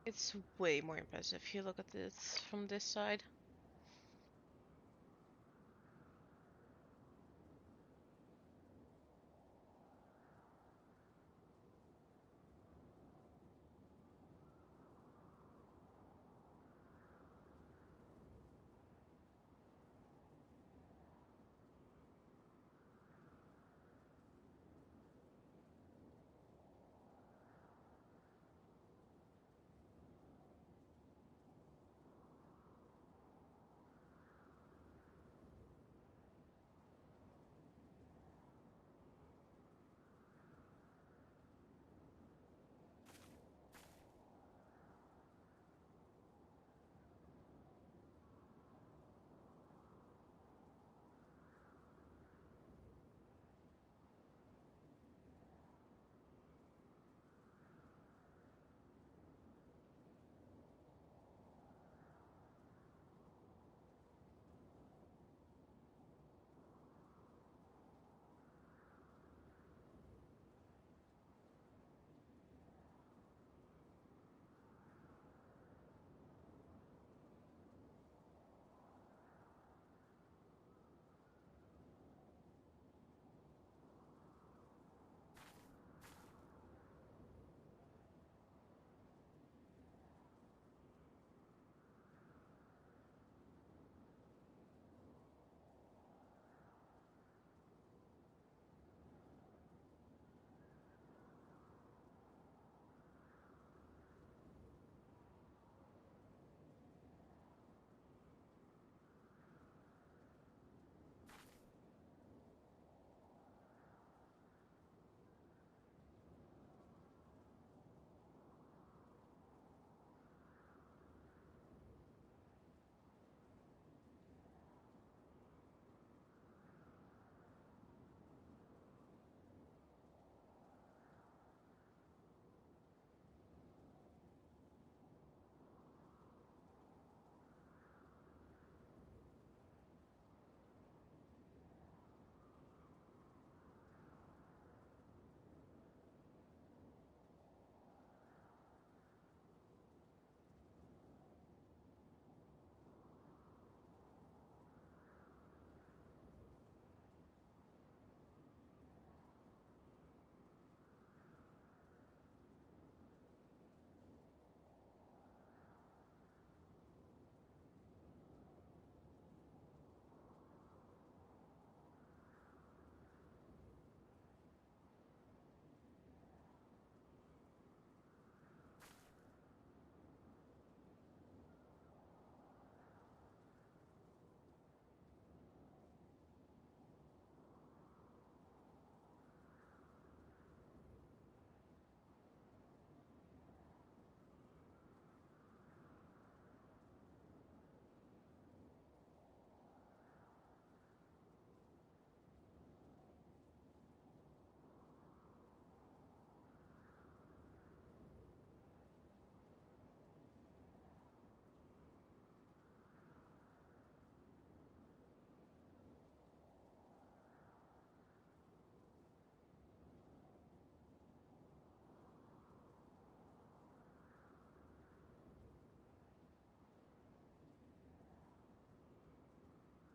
It's way more impressive if you look at this from this side.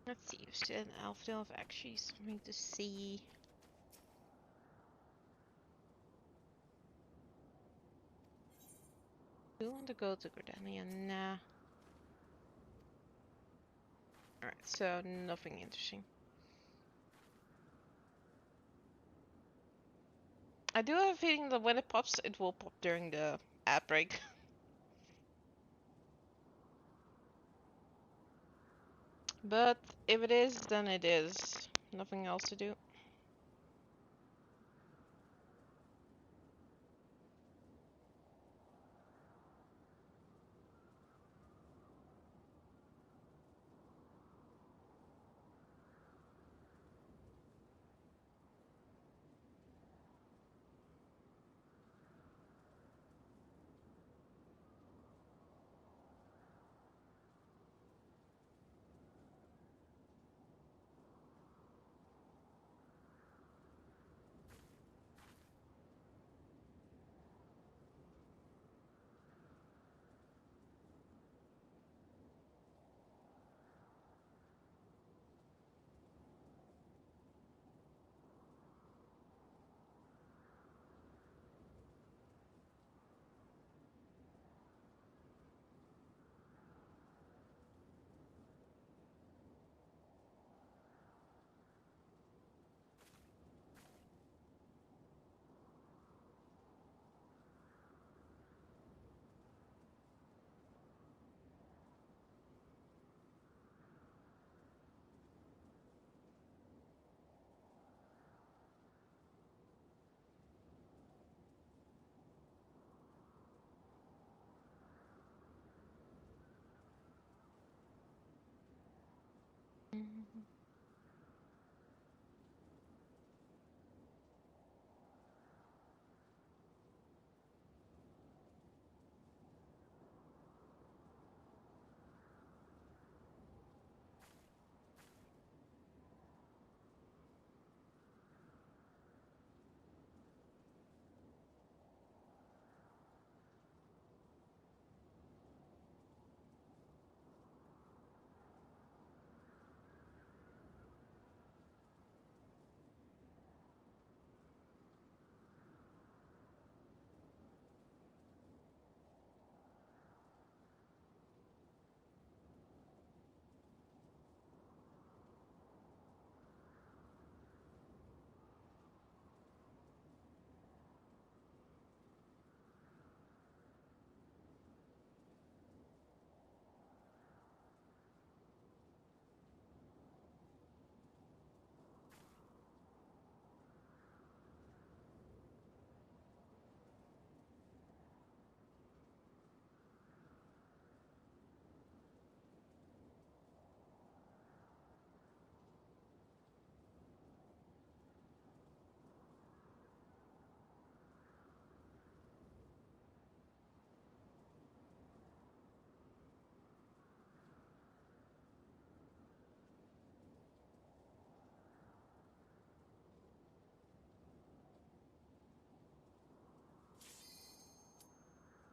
Let's see, if an Elfdale have actually something to see. Do you want to go to Gordania? Nah. Alright, so nothing interesting. I do have a feeling that when it pops, it will pop during the ad break. But if it is, then it is. Nothing else to do.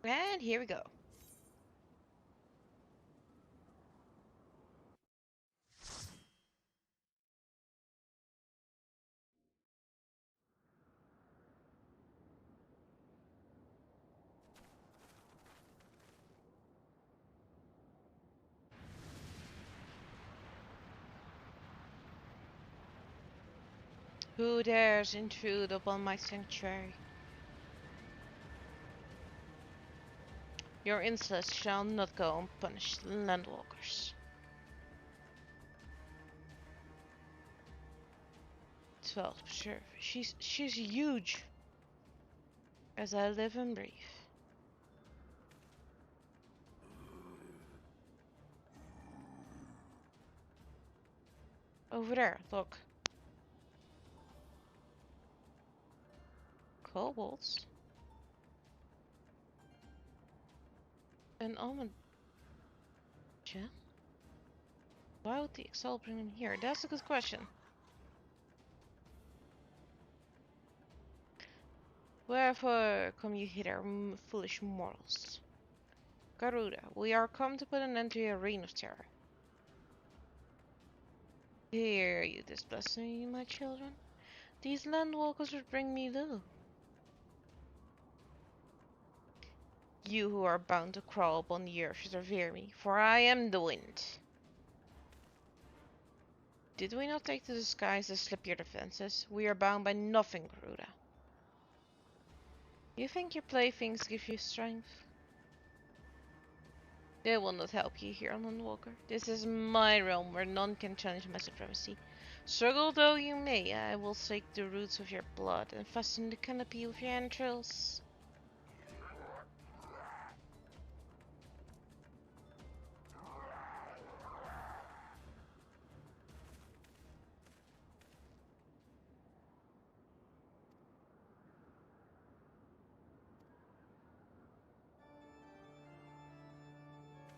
And here we go. Who dares intrude upon my sanctuary? Your insolence shall not go unpunished, landwalkers. 12 preserve. She's huge. As I live and breathe. Over there, look. Kobolds. An almond gem? Why would the Excel bring him here? That's a good question. Wherefore come you hither, foolish mortals? Garuda, we are come to put an end to your reign of terror. Hear you this blessing, my children. These landwalkers would bring me little. You who are bound to crawl upon the earth should revere me, for I am the wind. Did we not take to the skies to slip your defenses? We are bound by nothing, Garuda. You think your playthings give you strength? They will not help you here, Landwalker. This is my realm where none can challenge my supremacy. Struggle though you may, I will take the roots of your blood and fasten the canopy with your entrails.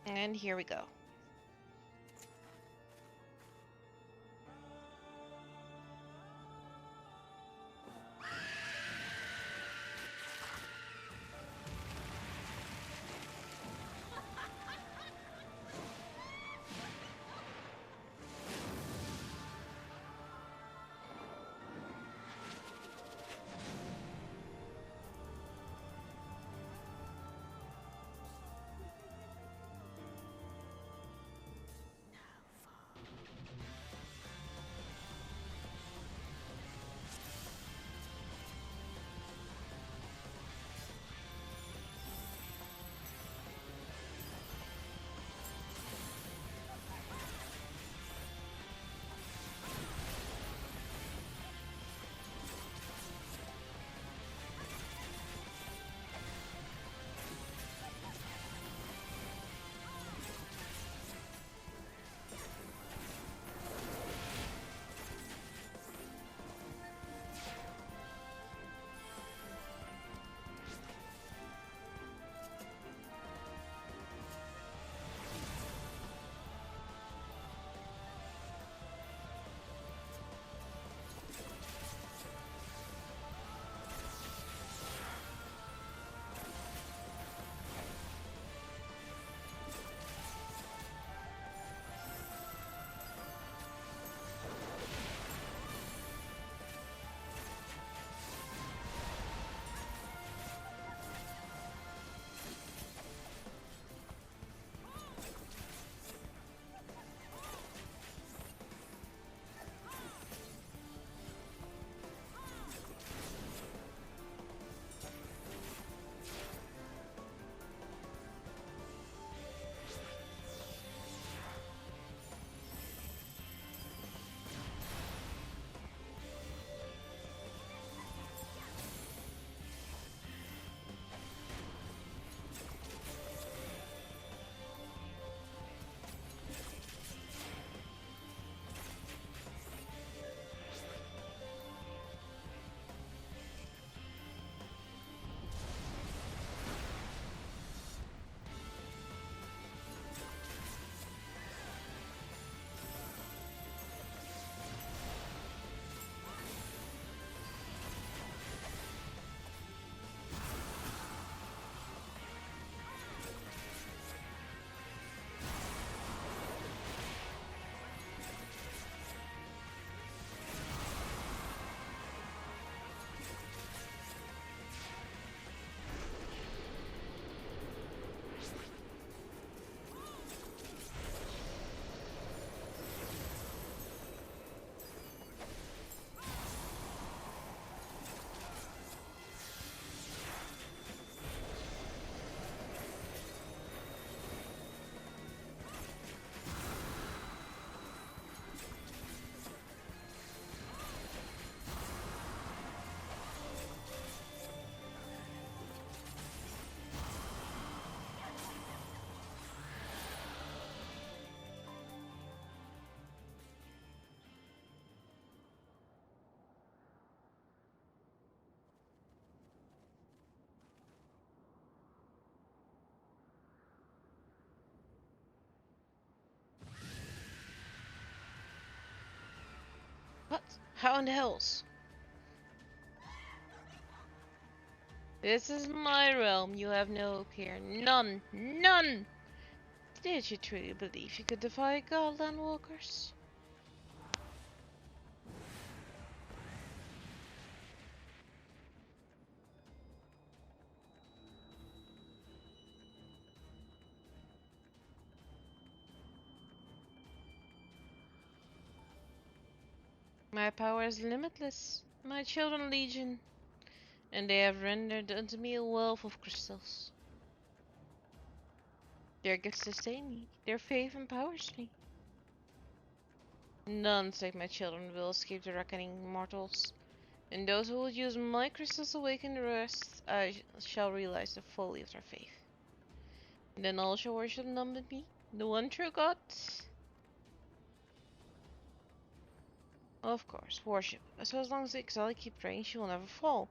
And here we go. What? How in the hells? This is my realm. You have no hope here. None. None! Did you truly believe you could defy God, Landwalkers? My power is limitless, my children legion, and they have rendered unto me a wealth of crystals. Their gifts sustain me, their faith empowers me. None save my children will escape the reckoning, mortals. And those who will use my crystals awaken the rest, I shall realize the folly of their faith. And then all shall worship none but me, the one true God. Of course, worship. So as long as Exali keep praying, she will never fall.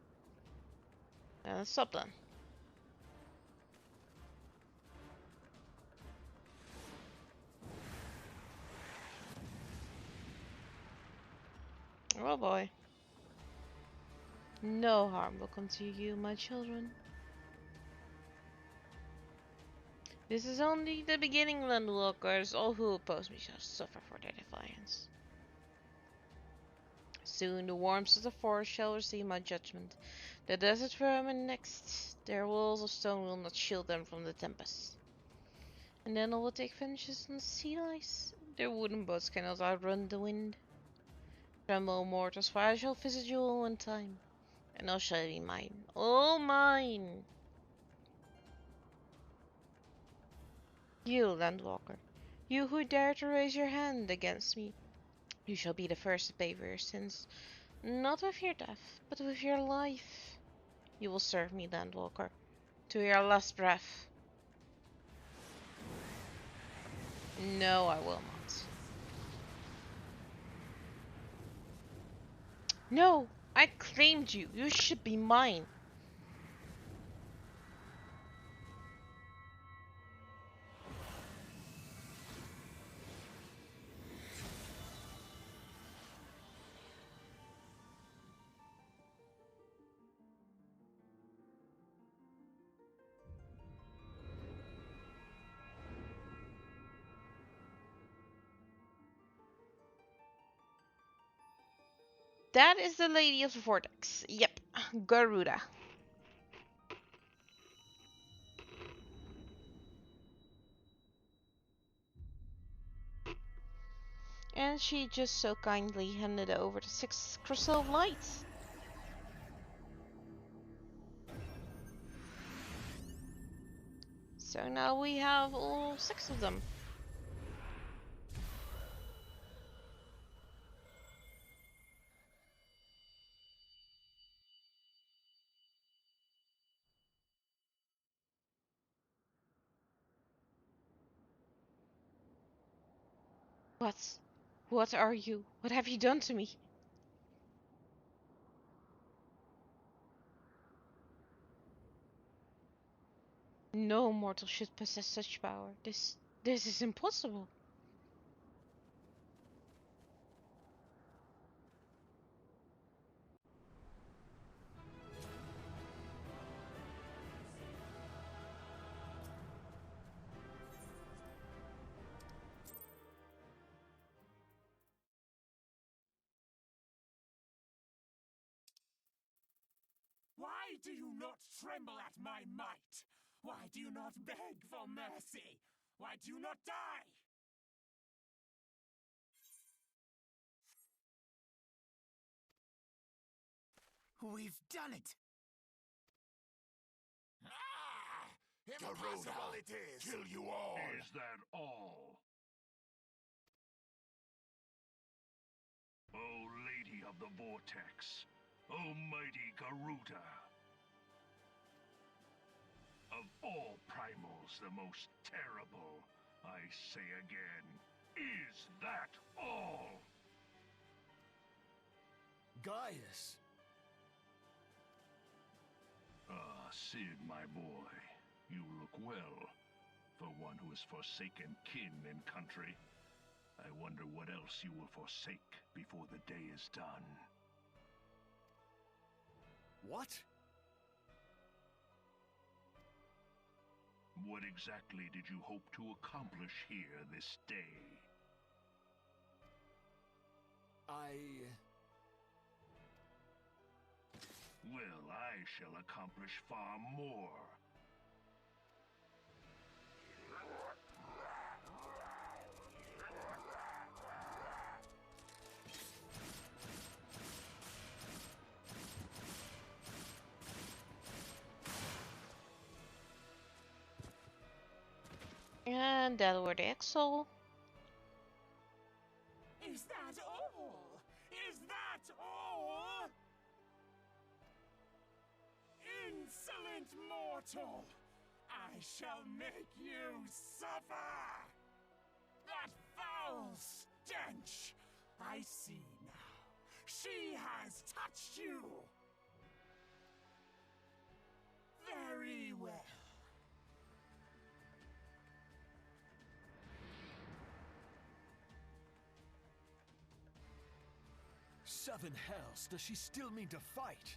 And let's stop then. Oh boy. No harm will come to you, my children. This is only the beginning, landwalkers. All who oppose me shall suffer for their defiance. Soon the worms of the forest shall receive my judgment. The desert vermin next. Their walls of stone will not shield them from the tempest. And then I will take vengeance on the sea lice. Their wooden boats cannot outrun the wind. Tremble, mortals, for I shall visit you all in time. And all shall be mine. All mine! You, landwalker. You who dare to raise your hand against me. You shall be the first to pay for your sins. Not with your death, but with your life. You will serve me, landwalker. To your last breath. No, I will not. No! I claimed you. You should be mine. That is the Lady of the Vortex. Yep, Garuda. And she just so kindly handed over the 6 crystal of light. So now we have all 6 of them. What? What are you? What have you done to me? No mortal should possess such power. This is impossible. Why do you not tremble at my might? Why do you not beg for mercy? Why do you not die? We've done it! Ah! Impossible it is! Kill you all! Is that all? O Lady of the Vortex, O mighty Garuda. Of all primals, the most terrible, I say again, is that all? Gaius! Ah, Sid, my boy, you look well. For one who has forsaken kin and country. I wonder what else you will forsake before the day is done. What? What exactly did you hope to accomplish here this day? Well, I shall accomplish far more. And that were the Exo. Is that all? Is that all? Insolent mortal! I shall make you suffer! That foul stench! I see now. She has touched you! Very well. Seven hells, does she still mean to fight?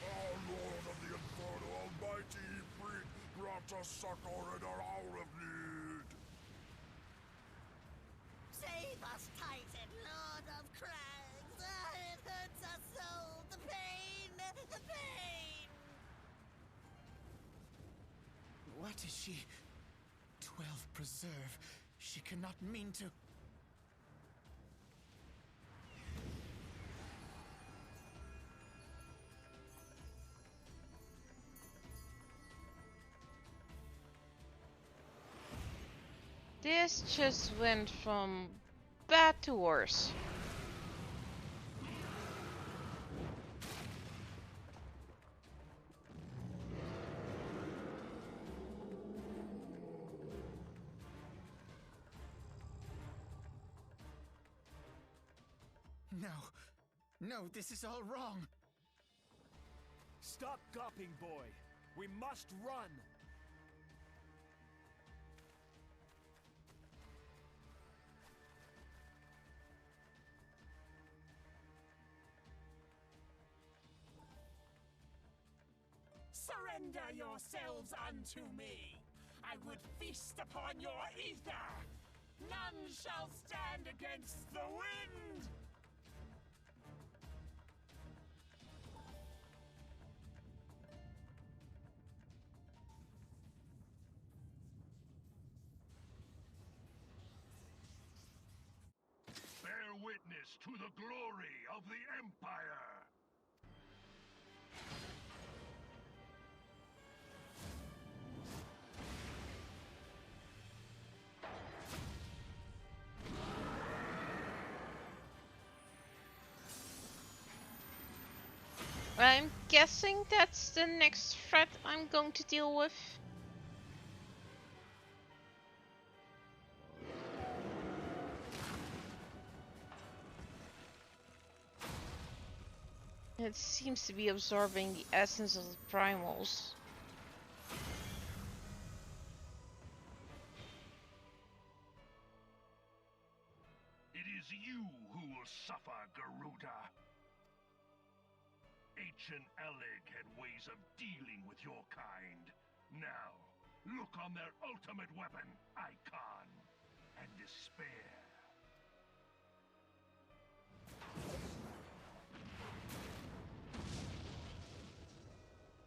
Our Lord of the Inferno Almighty brought us succor in our hour of need. Save us, Titan, Lord of Crags! It hurts us so! The pain! The pain! What is she? 12 preserve. She cannot mean to. This just went from bad to worse. No. No, this is all wrong. Stop gawping, boy. We must run. Surrender yourselves unto me. I would feast upon your ether. None shall stand against the wind. Bear witness to the glory of the Empire! I'm guessing that's the next threat I'm going to deal with. It seems to be absorbing the essence of the primals. It is you who will suffer, Garuda. Ancient Alleg had ways of dealing with your kind. Now, look on their ultimate weapon, Icon, and despair.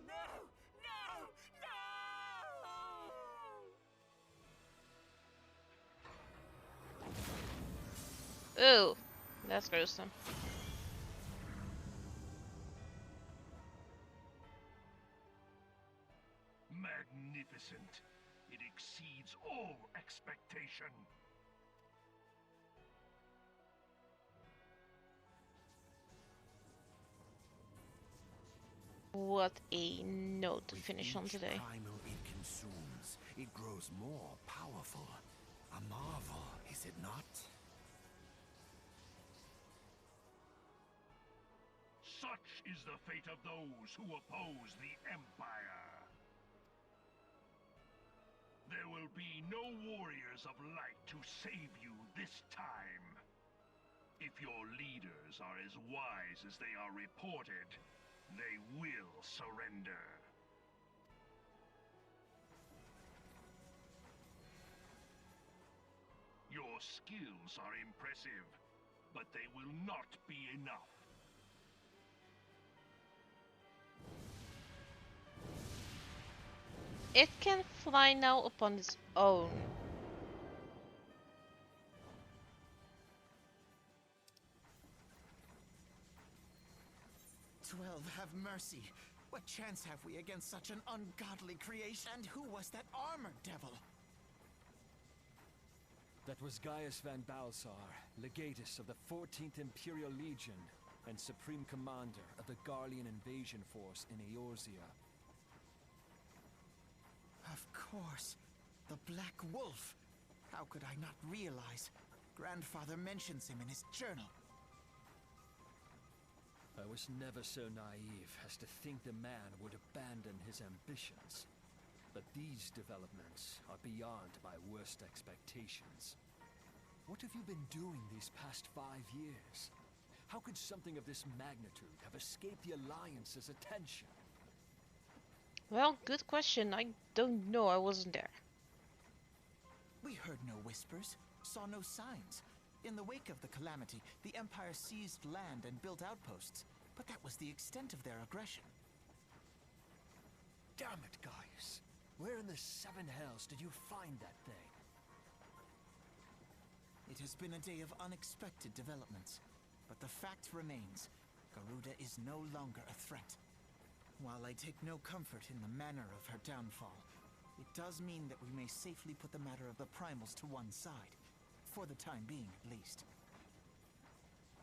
No! No! No! Ooh, that's gruesome. Magnificent. It exceeds all expectation. What a note to finish on Each today. primal it consumes, it grows more powerful. A marvel, is it not? Such is the fate of those who oppose the Empire. There will be no warriors of light to save you this time. If your leaders are as wise as they are reported, they will surrender. Your skills are impressive, but they will not be enough. It can fly now upon its own. FFXII, have mercy. What chance have we against such an ungodly creation? And who was that armored devil? That was Gaius van Balsar, legatus of the 14th Imperial Legion and Supreme Commander of the Garlean invasion force in Eorzea. Of course. The Black Wolf. How could I not realize? Grandfather mentions him in his journal. I was never so naive as to think the man would abandon his ambitions. But these developments are beyond my worst expectations. What have you been doing these past 5 years? How could something of this magnitude have escaped the Alliance's attention? Well, good question. I don't know. I wasn't there. We heard no whispers, saw no signs. In the wake of the calamity, the Empire seized land and built outposts, but that was the extent of their aggression. Damn it, Gaius! Where in the seven hells did you find that thing? It has been a day of unexpected developments, but the fact remains, Garuda is no longer a threat. While I take no comfort in the manner of her downfall, it does mean that we may safely put the matter of the primals to one side. For the time being, at least.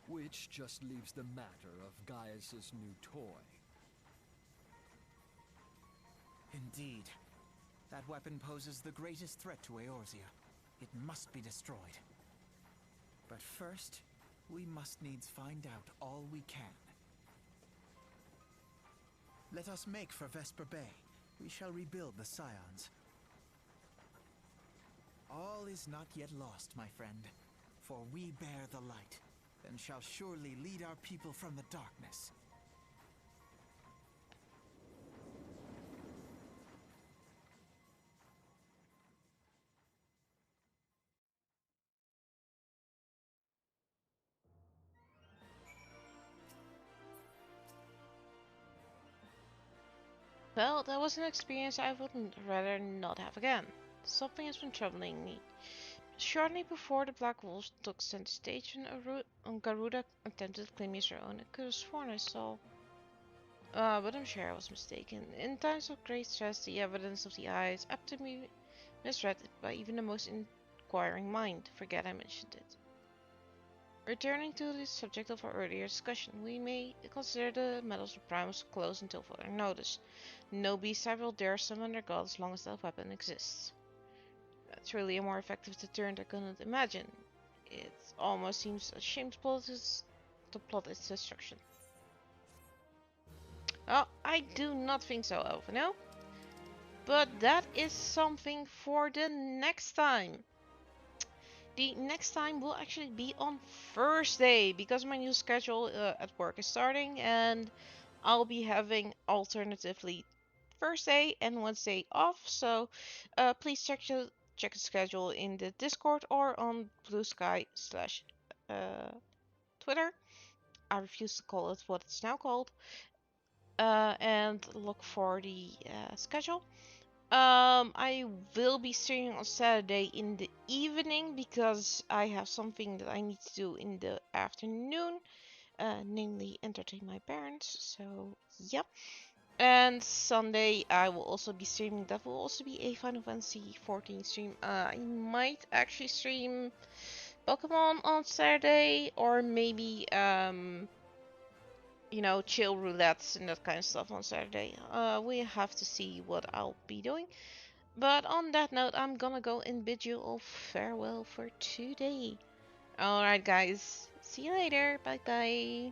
Which just leaves the matter of Gaius's new toy. Indeed. That weapon poses the greatest threat to Eorzea. It must be destroyed. But first, we must needs find out all we can. Let us make for Vesper Bay. We shall rebuild the Scions. All is not yet lost, my friend. For we bear the light, and shall surely lead our people from the darkness. Well, that was an experience I would rather not have again. Something has been troubling me. Shortly before the Black Wolves took center stage when Garuda attempted to claim his own, I could have sworn I saw. But I'm sure I was mistaken. In times of great stress, the evidence of the eye is apt to be misread by even the most inquiring mind. Forget I mentioned it. Returning to the subject of our earlier discussion, we may consider the metals of Primus closed until further notice. No beast type will dare summon their god as long as that weapon exists. That's really a more effective deterrent I couldn't imagine. It almost seems a shame to plot its destruction. Oh, I do not think so, Elf, no? But that is something for the next time. The next time will actually be on Thursday because my new schedule at work is starting and I'll be having alternatively Thursday and Wednesday off. So please check the schedule in the Discord or on Blue Sky / Twitter. I refuse to call it what it's now called. And look for the schedule. I will be streaming on Saturday in the evening because I have something that I need to do in the afternoon, namely entertain my parents. So, yep. And Sunday I will also be streaming. That will also be a Final Fantasy 14 stream. I might actually stream Pokemon on Saturday, or maybe you know, chill roulettes and that kind of stuff on Saturday. We have to see what I'll be doing. But on that note, I'm gonna go and bid you all farewell for today. Alright guys, see you later, bye bye.